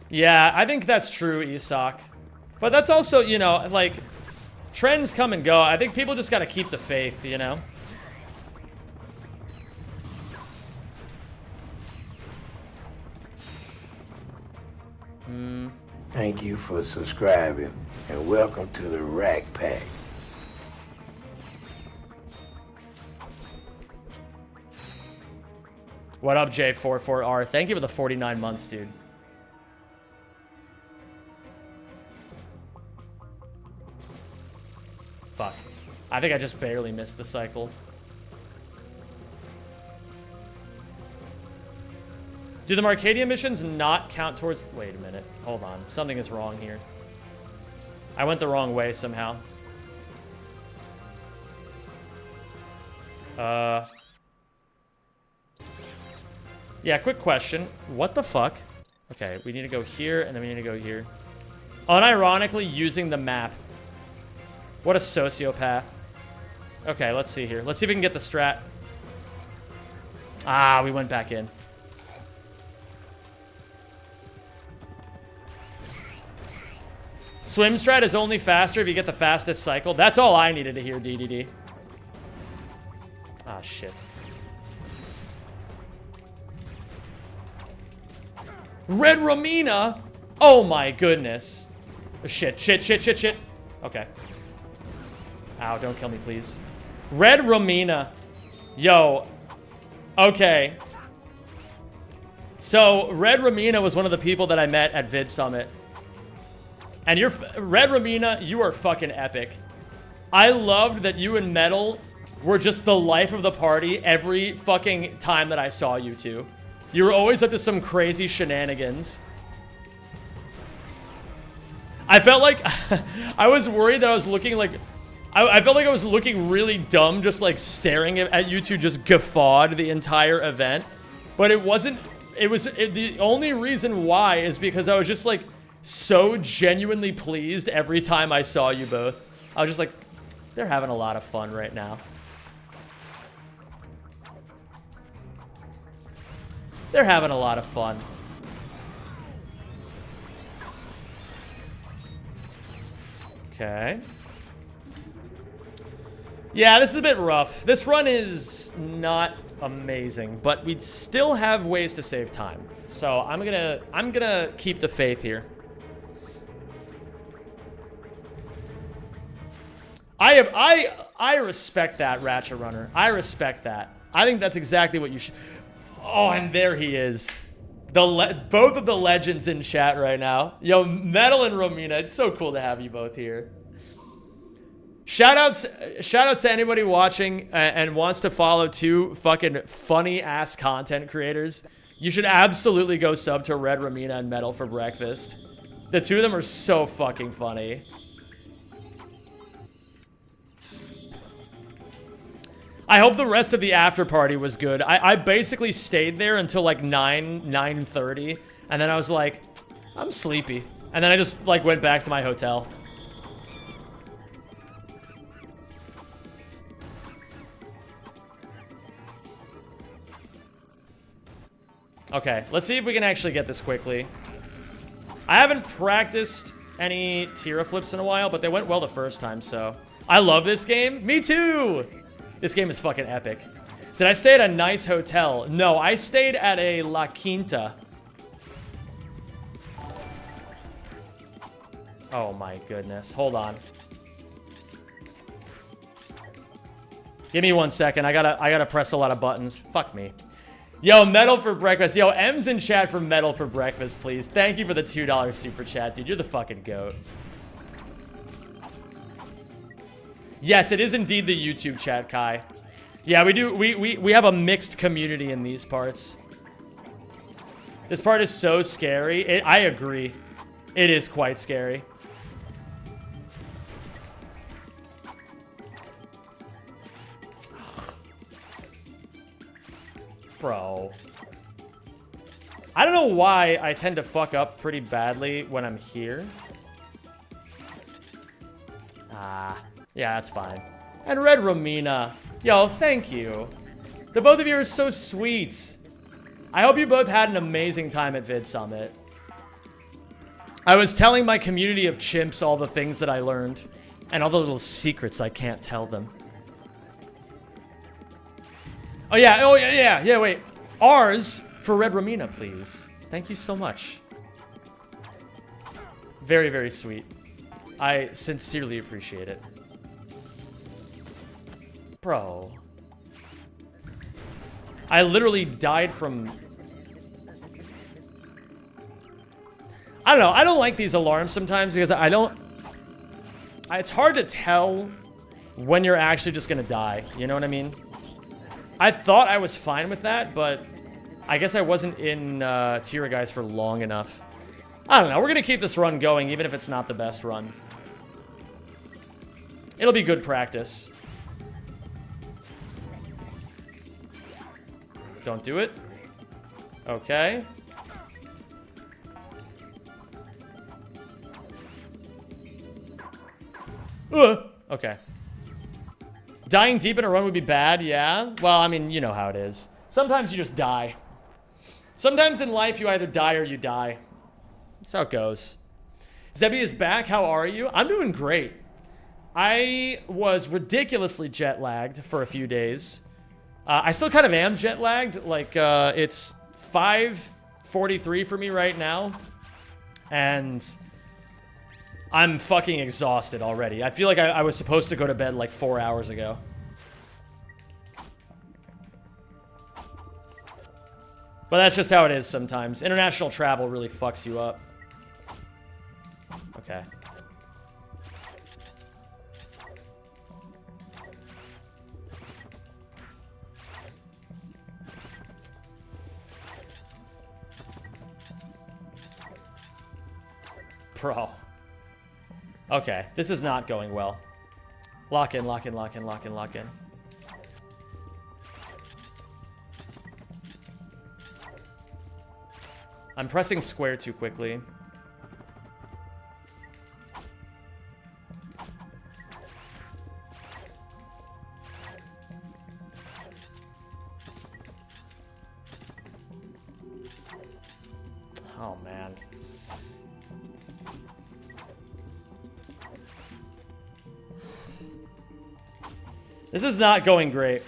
Yeah, I think that's true, Isak. But that's also, you know, like, trends come and go. I think people just gotta keep the faith, you know? Thank you for subscribing and welcome to the Rack Pack. What up, J44R? Thank you for the 49 months, dude. Fuck. I think I just barely missed the cycle. Do the Marcadia missions not count towards... Wait a minute. Hold on. Something is wrong here. I went the wrong way somehow. Yeah, quick question. What the fuck? Okay, we need to go here, and then we need to go here. Unironically using the map. What a sociopath. Okay, let's see here. Let's see if we can get the strat. Ah, we went back in. Swim strat is only faster if you get the fastest cycle. That's all I needed to hear, DDD. Ah, shit. Red Romina? Oh my goodness. Shit, shit, shit, shit, shit. Okay. Ow, don't kill me, please. Red Romina. Yo. Okay. So, Red Romina was one of the people that I met at Vid Summit. And Red Romina, you are fucking epic. I loved that you and Metal were just the life of the party every fucking time that I saw you two. You were always up to some crazy shenanigans. I felt like I was worried that I was looking like I felt like I was looking really dumb just like staring at you two just guffawed the entire event. But it wasn't. The only reason why is because I was just like so genuinely pleased every time I saw you both. I was just like, they're having a lot of fun right now. They're having a lot of fun. Okay. Yeah, this is a bit rough. This run is not amazing, but we'd still have ways to save time. So I'm gonna keep the faith here. I respect that, Ratchet Runner. I respect that. I think that's exactly what you should. Oh, and there he is. Both of the legends in chat right now. Yo, Metal and Romina, it's so cool to have you both here. Shoutouts to anybody watching and wants to follow two fucking funny-ass content creators. You should absolutely go sub to Red Romina and Metal for breakfast. The two of them are so fucking funny. I hope the rest of the after party was good. I basically stayed there until like 9:30, and then I was like, I'm sleepy. And then I just like went back to my hotel. Okay, let's see if we can actually get this quickly. I haven't practiced any Tira flips in a while, but they went well the first time, so. I love this game. Me too! This game is fucking epic. Did I stay at a nice hotel? No, I stayed at a La Quinta. Oh my goodness. Hold on. Give me 1 second. I gotta press a lot of buttons. Fuck me. Yo, Metal for breakfast. Yo, M's in chat for Metal for breakfast, please. Thank you for the $2 super chat, dude. You're the fucking goat. Yes, it is indeed the YouTube chat, Kai. Yeah, we do. We have a mixed community in these parts. This part is so scary. I agree. It is quite scary. Bro. I don't know why I tend to fuck up pretty badly when I'm here. Ah, yeah, that's fine. And Red Romina. Yo, thank you. The both of you are so sweet. I hope you both had an amazing time at Vid Summit. I was telling my community of chimps all the things that I learned. And all the little secrets I can't tell them. Oh yeah, wait. R's for Red Romina, please. Thank you so much. Very, very sweet. I sincerely appreciate it. Bro. I literally died from... I don't know. I don't like these alarms sometimes because I don't... It's hard to tell when you're actually just gonna die. You know what I mean? I thought I was fine with that, but I guess I wasn't in Tira Guys for long enough. I don't know. We're gonna keep this run going, even if it's not the best run. It'll be good practice. Don't do it. Okay. Okay. Dying deep in a run would be bad, yeah? Well, I mean, you know how it is. Sometimes you just die. Sometimes in life, you either die or you die. That's how it goes. Zebby is back. How are you? I'm doing great. I was ridiculously jet-lagged for a few days. I still kind of am jet-lagged. Like, it's 5:43 for me right now. And... I'm fucking exhausted already. I feel like I was supposed to go to bed like 4 hours ago. But that's just how it is sometimes. International travel really fucks you up. Okay. Bro. Okay, this is not going well. Lock in, lock in, lock in, lock in, lock in. I'm pressing square too quickly. Oh, man. This is not going great.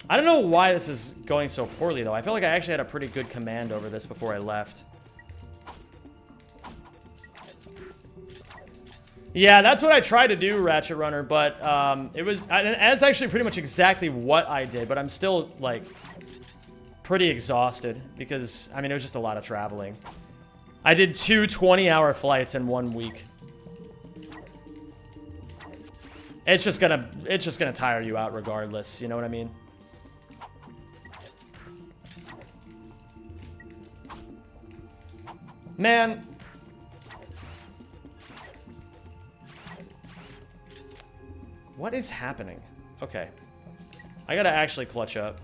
I don't know why this is going so poorly, though. I feel like I actually had a pretty good command over this before I left. Yeah, that's what I tried to do, Ratchet Runner, but that's actually pretty much exactly what I did, but I'm still, like, pretty exhausted because, I mean, it was just a lot of traveling. I did 2 20-hour flights in 1 week. It's just gonna tire you out regardless, you know what I mean? Man. What is happening? Okay. I gotta actually clutch up.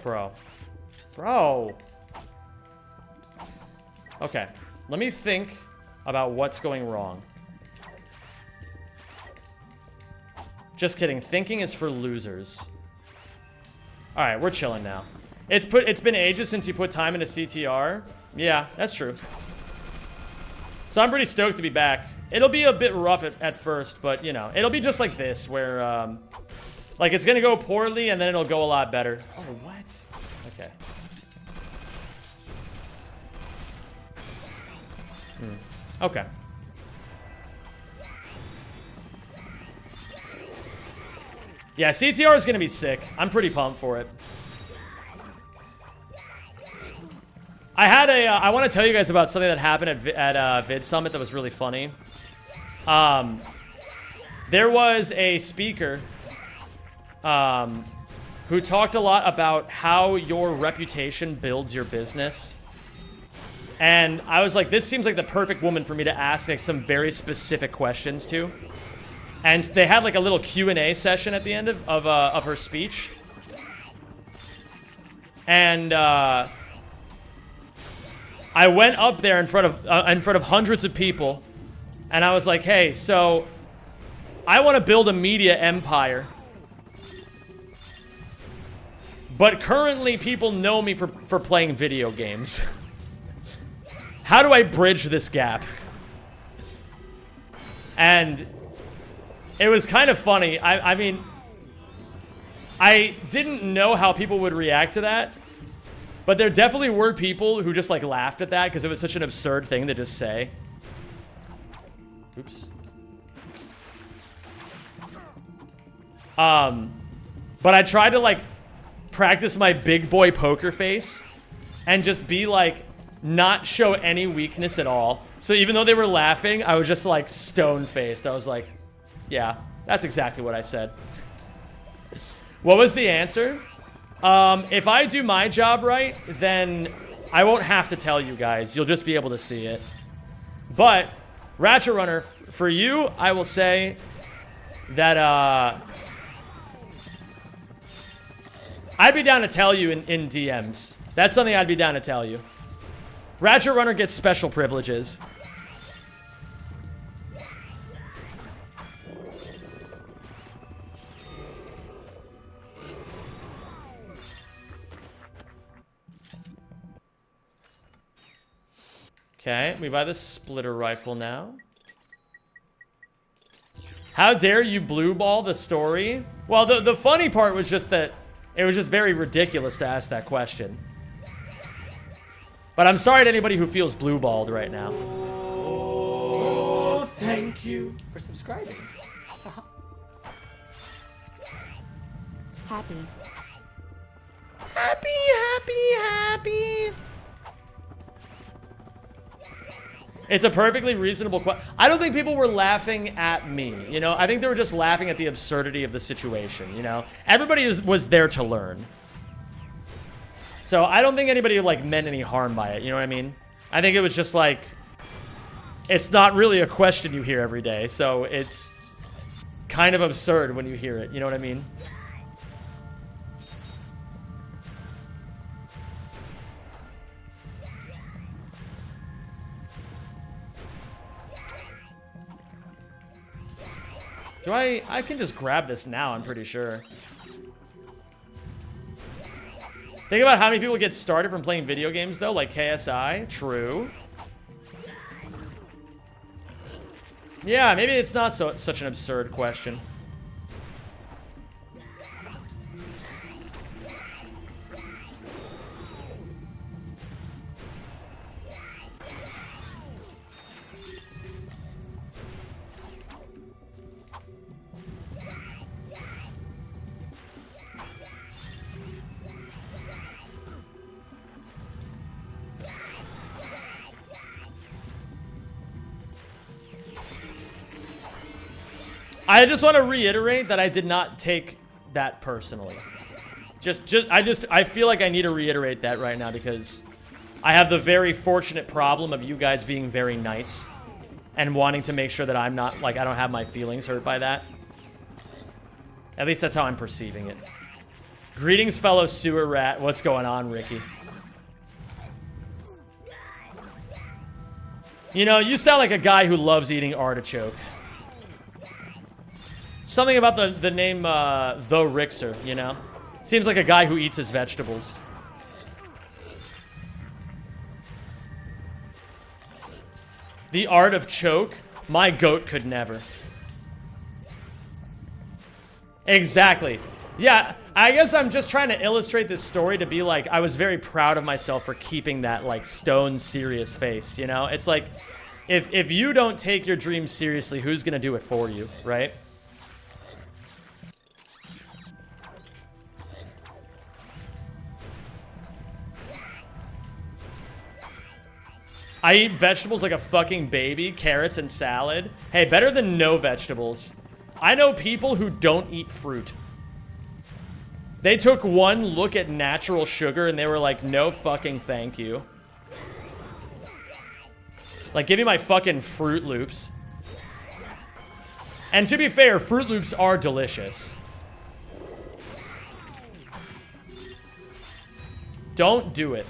Bro. Bro. Okay. Let me think about what's going wrong. Just kidding. Thinking is for losers. Alright, we're chilling now. It's been ages since you put time into CTR. Yeah, that's true. So I'm pretty stoked to be back. It'll be a bit rough at first, but, you know, it'll be just like this, where, like, it's gonna go poorly, and then it'll go a lot better. Oh, what? Okay. Okay. Yeah, CTR is gonna be sick. I'm pretty pumped for it. I want to tell you guys about something that happened at Vid Summit that was really funny. There was a speaker who talked a lot about how your reputation builds your business. And I was like, this seems like the perfect woman for me to ask like some very specific questions to. And they had like a little Q&A session at the end of her speech. And I went up there in front of hundreds of people, and I was like, hey, so I want to build a media empire. But currently people know me for playing video games. How do I bridge this gap? And it was kind of funny. I mean, I didn't know how people would react to that. But there definitely were people who just like laughed at that because it was such an absurd thing to just say. Oops. But I tried to like practice my big boy poker face and just be like, not show any weakness at all. So even though they were laughing, I was just like stone faced. I was like, yeah, that's exactly what I said. What was the answer? If I do my job right, then I won't have to tell you guys. You'll just be able to see it. But Ratchet Runner, for you, I will say that I'd be down to tell you in DMs. That's something I'd be down to tell you. Ratchet Runner gets special privileges. Okay, we buy the splitter rifle now. How dare you blue ball the story? Well, the funny part was just that it was just very ridiculous to ask that question. But I'm sorry to anybody who feels blue balled right now. Oh, thank you for subscribing. Happy. Happy, happy, happy. It's a perfectly reasonable question. I don't think people were laughing at me, you know? I think they were just laughing at the absurdity of the situation, you know? Everybody was there to learn. So I don't think anybody, like, meant any harm by it, you know what I mean? I think it was just, like, it's not really a question you hear every day, so it's kind of absurd when you hear it, you know what I mean? Do I can just grab this now, I'm pretty sure. Think about how many people get started from playing video games, though, like KSI. True. Yeah, maybe it's not such an absurd question. I just want to reiterate that I did not take that personally. I feel like I need to reiterate that right now because I have the very fortunate problem of you guys being very nice and wanting to make sure that I'm not, like, I don't have my feelings hurt by that. At least that's how I'm perceiving it. Greetings, fellow sewer rat. What's going on, Ricky? You know, you sound like a guy who loves eating artichoke. Something about the name, The Rixer, you know? Seems like a guy who eats his vegetables. The art of choke? My goat could never. Exactly. Yeah, I guess I'm just trying to illustrate this story to be like, I was very proud of myself for keeping that, like, stone serious face, you know? It's like, if you don't take your dreams seriously, who's gonna do it for you, right? I eat vegetables like a fucking baby, carrots and salad. Hey, better than no vegetables. I know people who don't eat fruit. They took one look at natural sugar and they were like, no fucking thank you. Like, give me my fucking Fruit Loops. And to be fair, Fruit Loops are delicious. Don't do it.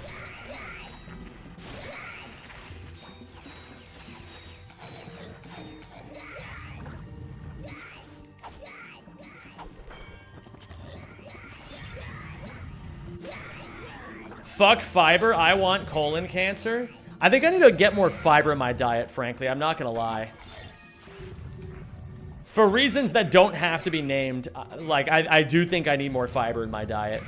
Fuck fiber, I want colon cancer. I think I need to get more fiber in my diet, frankly. I'm not gonna lie. For reasons that don't have to be named, like, I do think I need more fiber in my diet.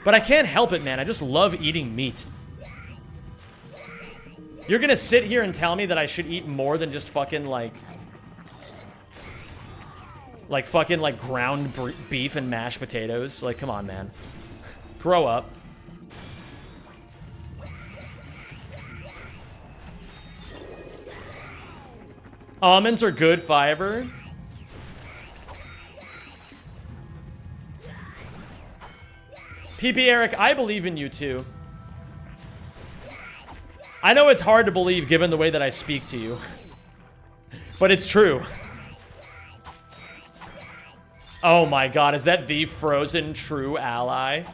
But I can't help it, man. I just love eating meat. You're gonna sit here and tell me that I should eat more than just fucking, like fucking, like, ground beef and mashed potatoes? Like, come on, man. Grow up. Almonds are good fiber. PP Eric, I believe in you too. I know it's hard to believe given the way that I speak to you. But it's true. Oh my god, is that the frozen true ally?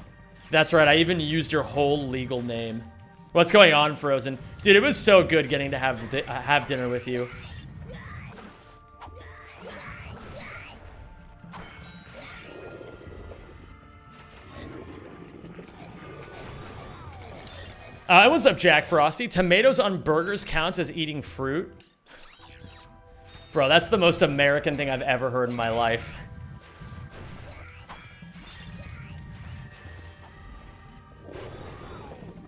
That's right, I even used your whole legal name. What's going on, Frozen? Dude, it was so good getting to have dinner with you. What's up, Jack Frosty? Tomatoes on burgers counts as eating fruit? Bro, that's the most American thing I've ever heard in my life.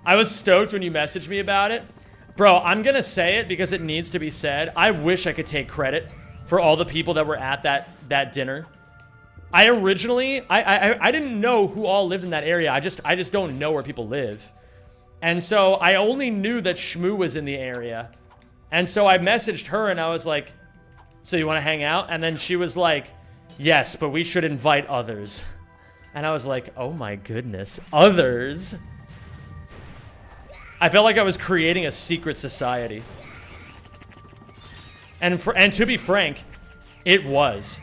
I was stoked when you messaged me about it. Bro, I'm gonna say it because it needs to be said. I wish I could take credit for all the people that were at that dinner. I originally, I didn't know who all lived in that area. I just don't know where people live. And so I only knew that Shmoo was in the area. And so I messaged her and I was like, so you want to hang out? And then she was like, yes, but we should invite others. And I was like, oh my goodness, others? I felt like I was creating a secret society. And to be frank, it was.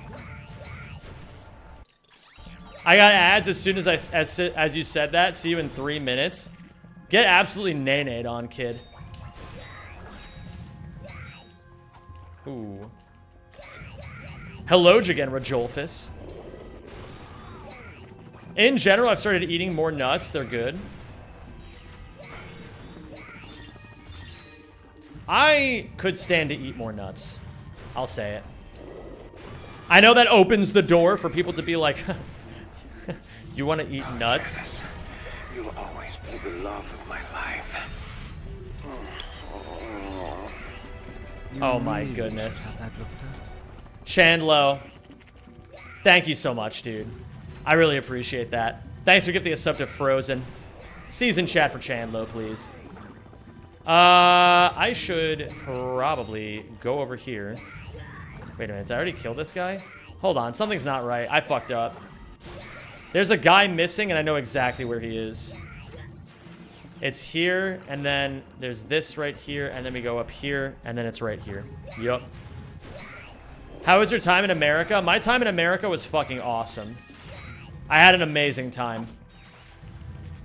I got ads as soon as as you said that. See you in 3 minutes. Get absolutely nay-nayed on, kid. Ooh. Hello again, Rajolfus. In general, I've started eating more nuts. They're good. I could stand to eat more nuts. I'll say it. I know that opens the door for people to be like, you want to eat nuts? You'll always be the love of my life. Oh my goodness. Chandlo, thank you so much, dude. I really appreciate that. Thanks for giving a sub to Frozen. Season chat for Chandlo, please. I should probably go over here. Wait a minute, did I already kill this guy? Hold on, something's not right. I fucked up. There's a guy missing, and I know exactly where he is. It's here, and then there's this right here, and then we go up here, and then it's right here. Yup. How was your time in America? My time in America was fucking awesome. I had an amazing time.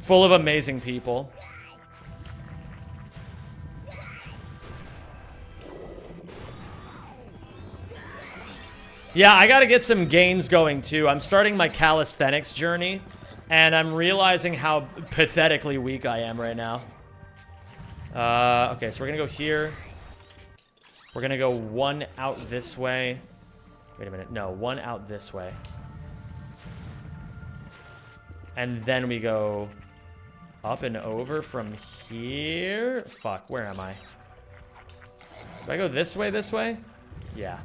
Full of amazing people. Yeah, I gotta get some gains going too. I'm starting my calisthenics journey, and I'm realizing how pathetically weak I am right now. Okay, so we're gonna go here. We're gonna go one out this way. Wait a minute, no, one out this way. And then we go up and over from here. Fuck, where am I? Do I go this way? Yeah.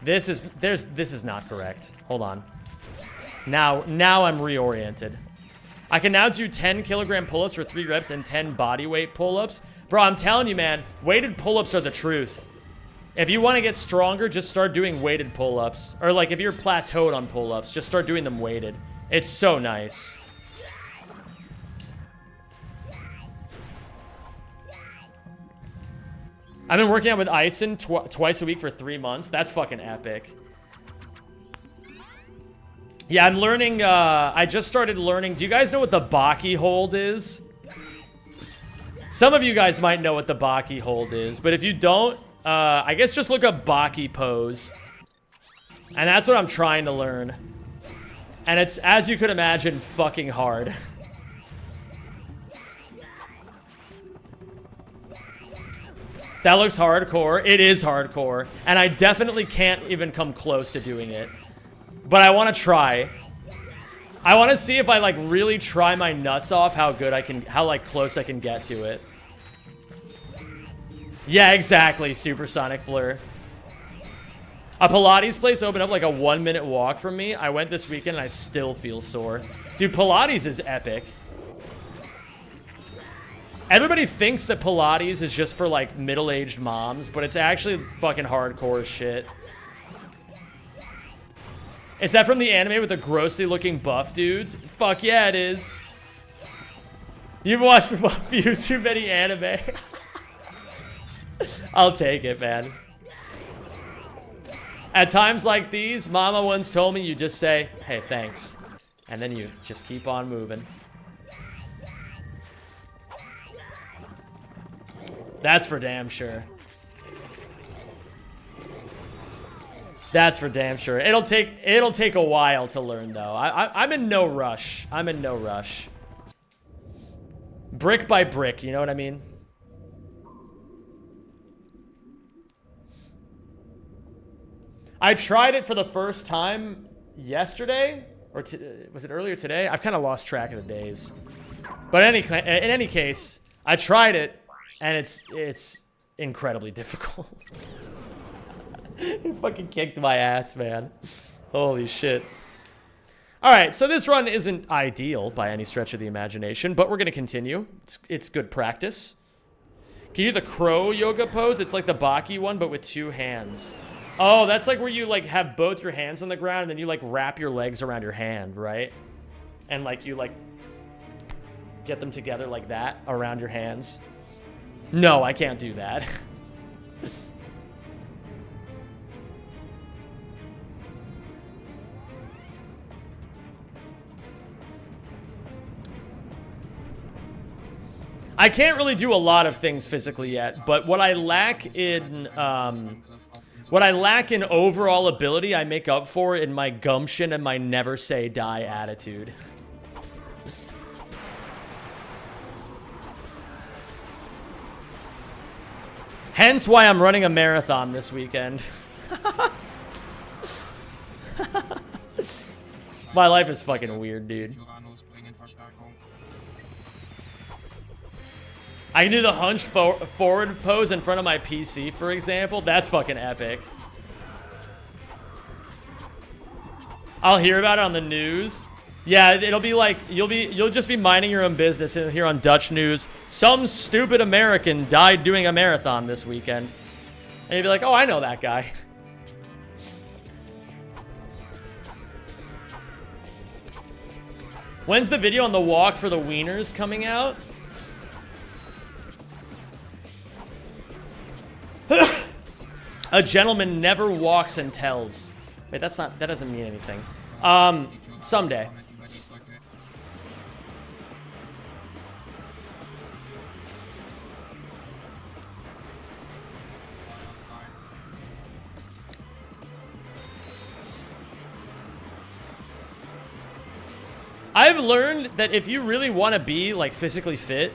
This is not correct. Hold on. Now I'm reoriented. I can now do 10 kilogram pull-ups for 3 reps and 10 body weight pull-ups. Bro, I'm telling you, man, weighted pull-ups are the truth. If you want to get stronger, just start doing weighted pull-ups. Or like if you're plateaued on pull-ups, just start doing them weighted. It's so nice. I've been working out with Ison twice a week for 3 months. That's fucking epic. Yeah, I'm learning, I just started learning. Do you guys know what the Baki hold is? Some of you guys might know what the Baki hold is, but if you don't, I guess just look up Baki pose. And that's what I'm trying to learn. And it's, as you could imagine, fucking hard. That looks hardcore. It is hardcore. And I definitely can't even come close to doing it. But I want to try. I want to see if I, like, really try my nuts off how good I can, how, like, close I can get to it. Yeah, exactly, Supersonic Blur. A Pilates place opened up like a 1-minute walk from me. I went this weekend and I still feel sore. Dude, Pilates is epic. Everybody thinks that Pilates is just for, like, middle-aged moms, but it's actually fucking hardcore as shit. Is that from the anime with the grossly looking buff dudes? Fuck yeah, it is. You've watched a few too many anime. I'll take it, man. At times like these, Mama once told me you just say, hey, thanks. And then you just keep on moving. That's for damn sure. That's for damn sure. It'll take a while to learn though. I'm in no rush. I'm in no rush. Brick by brick, you know what I mean? I tried it for the first time yesterday, or was it earlier today? I've kind of lost track of the days. But in any case, I tried it, and it's incredibly difficult. It fucking kicked my ass, man. Holy shit. Alright, so this run isn't ideal by any stretch of the imagination, but we're going to continue. It's good practice. Can you do the crow yoga pose? It's like the Baki one, but with 2 hands. Oh, that's like where you, like, have both your hands on the ground, and then you, like, wrap your legs around your hand, right? And, like, you, like, get them together like that around your hands. No, I can't do that. I can't really do a lot of things physically yet, but what I lack in overall ability, I make up for in my gumption and my never say die attitude. Hence why I'm running a marathon this weekend. My life is fucking weird, dude. I can do the hunched forward pose in front of my PC, for example. That's fucking epic. I'll hear about it on the news. Yeah, it'll be like you'll just be minding your own business and here on Dutch news. Some stupid American died doing a marathon this weekend. And you'll be like, oh, I know that guy. When's the video on the walk for the wieners coming out? A gentleman never walks and tells. Wait, that doesn't mean anything. Someday. I've learned that if you really want to be, like, physically fit,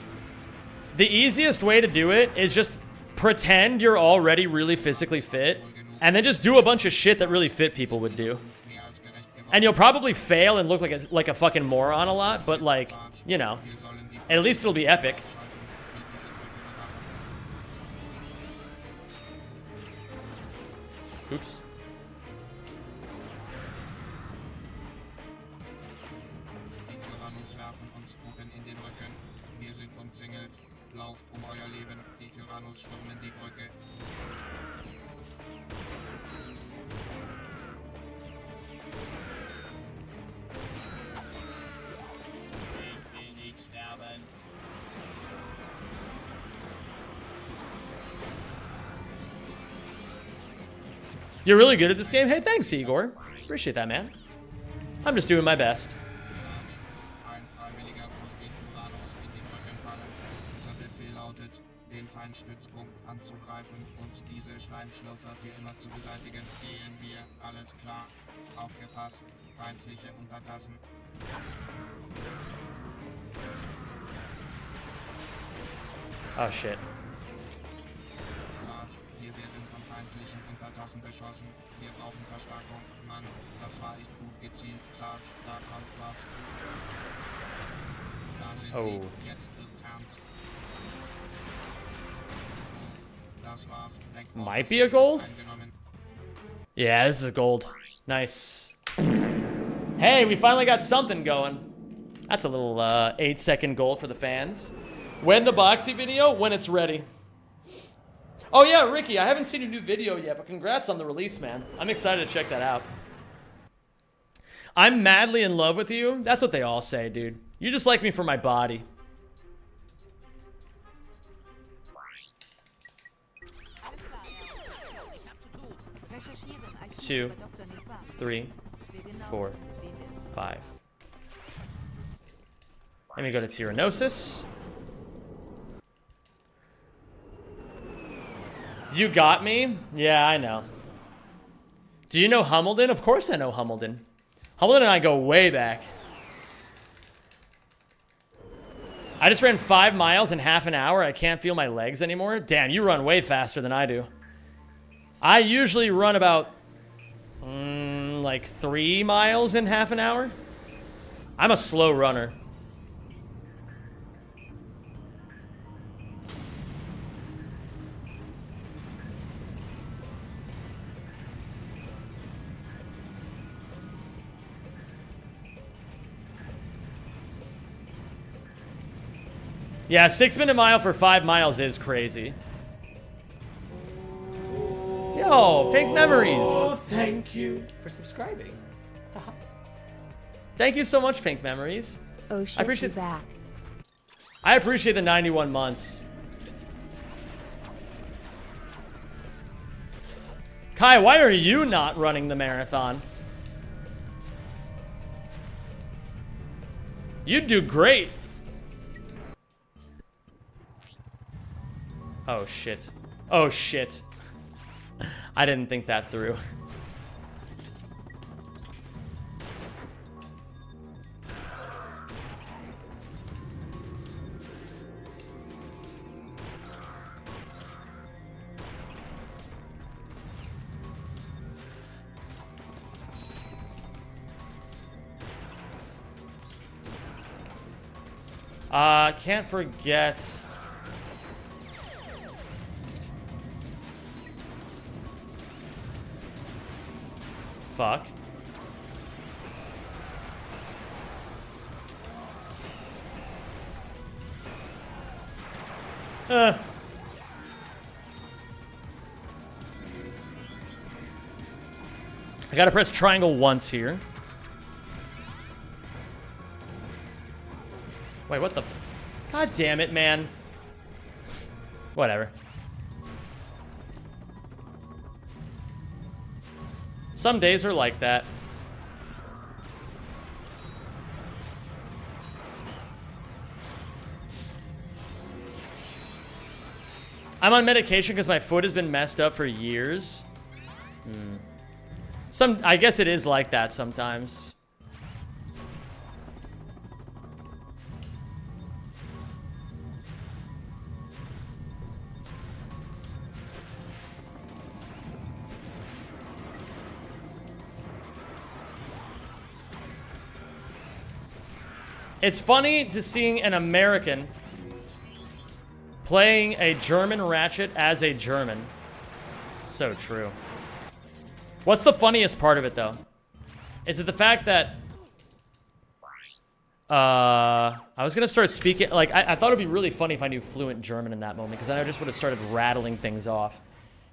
the easiest way to do it is just pretend you're already really physically fit, and then just do a bunch of shit that really fit people would do. And you'll probably fail and look like a fucking moron a lot, but, like, you know, at least it'll be epic. Oops. You're really good at this game? Hey, thanks, Igor. Appreciate that, man. I'm just doing my best. Ein freiwilliger Uranus in den Rücken fallen. Unser Befehl lautet, den Feindstützpunkt anzugreifen und diese Schleimschlürfer für immer zu beseitigen. Gehen wir, alles klar. Aufgepasst, feindliche Untertassen. Oh, shit. Sarge, wir werden von feindlichen Untertassen beschossen. Wir brauchen Verstärkung. Mann, das war echt gut gezielt. Sarge, da kommt was. Da sind sie. Jetzt wird's ernst. Das war's. Might be a gold? Yeah, this is a gold. Nice. Hey, we finally got something going. That's a little 8-second goal for the fans. When the boxy video? When it's ready. Oh yeah, Ricky, I haven't seen a new video yet, but congrats on the release, man. I'm excited to check that out. I'm madly in love with you. That's what they all say, dude. You just like me for my body. Two, 3, 4, 5. Let me go to Tyrannosis. You got me? Yeah, I know. Do you know Hummelden? Of course I know Hummelden. Hummelden and I go way back. I just ran 5 miles in half an hour. I can't feel my legs anymore. Damn, you run way faster than I do. I usually run about like 3 miles in half an hour. I'm a slow runner. Yeah, 6-minute mile for 5 miles is crazy. Yo, Pink Memories. Oh, thank you. For subscribing. Thank you so much, Pink Memories. Oh shit, I appreciate you back. I appreciate the 91 months. Kai, why are you not running the marathon? You'd do great. Oh shit. Oh shit. I didn't think that through. Can't forget. Fuck. I gotta press triangle once here. Wait, what the? God damn it, man. Whatever. Some days are like that. I'm on medication because my foot has been messed up for years. I guess it is like that sometimes. It's funny to seeing an American playing a German Ratchet as a German. So true. What's the funniest part of it, though? Is it the fact that... I was gonna start speaking... Like, I thought it'd be really funny if I knew fluent German in that moment, because then I just would have started rattling things off.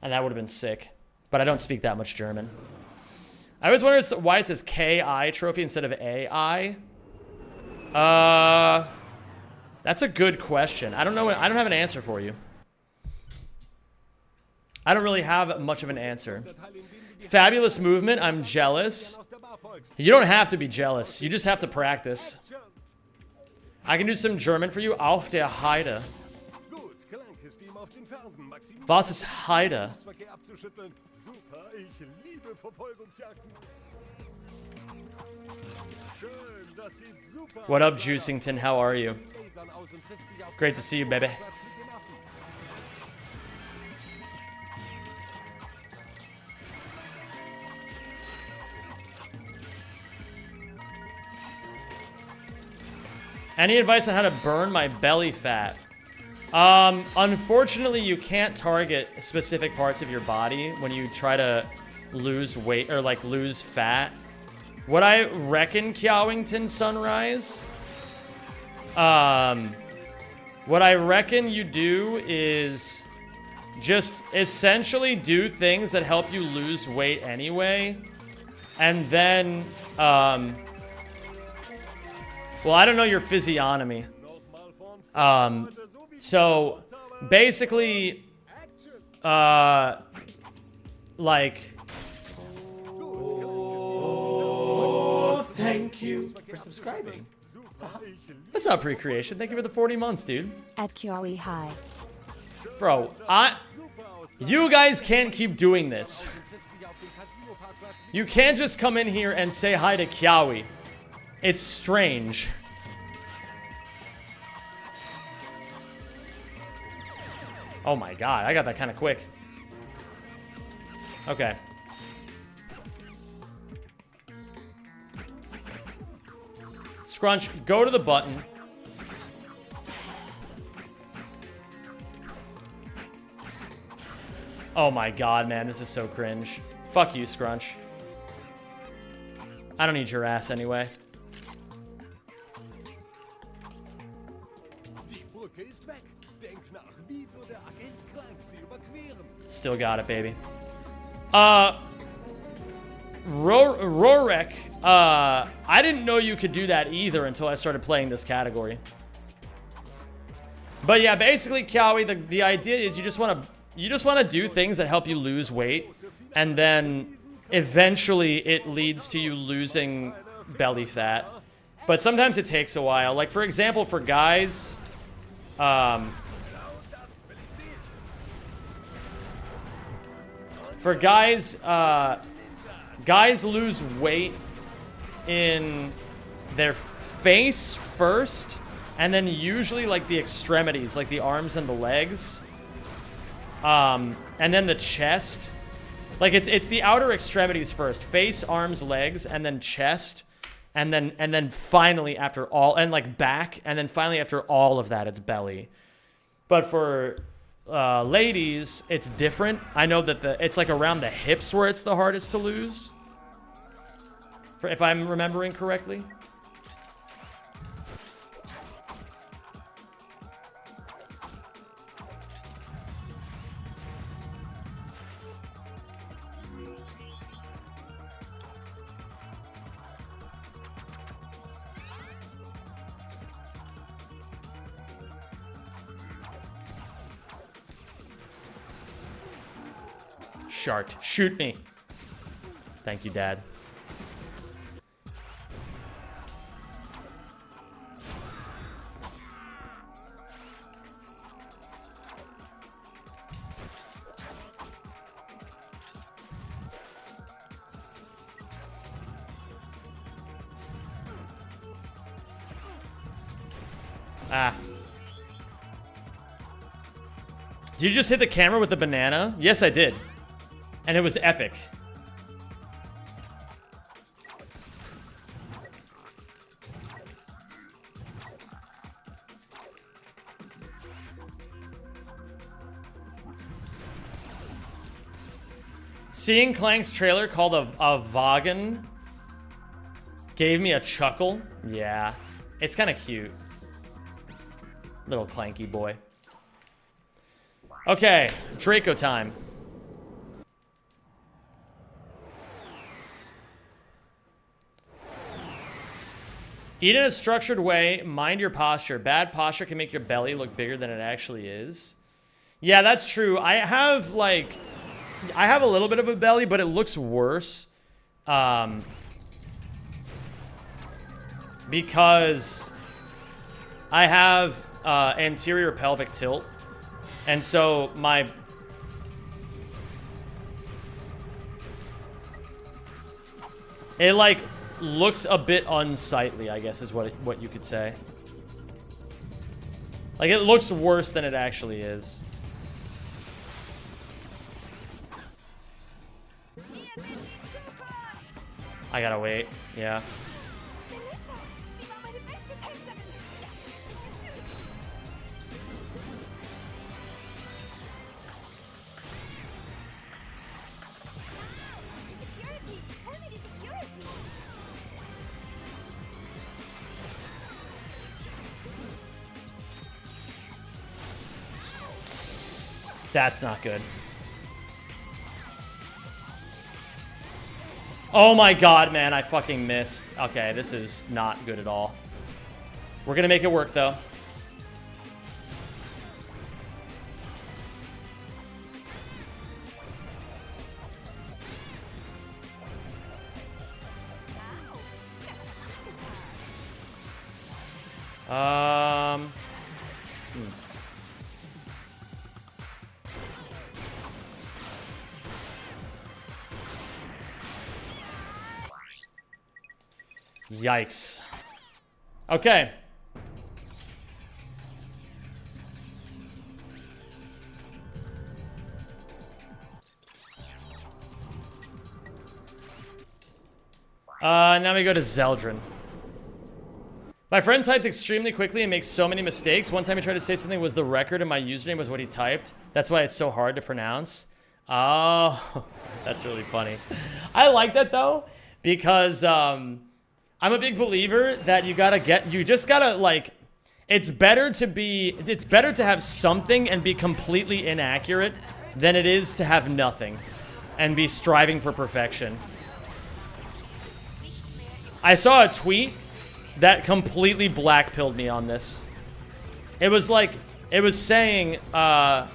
And that would have been sick. But I don't speak that much German. I always wondered why it says KI trophy instead of AI. That's a good question. I don't know. I don't have an answer for you. I don't really have much of an answer. Fabulous movement. I'm jealous. You don't have to be jealous. You just have to practice. I can do some German for you. Auf der Heide. Was ist Heide? What up, Juicington? How are you? Great to see you, baby. Any advice on how to burn my belly fat? Unfortunately, you can't target specific parts of your body when you try to lose weight or like lose fat. What I reckon, Kiawington Sunrise, what I reckon you do is just essentially do things that help you lose weight anyway. And then, well, I don't know your physiognomy. So basically, like, oh, thank you for subscribing. What's up, Recreation? Thank you for the 40 months, dude. At Kiawi High. Bro, you guys can't keep doing this. You can't just come in here and say hi to Kiawi. It's strange. Oh my god, I got that kind of quick. Okay. Scrunch, go to the button. Oh my god, man, this is so cringe. Fuck you, Scrunch. I don't need your ass anyway. Still got it, baby. Rorek, I didn't know you could do that either until I started playing this category. But yeah, basically, Kiawi, the idea is you just want to do things that help you lose weight, and then eventually it leads to you losing belly fat. But sometimes it takes a while. Like, for example, for guys, guys lose weight in their face first, and then usually like the extremities, like the arms and the legs, and then the chest. Like it's the outer extremities first, face, arms, legs, and then chest, and then finally after all, and like back, and then finally after all of that, it's belly. But for ladies, it's different. I know that it's like around the hips where it's the hardest to lose, if I'm remembering correctly. Shart, shoot me. Thank you, Dad. Ah. Did you just hit the camera with the banana? Yes, I did. And it was epic. Seeing Clank's trailer called a Vagan gave me a chuckle. Yeah, it's kind of cute. Little Clanky boy. Okay, Draco time. Eat in a structured way. Mind your posture. Bad posture can make your belly look bigger than it actually is. Yeah, that's true. I have, like... I have a little bit of a belly, but it looks worse. Because I have anterior pelvic tilt. And so my... It, like, looks a bit unsightly, I guess, is what you could say. Like, it looks worse than it actually is. I gotta wait. Yeah. That's not good. Oh my god, man, I fucking missed. Okay, this is not good at all. We're gonna make it work, though. Yikes. Okay. Now we go to Zeldrin. My friend types extremely quickly and makes so many mistakes. One time he tried to say something was the record and my username was what he typed. That's why it's so hard to pronounce. Oh, that's really funny. I like that though, because I'm a big believer that you just gotta like, it's better to have something and be completely inaccurate than it is to have nothing and be striving for perfection. I saw a tweet that completely blackpilled me on this. It was saying, like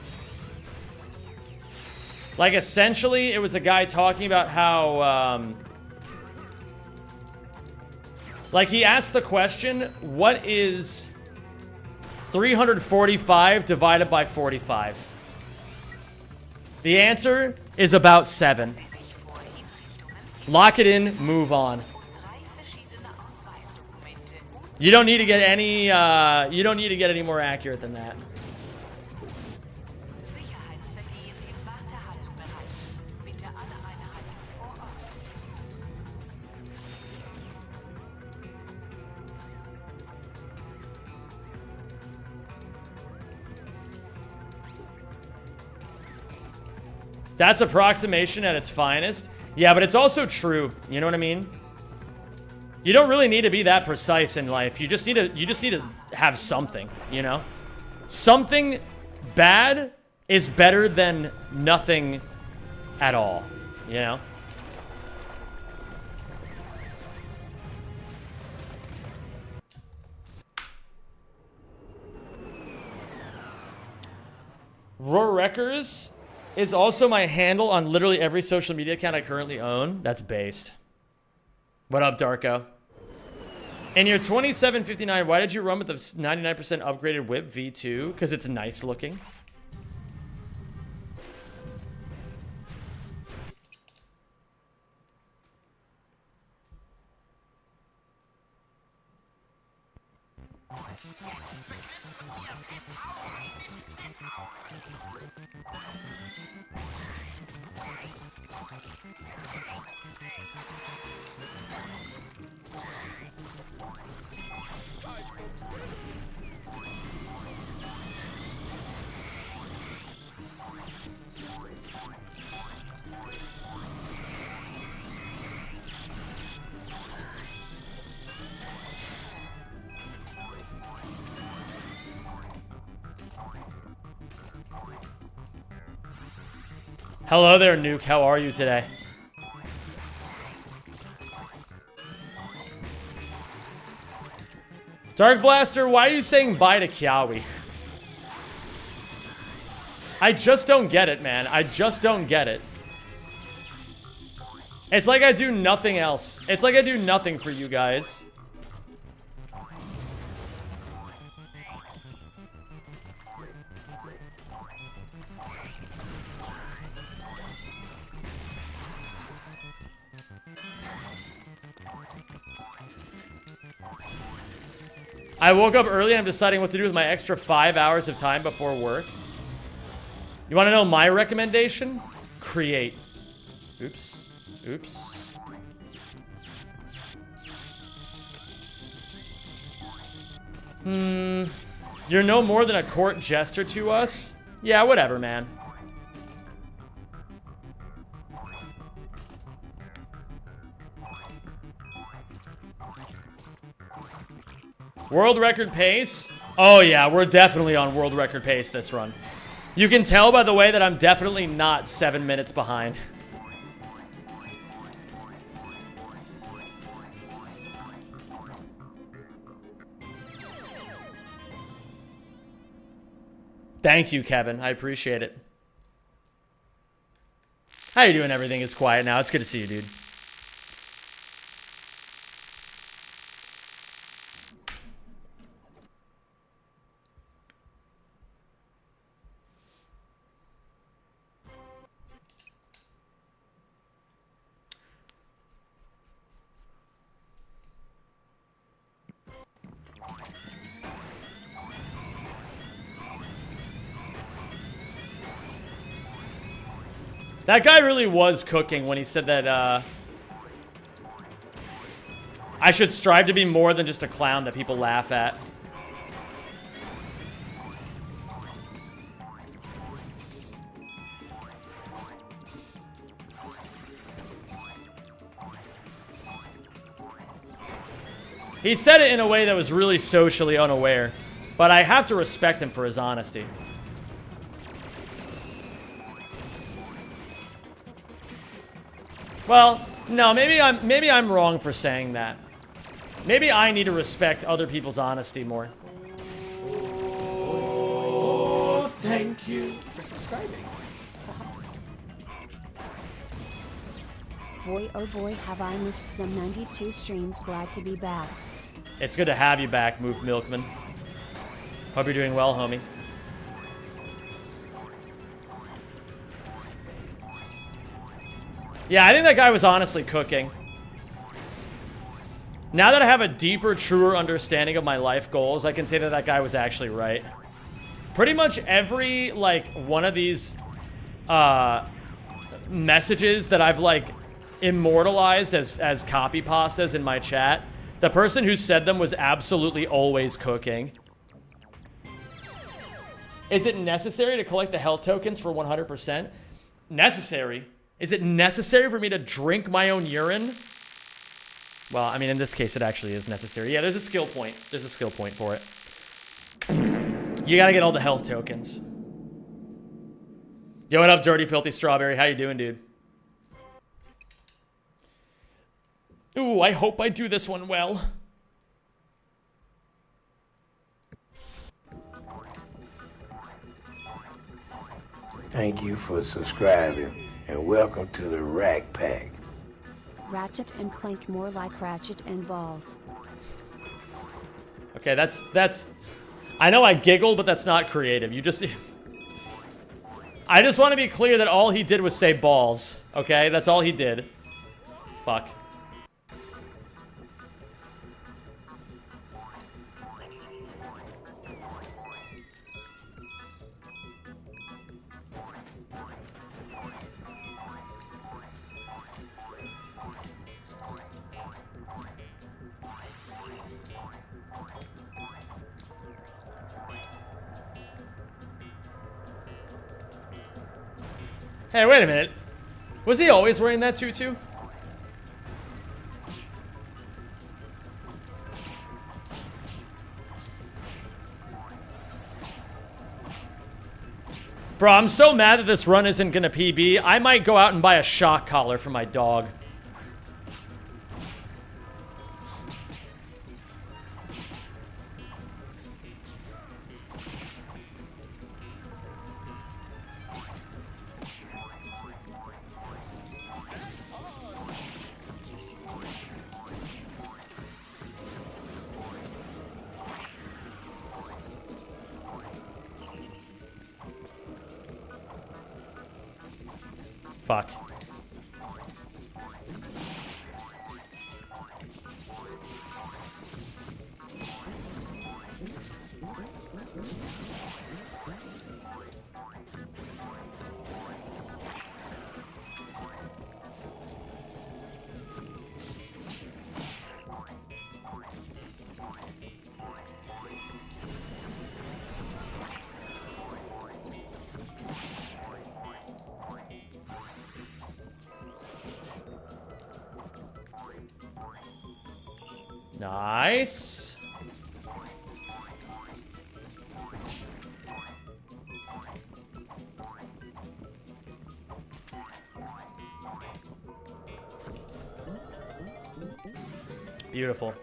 essentially it was a guy talking about how, like he asked the question, what is 345 divided by 45? The answer is about 7. Lock it in, move on. You don't need to get any more accurate than that. That's approximation at its finest. Yeah, but it's also true. You know what I mean? You don't really need to be that precise in life. You just need to have something, you know? Something bad is better than nothing at all, you know? Roreckers is also my handle on literally every social media account I currently own. That's based. What up, Darko? In your 2759, why did you run with the 99% upgraded whip V2? Because it's nice looking. Hello there, Nuke. How are you today? Dark Blaster, why are you saying bye to Kiawi? I just don't get it, man. I just don't get it. It's like I do nothing else. It's like I do nothing for you guys. I woke up early and I'm deciding what to do with my extra 5 hours of time before work. You want to know my recommendation? Create. Oops. Oops. You're no more than a court jester to us? Yeah, whatever, man. World record pace? Oh yeah, we're definitely on world record pace this run. You can tell by the way that I'm definitely not 7 minutes behind. Thank you, Kevin. I appreciate it. How you doing? Everything is quiet now. It's good to see you, dude. That guy really was cooking when he said that, I should strive to be more than just a clown that people laugh at. He said it in a way that was really socially unaware, but I have to respect him for his honesty. Well, no, maybe I'm wrong for saying that. Maybe I need to respect other people's honesty more. Oh, thank you for subscribing. Boy, oh boy, have I missed some 92 streams. Glad to be back. It's good to have you back, Move Milkman. Hope you're doing well, homie. Yeah, I think that guy was honestly cooking. Now that I have a deeper, truer understanding of my life goals, I can say that that guy was actually right. Pretty much every, like, one of these messages that I've, like, immortalized as copy pastas in my chat, the person who said them was absolutely always cooking. Is it necessary to collect the health tokens for 100%? Necessary? Is it necessary for me to drink my own urine? Well, I mean, in this case, it actually is necessary. Yeah, there's a skill point. There's a skill point for it. You gotta get all the health tokens. Yo, what up, Dirty Filthy Strawberry? How you doing, dude? Ooh, I hope I do this one well. Thank you for subscribing and welcome to the Rack Pack. Ratchet and Clank, more like Ratchet and Balls. Okay, that's... I know I giggle, but that's not creative. You just... I just want to be clear that all he did was say balls. Okay, that's all he did. Fuck. Hey, wait a minute. Was he always wearing that tutu? Bro, I'm so mad that this run isn't gonna PB. I might go out and buy a shock collar for my dog. Fuck. Nice. Beautiful.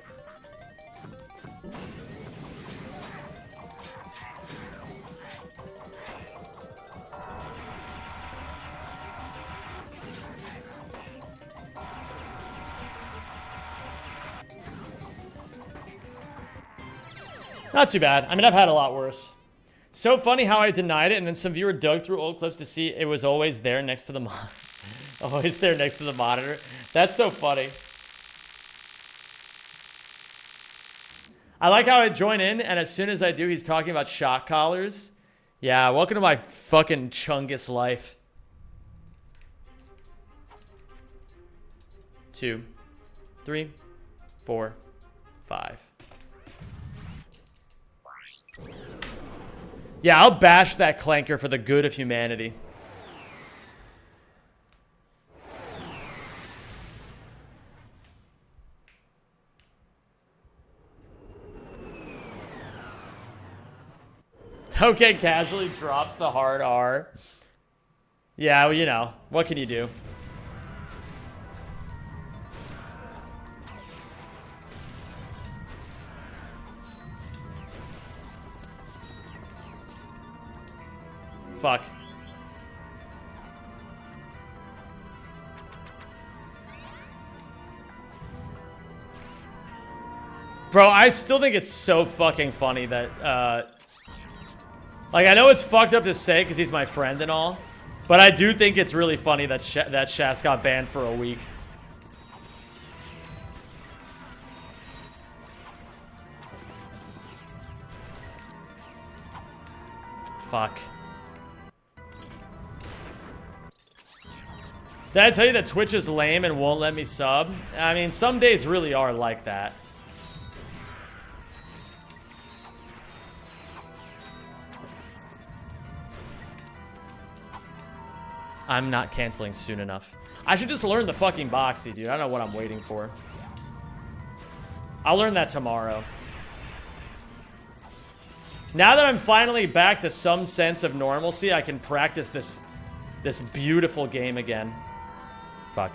Not too bad. I mean, I've had a lot worse. So funny how I denied it, and then some viewer dug through old clips to see it was always there next to the always there next to the monitor. That's so funny. I like how I join in, and as soon as I do, he's talking about shock collars. Yeah, welcome to my fucking Chungus life. 2, 3, 4, 5. Yeah, I'll bash that clanker for the good of humanity. Okay, casually drops the hard R. Yeah, well, you know, what can you do? Fuck. Bro, I still think it's so fucking funny that, like, I know it's fucked up to say because he's my friend and all, but I do think it's really funny that that Shas got banned for a week. Fuck. Did I tell you that Twitch is lame and won't let me sub? I mean, some days really are like that. I'm not canceling soon enough. I should just learn the fucking boxy, dude. I don't know what I'm waiting for. I'll learn that tomorrow. Now that I'm finally back to some sense of normalcy, I can practice this beautiful game again. Fuck.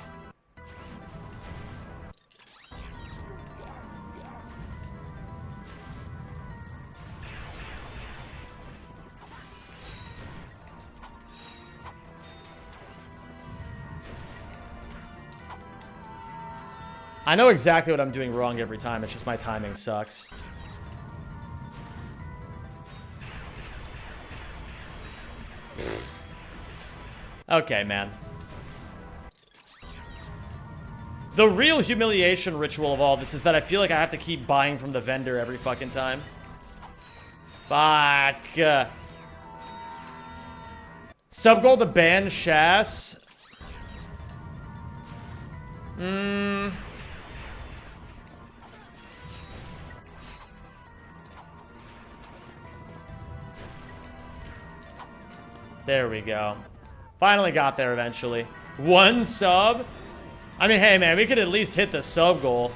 I know exactly what I'm doing wrong every time. It's just my timing sucks. Okay, man. The real humiliation ritual of all this is that I feel like I have to keep buying from the vendor every fucking time. Fuck. Sub goal to ban Shas. There we go. Finally got there eventually. 1 sub? I mean, hey, man, we could at least hit the sub goal.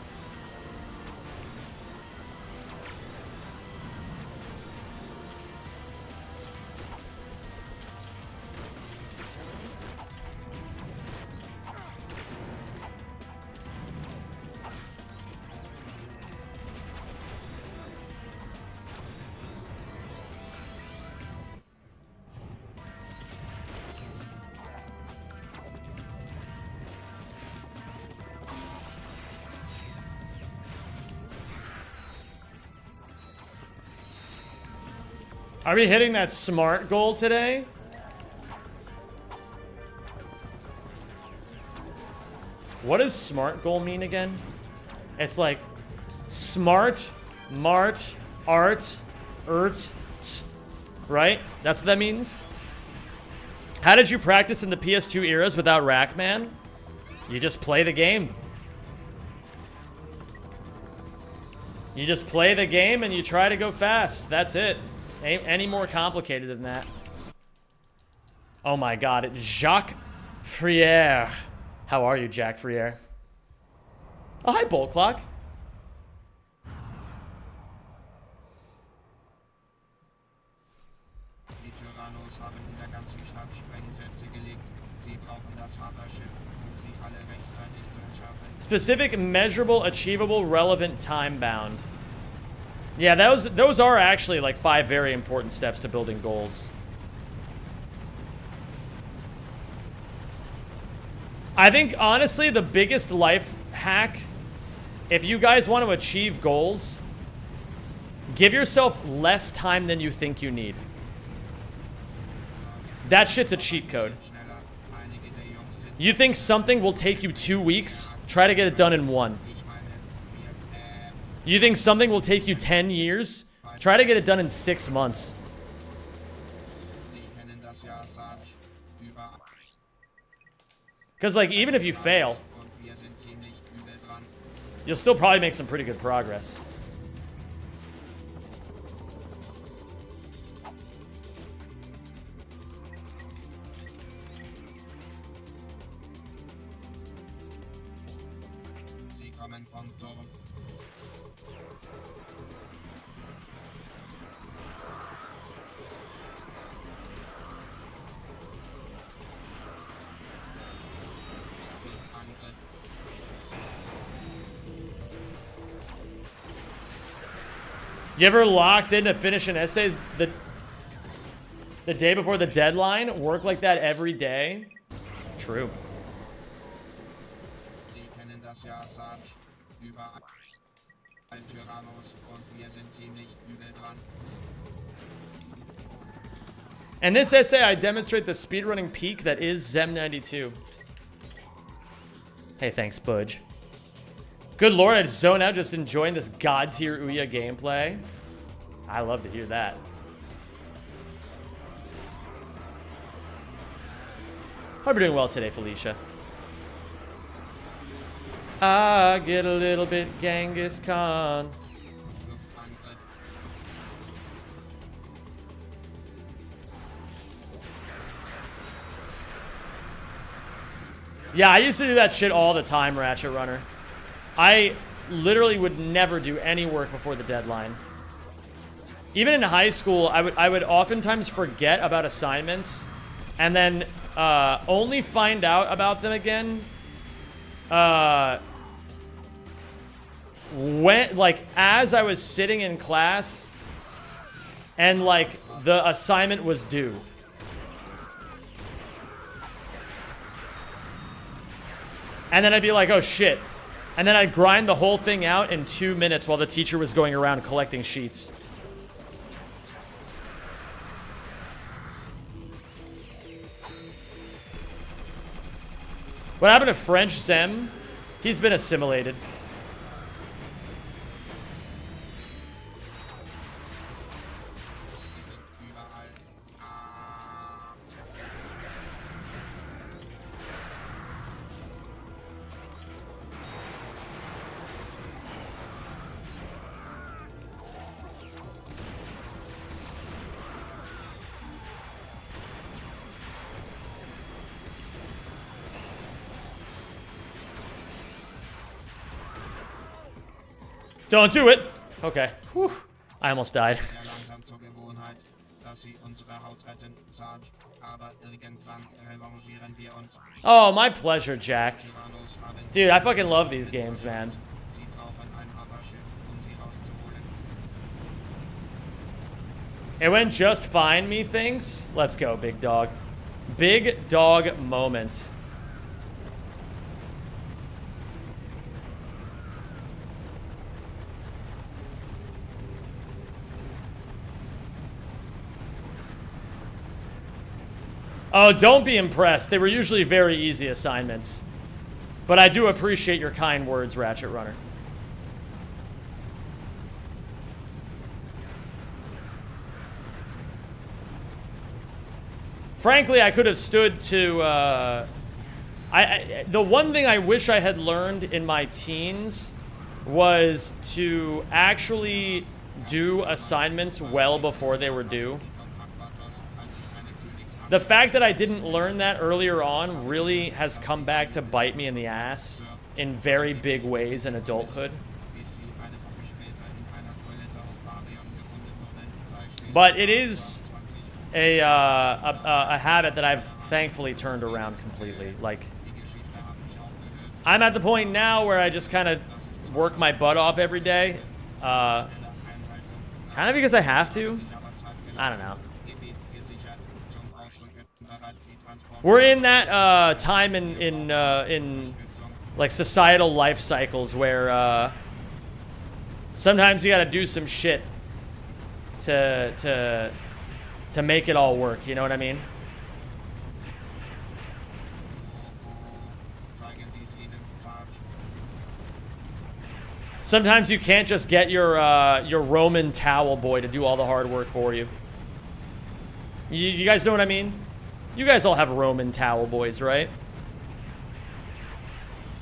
Are we hitting that smart goal today? What does SMART goal mean again? It's like smart, mart, art, t, right? That's what that means. How did you practice in the PS2 eras without Rackman? You just play the game. You just play the game and you try to go fast. That's it. Ain't any more complicated than that. Oh my god, it's Jacques Friere. How are you, Jack Friere? Oh, hi, Bolt Clock. Die Tyrannos haben in der ganzen Stadt Sprengsätze gelegt. Sie brauchen das Haberschiff, um sie alle rechtzeitig zu entschärfen. Specific, measurable, achievable, relevant, time bound. Yeah, those are actually like 5 very important steps to building goals. I think, honestly, the biggest life hack, if you guys want to achieve goals, give yourself less time than you think you need. That shit's a cheat code. Schneller. Einige der Jungs sind, You think something will take you 2 weeks? Try to get it done in 1. ich meine, wir, You think something will take you 10 years? Try to get it done in 6 months. Sie kennen das ja, Sarge. Überall. Because, like, even if you fail, Und wir sind ziemlich übel dran. you'll still probably make some pretty good progress. Sie kommen vom Turm. Angriff. You ever locked in to finish an essay the day before the deadline? Work like that every day? True. Sie kennen das ja, Sarge. Überall Tyrannos und wir sind ziemlich übel dran. In this essay, I demonstrate the speedrunning peak that is Zem92. Hey, thanks, Budge. Good lord, I zone out just enjoying this god-tier UYA gameplay. I love to hear that. Hope you're doing well today, Felicia. I get a little bit Genghis Khan. Luftangriff. Yeah, I used to do that shit all the time, Ratchet Runner. I literally would never do any work before the deadline. Even in high school, I would oftentimes forget about assignments and then only find out about them again when, like, as I was sitting in class and, like, the assignment was due. And then I'd be like, oh shit. And then I'd grind the whole thing out in 2 minutes while the teacher was going around collecting sheets. What happened to French Zem? He's been assimilated. Überall. Don't do it. Okay. Whew. I almost died. Sehr langsam zur Gewohnheit, dass sie unsere Haut retten, Sarge. Aber irgendwann revanchieren wir uns. Oh, my pleasure, Jack. Tyrannos haben Dude, I fucking love these games, man. Sie brauchen ein Haberschiff, um sie rauszuholen. It went just fine, methinks. Let's go, big dog. Big dog moment. Oh, don't be impressed. They were usually very easy assignments. But I do appreciate your kind words, Ratchet Runner. Frankly, I could have stood to, the one thing I wish I had learned in my teens was to actually do assignments well before they were due. The fact that I didn't learn that earlier on really has come back to bite me in the ass in very big ways in adulthood. But it is a habit that I've thankfully turned around completely. Like, I'm at the point now where I just kind of work my butt off every day. Kind of because I have to. I don't know. We're in that time in like societal life cycles where sometimes you got to do some shit to make it all work. You know what I mean? Sometimes you can't just get your Roman towel boy to do all the hard work for you. You guys know what I mean? You guys all have Roman towel boys, right?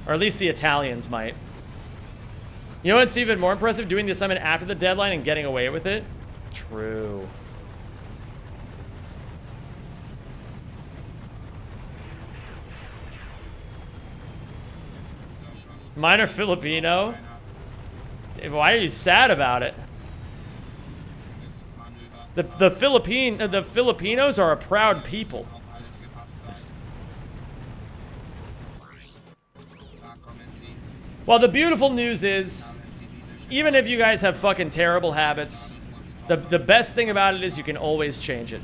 Or at least the Italians might. You know what's even more impressive? Doing the assignment after the deadline and getting away with it? True. Mine are Filipino. Why are you sad about it? The Filipinos are a proud people. Well, the beautiful news is, even if you guys have fucking terrible habits, the best thing about it is you can always change it.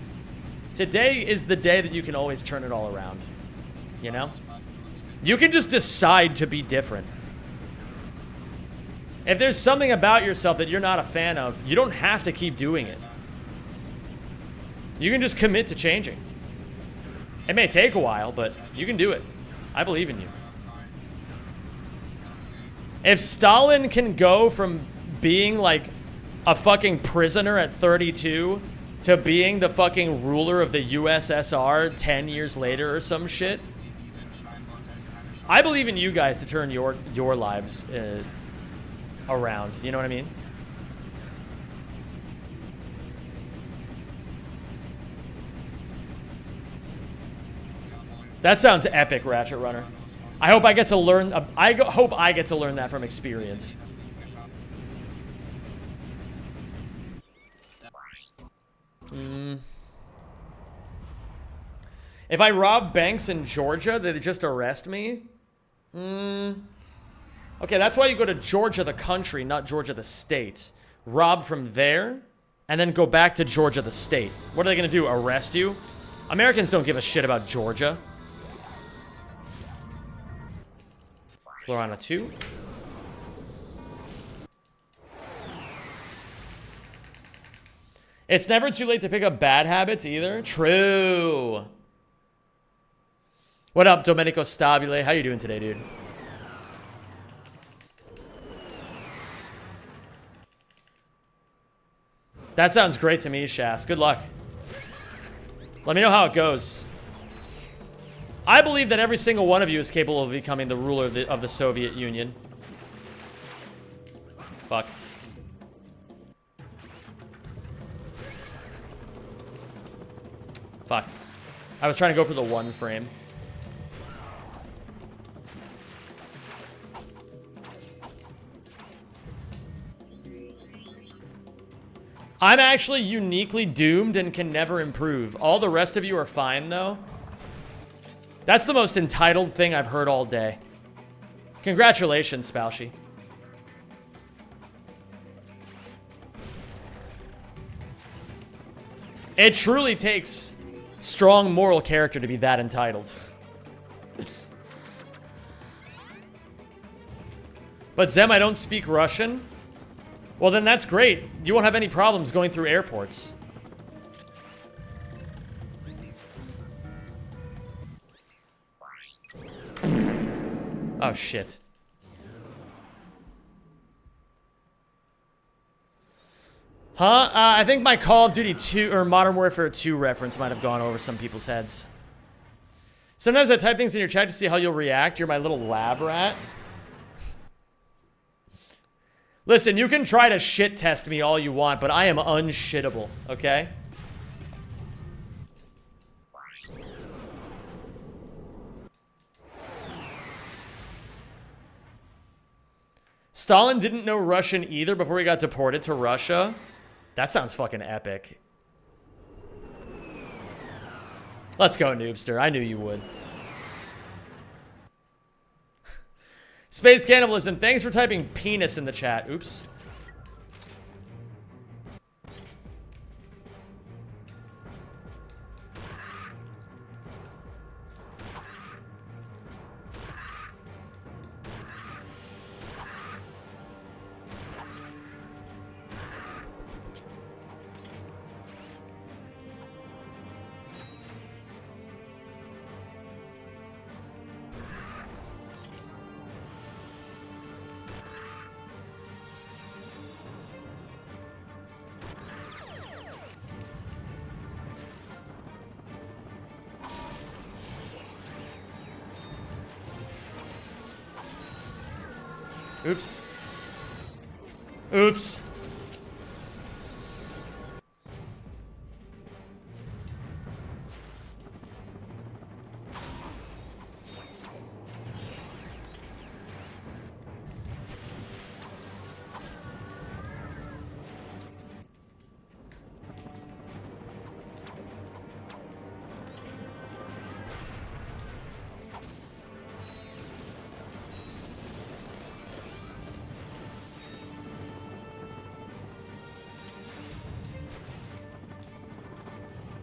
Today is the day that you can always turn it all around. You know? You can just decide to be different. If there's something about yourself that you're not a fan of, you don't have to keep doing it. You can just commit to changing. It may take a while, but you can do it. I believe in you. If Stalin can go from being like a fucking prisoner at 32 to being the fucking ruler of the USSR 10 years later or some shit, I believe in you guys to turn your lives around. You know what I mean? That sounds epic, Ratchet Runner. I hope I get to learn. Hope I get to learn that from experience. If I rob banks in Georgia, they just arrest me? Okay, that's why you go to Georgia the country, not Georgia the state. Rob from there, and then go back to Georgia the state. What are they gonna do, arrest you? Americans don't give a shit about Georgia. Florana 2. It's never too late to pick up bad habits either. True. What up, Domenico Stabile? How you doing today, dude? That sounds great to me, Shas. Good luck. Let me know how it goes. I believe that every single one of you is capable of becoming the ruler of the Soviet Union. Fuck. Fuck. I was trying to go for the one frame. I'm actually uniquely doomed and can never improve. All the rest of you are fine, though. That's the most entitled thing I've heard all day. Congratulations, Spalshi. It truly takes strong moral character to be that entitled. But Zem, I don't speak Russian. Well, then that's great. You won't have any problems going through airports. Oh, shit. Huh? I think my Call of Duty 2 or Modern Warfare 2 reference might have gone over some people's heads. Sometimes I type things in your chat to see how you'll react. You're my little lab rat. Listen, you can try to shit test me all you want, but I am unshittable, okay? Stalin didn't know Russian either before he got deported to Russia. That sounds fucking epic. Let's go, Noobster. I knew you would. Space Cannibalism, thanks for typing penis in the chat. Oops. Oops. Oops.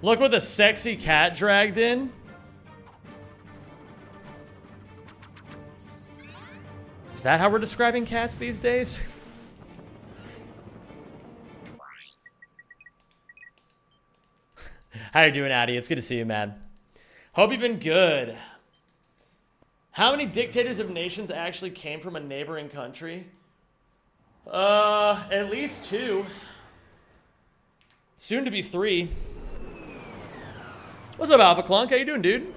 Look what the sexy cat dragged in. Is that how we're describing cats these days? How you doing, Addy? It's good to see you, man. Hope you've been good. How many dictators of nations actually came from a neighboring country? At least 2. Soon to be 3. What's up, Alpha Clunk? How you doing, dude?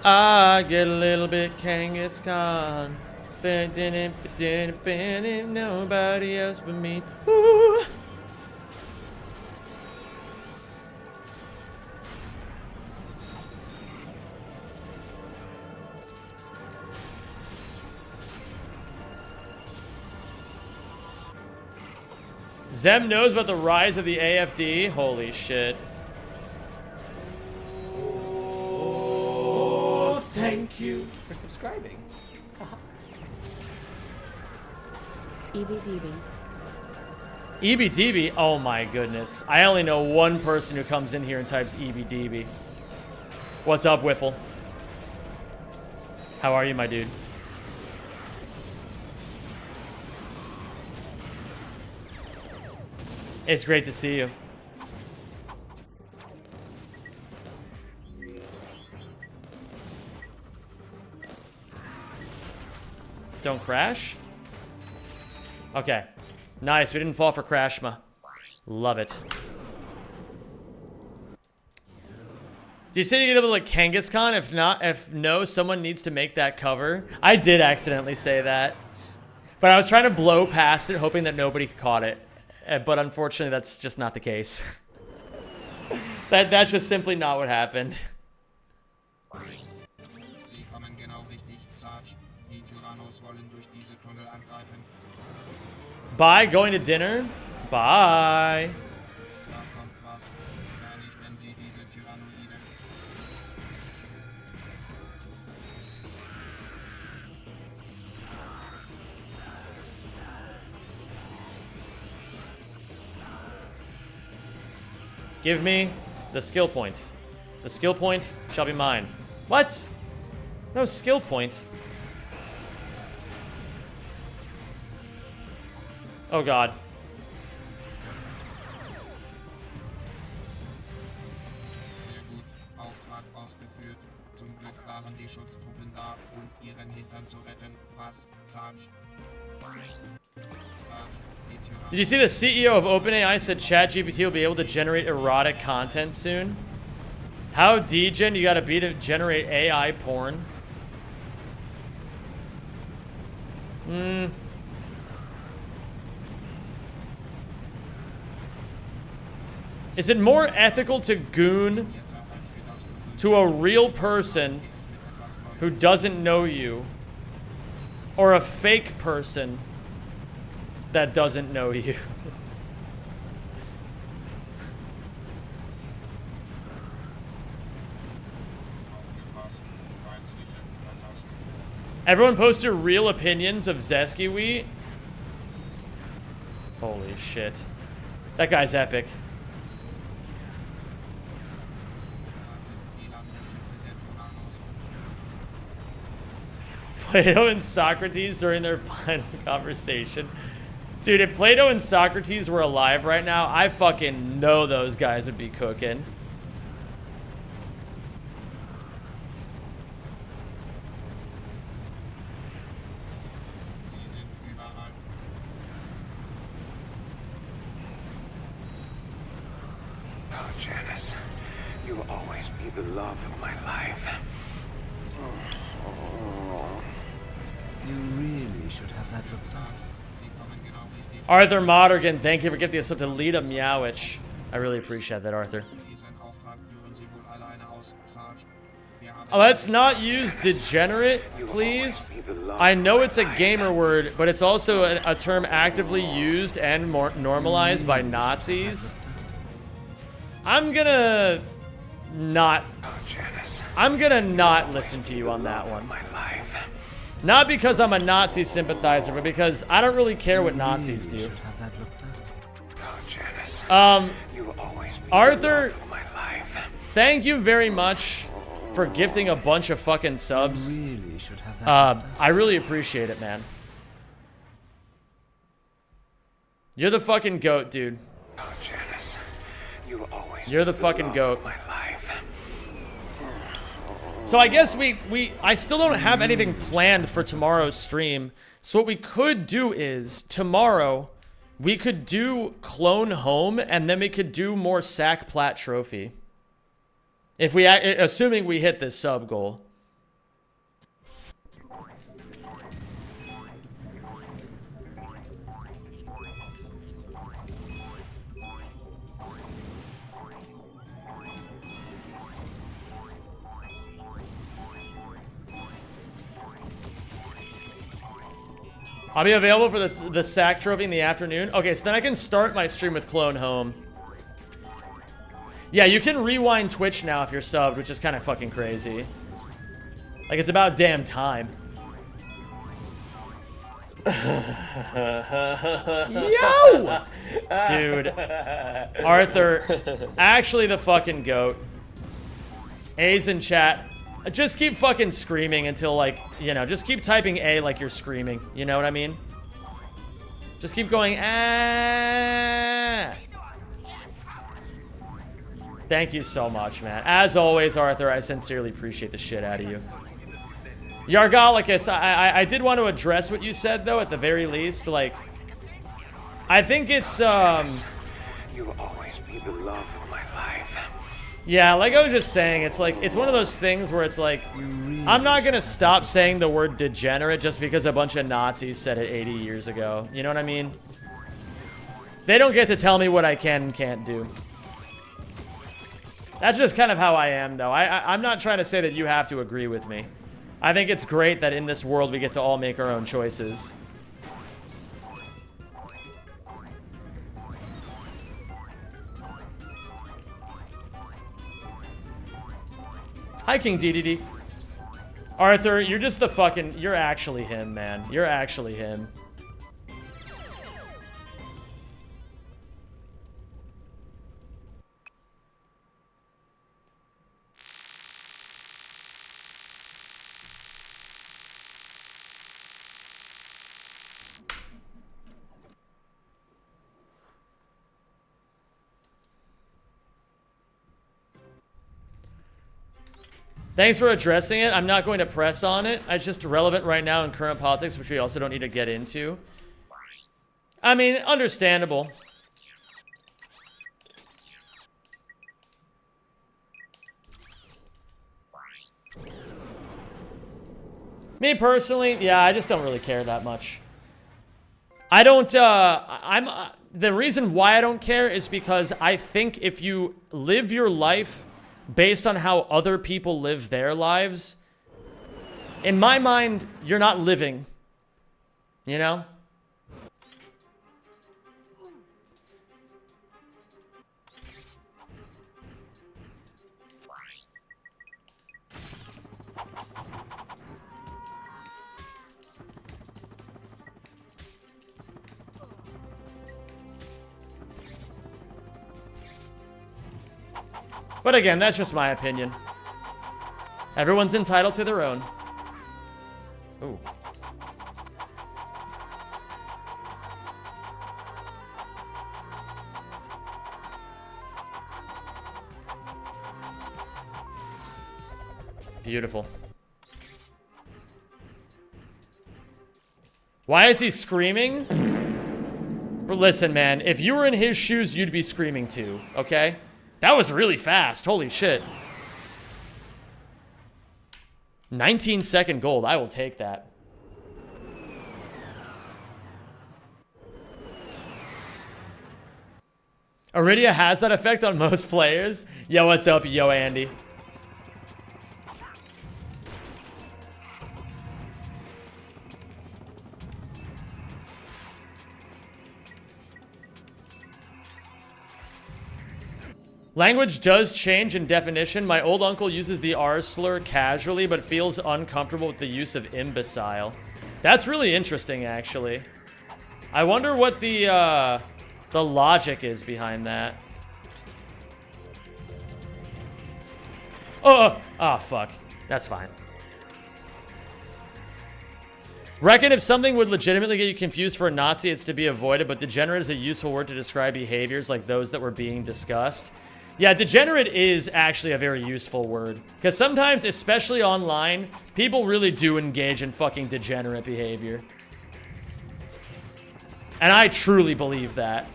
I get a little bit Kangaskhan. Nobody else but me. Ooh. Zem knows about the rise of the AFD. Holy shit. Oh, thank you for subscribing. EBDB. EBDB? Oh my goodness. I only know one person who comes in here and types EBDB. What's up, Wiffle? How are you, my dude? It's great to see you. Don't crash? Okay. Nice, we didn't fall for Crashma. Love it. Do you say you get able to like Kangaskhan? If no, someone needs to make that cover. I did accidentally say that. But I was trying to blow past it, hoping that nobody caught it. But unfortunately, that's just not the case. That's just simply not what happened. Sie kommen genau richtig, Sarge. Die Tyrannos wollen durch diese Tunnel angreifen. Bye, going to dinner? Bye. Da kommt was. Vernichten Sie diese Tyrannoiden. Give me the skill point. The skill point shall be mine. What? No skill point. Oh god. Sehr gut. Auftrag ausgeführt. Zum Glück waren die Schutztruppen da, um ihren Hintern zu retten. Was? Sarge? Sarge, die Tyrannen. Did you see the CEO of OpenAI said ChatGPT will be able to generate erotic content soon? How degen you gotta be to generate AI porn? Is it more ethical to goon to a real person who doesn't know you, or a fake person that doesn't know you? Everyone post your real opinions of Zeskiwi. Holy shit. That guy's epic. Plato and Socrates during their final conversation. Dude, if Plato and Socrates were alive right now, I fucking know those guys would be cooking. Sie sind überall. Oh, Janice, you will always be the love of my life. You really should have that looked at. Sie kommen genau richtig. Arthur Modergan, thank you for gifting us up to Lita Meowich. I really appreciate that, Arthur. Diesen Auftrag führen Sie wohl alleine aus, Sarge. Wir haben Let's not use degenerate, please. I know it's a gamer word, but it's also a term actively used and more normalized by Nazis. I'm gonna not listen to you on that one. My life. Not because I'm a Nazi sympathizer, but because I don't really care what Nazis You do. should have that looked at. Oh, Janice, Um, you will always be Arthur, the love of my life. thank you very much for gifting a bunch of fucking subs. You really should have that looked at. I really appreciate it, man. You're the fucking goat, dude. Oh, Janice, you will always You're the be fucking love goat. of my life. So I guess I still don't have anything planned for tomorrow's stream. So what we could do is tomorrow we could do Clone Home, and then we could do more Sack Plat Trophy. If we, assuming we hit this sub goal. I'll be available for the sack trophy in the afternoon. Okay, so then I can start my stream with Clone Home. Yeah, you can rewind Twitch now if you're subbed, which is kind of fucking crazy. Like, it's about damn time. Yo! Dude. Arthur, actually the fucking goat. A's in chat. Just keep fucking screaming until, like, you know, just keep typing A like you're screaming. You know what I mean? Just keep going, ah. Thank you so much, man. As always, Arthur, I sincerely appreciate the shit out of you. Yargalicus, I did want to address what you said, though, at the very least. Like, I think it's, You will always be the love of my life. yeah, like I was just saying, it's like, it's one of those things where it's like, I'm not gonna stop saying the word degenerate just because a bunch of Nazis said it 80 years ago. You know what I mean? They don't get to tell me what I can and can't do. That's just kind of how I am, though. I'm not trying to say that you have to agree with me. I think it's great that in this world we get to all make our own choices. Hi, King DDD. Arthur, you're just the fucking... You're actually him, man. You're actually him. Thanks for addressing it. I'm not going to press on it. It's just relevant right now in current politics, which we also don't need to get into. I mean, understandable. Me personally, yeah, I just don't really care that much. I don't, the reason why I don't care is because I think if you live your life based on how other people live their lives, in my mind, you're not living. You know? But again, that's just my opinion. Everyone's entitled to their own. Ooh. Beautiful. Why is he screaming? Listen, man, if you were in his shoes, you'd be screaming too, okay? That was really fast. Holy shit. 19-second gold. I will take that. Iridia has that effect on most players. Yo, what's up? Yo, Andy. Language does change in definition. My old uncle uses the R slur casually, but feels uncomfortable with the use of imbecile. That's really interesting, actually. I wonder what the logic is behind that. Oh, fuck. That's fine. Reckon if something would legitimately get you confused for a Nazi, it's to be avoided, but degenerate is a useful word to describe behaviors like those that were being discussed. Yeah, degenerate is actually a very useful word. Because sometimes, especially online, people really do engage in fucking degenerate behavior. And I truly believe that.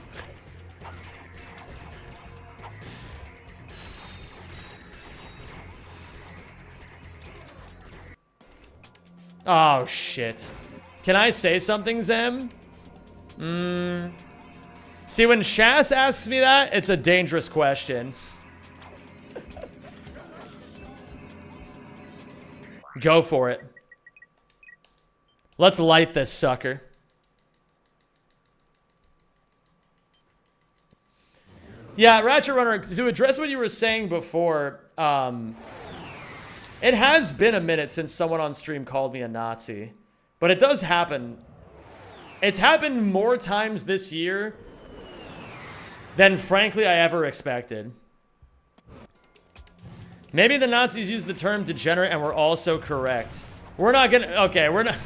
Oh, shit. Can I say something, Zem? See, when Shaz asks me that, it's a dangerous question. Go for it. Let's light this sucker. Yeah, Ratchet Runner, to address what you were saying before, it has been a minute since someone on stream called me a Nazi. But it does happen. It's happened more times this year than, frankly, I ever expected. Maybe the Nazis used the term degenerate and were also correct. We're not gonna... Okay, we're not...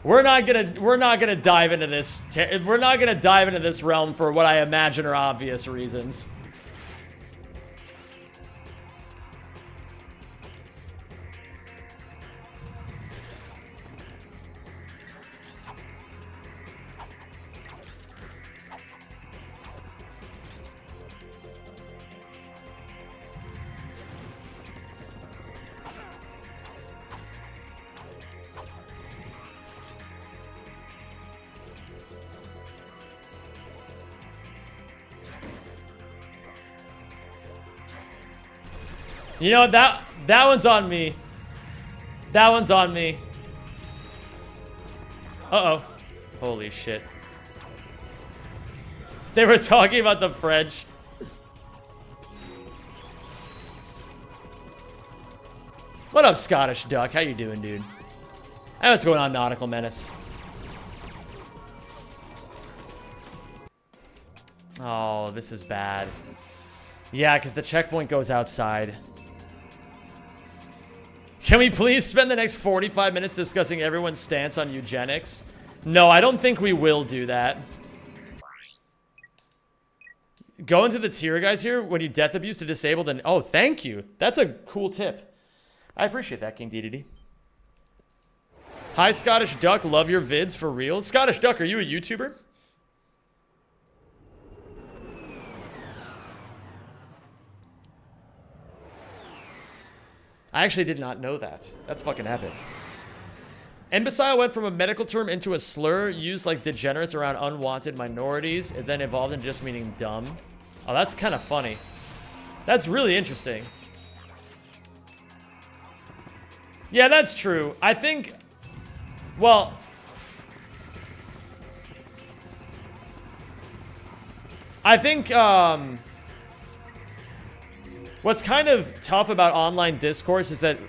we're not gonna dive into this... We're not gonna dive into this realm for what I imagine are obvious reasons. You know, that one's on me. That one's on me. Uh-oh. Holy shit. They were talking about the French. What up, Scottish Duck? How you doing, dude? Hey, what's going on, Nautical Menace? Oh, this is bad. Yeah, because the checkpoint goes outside. Can we please spend the next 45 minutes discussing everyone's stance on eugenics? No, I don't think we will do that. Go into the tier, guys, here. When you death abuse to disabled, and oh, thank you. That's a cool tip. I appreciate that, King DDD. Hi, Scottish Duck. Love your vids for real. Scottish Duck, are you a YouTuber? I actually did not know that. That's fucking epic. Imbecile went from a medical term into a slur used like degenerates around unwanted minorities. It then evolved into just meaning dumb. Oh, that's kind of funny. That's really interesting. Yeah, that's true. I think... Well... I think, what's kind of tough about online discourse is that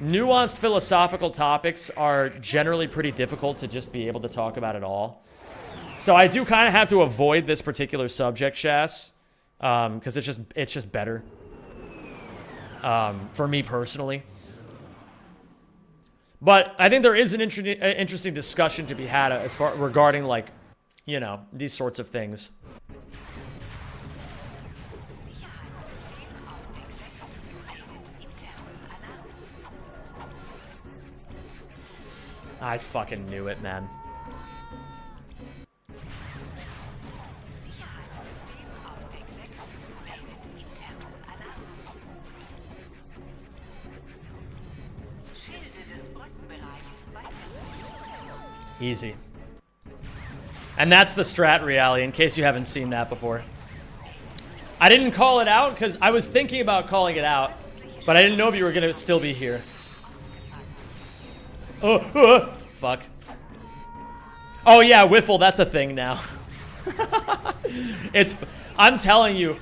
nuanced philosophical topics are generally pretty difficult to just be able to talk about at all. So I do kind of have to avoid this particular subject, Shas, because it's just better for me personally. But I think there is an interesting discussion to be had as far regarding, like, you know, these sorts of things. I fucking knew it, man. Easy. And that's the strat reality, in case you haven't seen that before. I didn't call it out because I was thinking about calling it out, but I didn't know if you were going to still be here. Fuck. Oh yeah, Wiffle, that's a thing now. I'm telling you,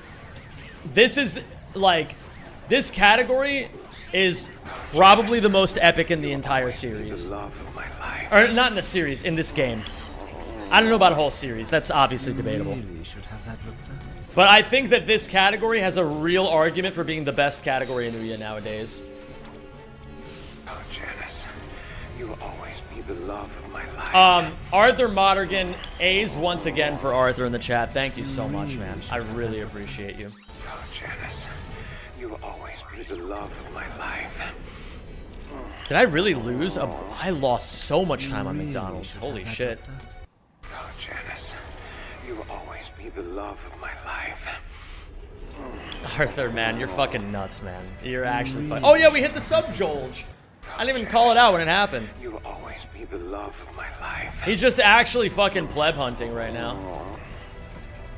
this is, like, this category is probably the most epic in the entire series. Or not in the series, in this game. I don't know about a whole series, that's obviously debatable. But I think that this category has a real argument for being the best category in UYA nowadays. You will always be the love of my life. Arthur Modergan, A's once again for Arthur in the chat. Thank you so much, man. I really appreciate you. Oh, Janice, you will always be the love of my life. Did I really lose? I lost so much time on McDonald's. Holy shit. Oh, Janice, you will always be the love of my life. Arthur, man, you're fucking nuts, man. You're actually fucking... Oh yeah, we hit the sub-Jolge. I didn't even call it out when it happened. You will always be the love of my life. He's just actually fucking pleb hunting right now.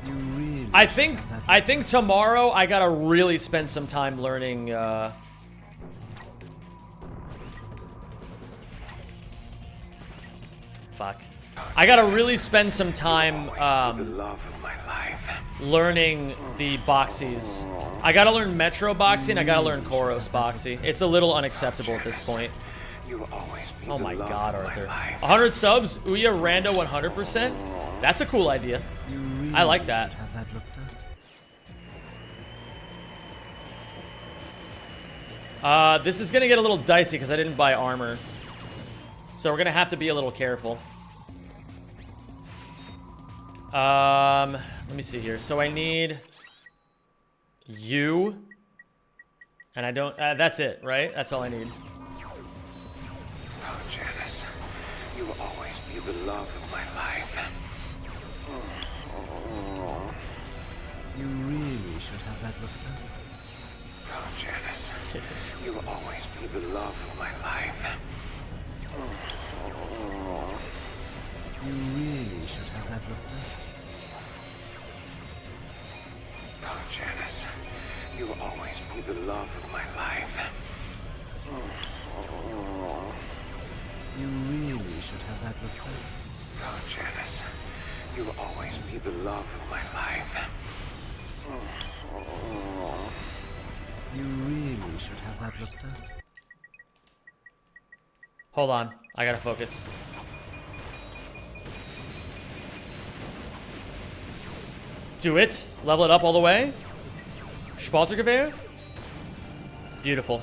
You really I think tomorrow I gotta really spend some time learning, Fuck. I gotta really spend some time, The love of my life. learning the boxies. I gotta learn Metro boxy and I gotta learn Koros boxy. It's a little unacceptable at this point. You will always be Oh the my love god, of my Arthur. life. 100 subs, Ouya Rando 100%? That's a cool idea. You really I like that. should have that looked at. This is gonna get a little dicey because I didn't buy armor. So we're gonna have to be a little careful. Let me see here. So I need you. And I don't, that's it, right? That's all I need. Oh, Janice, you will always be the love of my life. You really should have that looked at. Oh, Janice, you will always be the love of my life. You really should have that looked at. Oh, Janice, you will always be the love of my life. You really should have that looked at. Oh, Janice, you will always be the love of my life. You really should have that looked at. Hold on. I gotta focus. Do it. Level it up all the way. Spaltergewehr. Beautiful.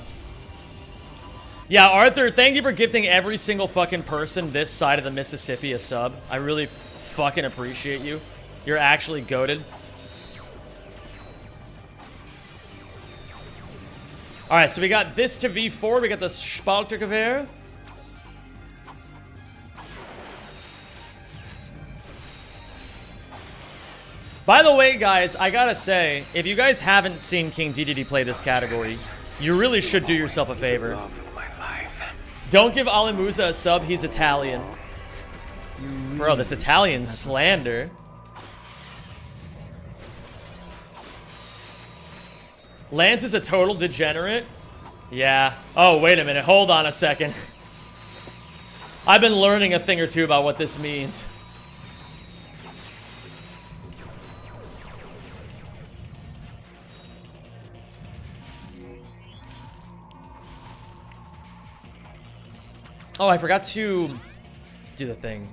Yeah, Arthur, thank you for gifting every single fucking person this side of the Mississippi a sub. I really fucking appreciate you. You're actually goated. Alright, so we got this to V4. We got the Spaltergewehr. By the way, guys, I gotta say, if you guys haven't seen King DDD play this category, you really should do yourself a favor. Don't give Alimusa a sub, he's Italian. Bro, this Italian slander. Lance is a total degenerate? Yeah. Oh, wait a minute. Hold on a second. I've been learning a thing or two about what this means. Oh, I forgot to do the thing.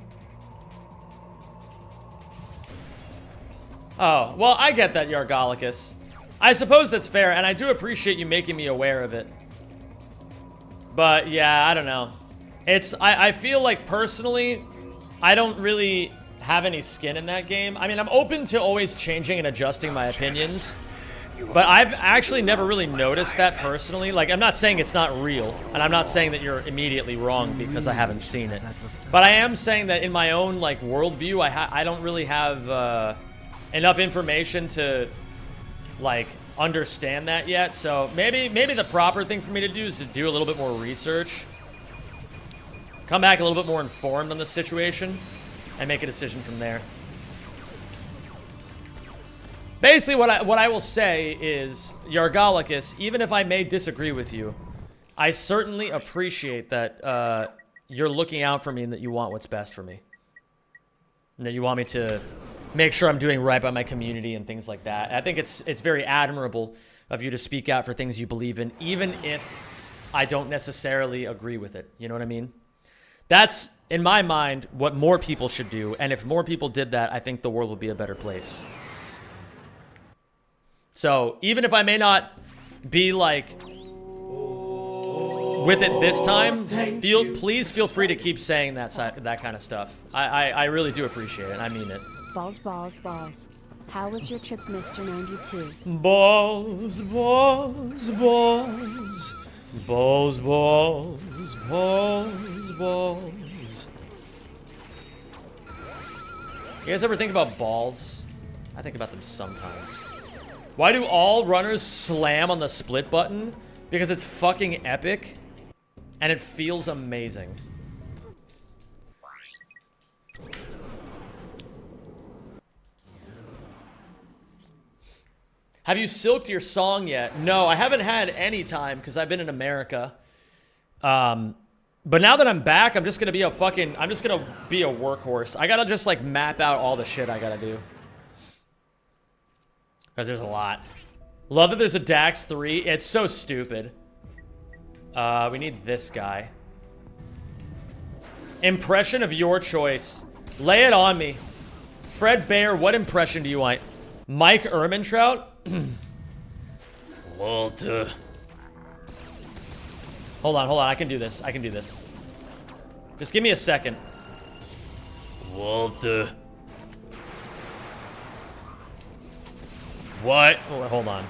Oh, well, I get that, Yargalicus. I suppose that's fair, and I do appreciate you making me aware of it. But, yeah, I don't know. I feel like, personally, I don't really have any skin in that game. I mean, I'm open to always changing and adjusting my opinions. But I've actually never really noticed that personally. Like, I'm not saying it's not real, and I'm not saying that you're immediately wrong because I haven't seen it. But I am saying that in my own, like, worldview, I don't really have enough information to, like, understand that yet. So maybe the proper thing for me to do is to do a little bit more research. Come back a little bit more informed on the situation, and make a decision from there. Basically, what I will say is, Yargalicus, even if I may disagree with you, I certainly appreciate that you're looking out for me and that you want what's best for me. And that you want me to make sure I'm doing right by my community and things like that. I think it's very admirable of you to speak out for things you believe in, even if I don't necessarily agree with it. You know what I mean? That's, in my mind, what more people should do. And if more people did that, I think the world would be a better place. So, even if I may not be, like, with it this time, please feel free to keep saying that kind of stuff. I really do appreciate it. I mean it. Balls, balls, balls. How was your trip, Mr. 92? Balls, balls, balls. Balls, balls, balls, balls. You guys ever think about balls? I think about them sometimes. Why do all runners slam on the split button? Because it's fucking epic. And it feels amazing. Have you silked your song yet? No, I haven't had any time because I've been in America. But now that I'm back, I'm just gonna be a workhorse. I gotta just like map out all the shit I gotta do. Because there's a lot. Love that there's a Dax 3. It's so stupid. We need this guy. Impression of your choice. Lay it on me. Fred Bayer, what impression do you want? Mike Ehrmantraut? Walter. Hold on. I can do this. Just give me a second. Walter. What? Oh, hold on.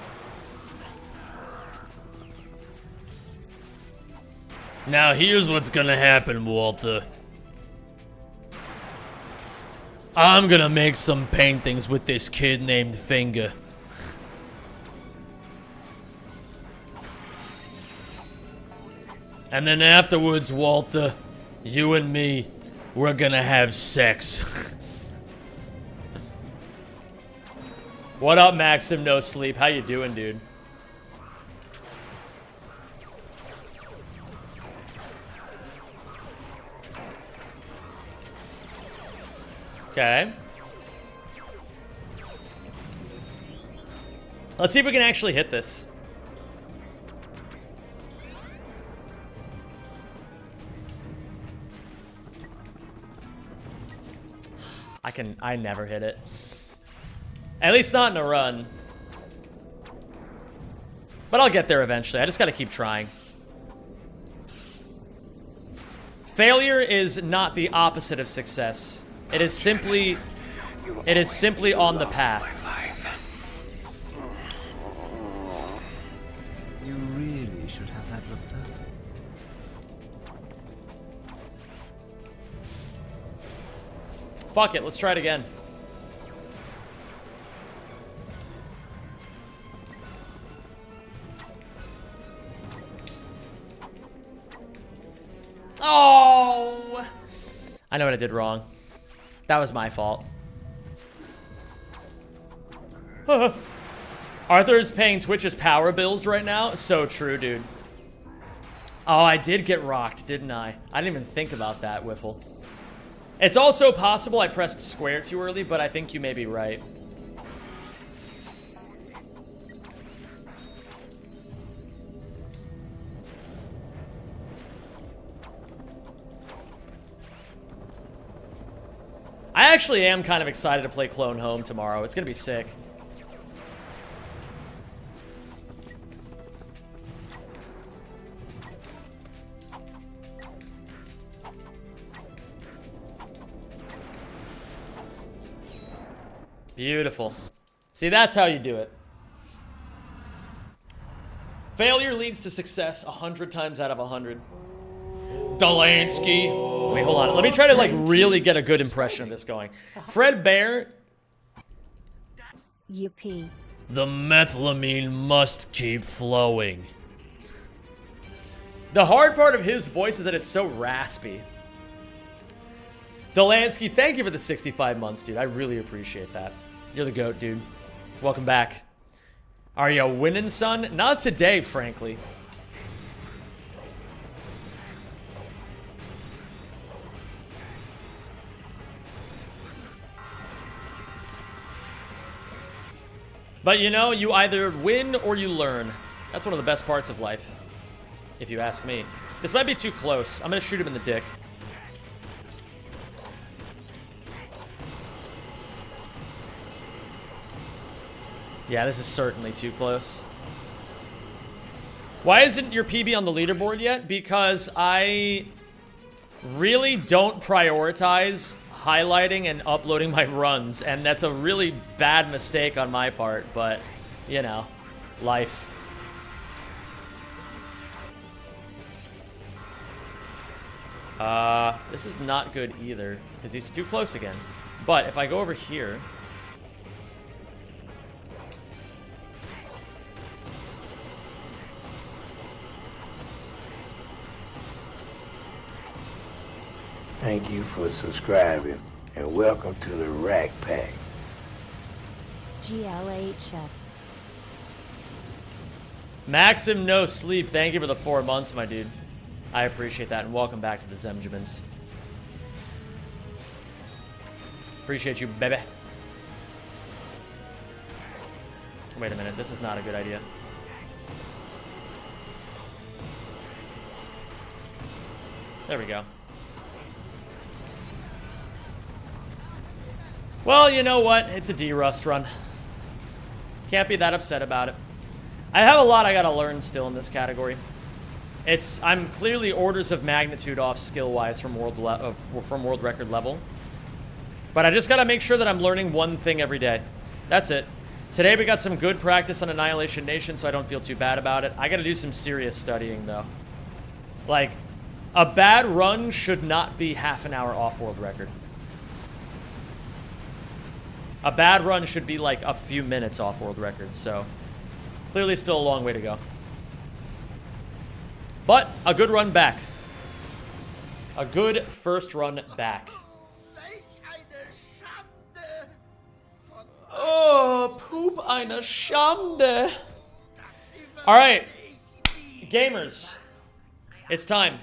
Now here's what's gonna happen, Walter. I'm gonna make some paintings with this kid named Finger. And then afterwards, Walter, you and me, we're gonna have sex. What up, Maxim No Sleep? How you doing, dude? Okay. Let's see if we can actually hit this. I never hit it. At least not in a run. But I'll get there eventually. I just gotta keep trying. Failure is not the opposite of success. It is simply on the path. You really Fuck it, let's try it again. Oh! I know what I did wrong. That was my fault. Arthur's paying Twitch's power bills right now. So true, dude. Oh, I did get rocked, didn't I? I didn't even think about that, Wiffle. It's also possible I pressed square too early, but I think you may be right. I actually am kind of excited to play Clone Home tomorrow. It's gonna be sick. Beautiful. See, that's how you do it. Failure leads to success 100 times out of 100. Delansky. Wait, hold on. Let me try to, like, really get a good impression of this going. Fred Bear. Yippee. The methylamine must keep flowing. The hard part of his voice is that it's so raspy. Delansky, thank you for the 65 months, dude. I really appreciate that. You're the GOAT, dude. Welcome back. Are you winning, son? Not today, frankly. But you know, you either win or you learn. That's one of the best parts of life, if you ask me. This might be too close. I'm gonna shoot him in the dick. Yeah, this is certainly too close. Why isn't your PB on the leaderboard yet? Because I really don't prioritize highlighting and uploading my runs, and that's a really bad mistake on my part, but, you know, life. This is not good either, because he's too close again. But if I go over here... Thank you for subscribing and welcome to the Rack Pack. GLHF. Maxim No Sleep, thank you for the 4 months, my dude. I appreciate that, and welcome back to the Zemjamins. Appreciate you, baby. Wait a minute, this is not a good idea. There we go. Well, you know what? It's a D-Rust run. Can't be that upset about it. I have a lot I gotta learn still in this category. I'm clearly orders of magnitude off skill-wise from world record level. But I just gotta make sure that I'm learning one thing every day. That's it. Today we got some good practice on Annihilation Nation, so I don't feel too bad about it. I gotta do some serious studying, though. Like, a bad run should not be half an hour off world record. A bad run should be like a few minutes off world record, so clearly still a long way to go. But a good run back. A good first run back. Oh, poop eine Schande. All right, gamers, it's time.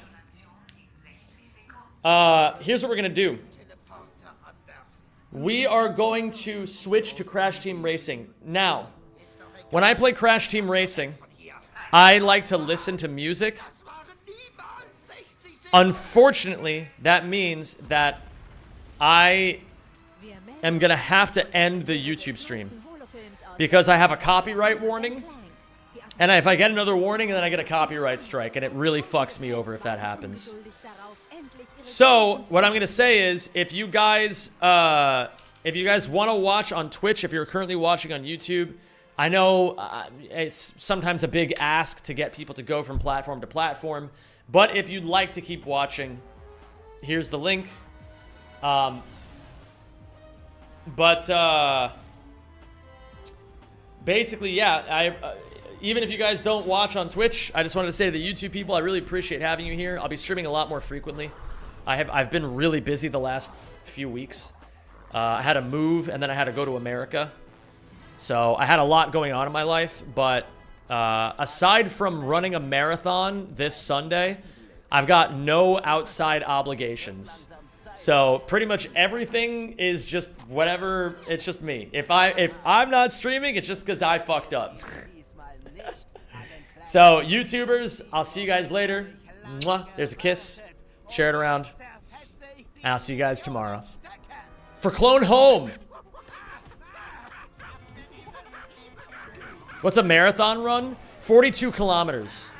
Here's what we're gonna do. We are going to switch to Crash Team Racing. Now, when I play Crash Team Racing, I like to listen to music. Unfortunately, that means that I am going to have to end the YouTube stream because I have a copyright warning. And if I get another warning, then I get a copyright strike, and it really fucks me over if that happens. So, what I'm going to say is, if you guys want to watch on Twitch, if you're currently watching on YouTube, I know it's sometimes a big ask to get people to go from platform to platform, but if you'd like to keep watching, here's the link. But basically, yeah, even if you guys don't watch on Twitch, I just wanted to say to the YouTube people, I really appreciate having you here. I'll be streaming a lot more frequently. I've been really busy the last few weeks. I had to move, and then I had to go to America. So I had a lot going on in my life, but aside from running a marathon this Sunday, I've got no outside obligations. So pretty much everything is just whatever. It's just me. If I'm not streaming, it's just because I fucked up. So YouTubers, I'll see you guys later. Mwah. There's a kiss. Share it around. And I'll see you guys tomorrow for Clone Home. What's a marathon run? 42 kilometers.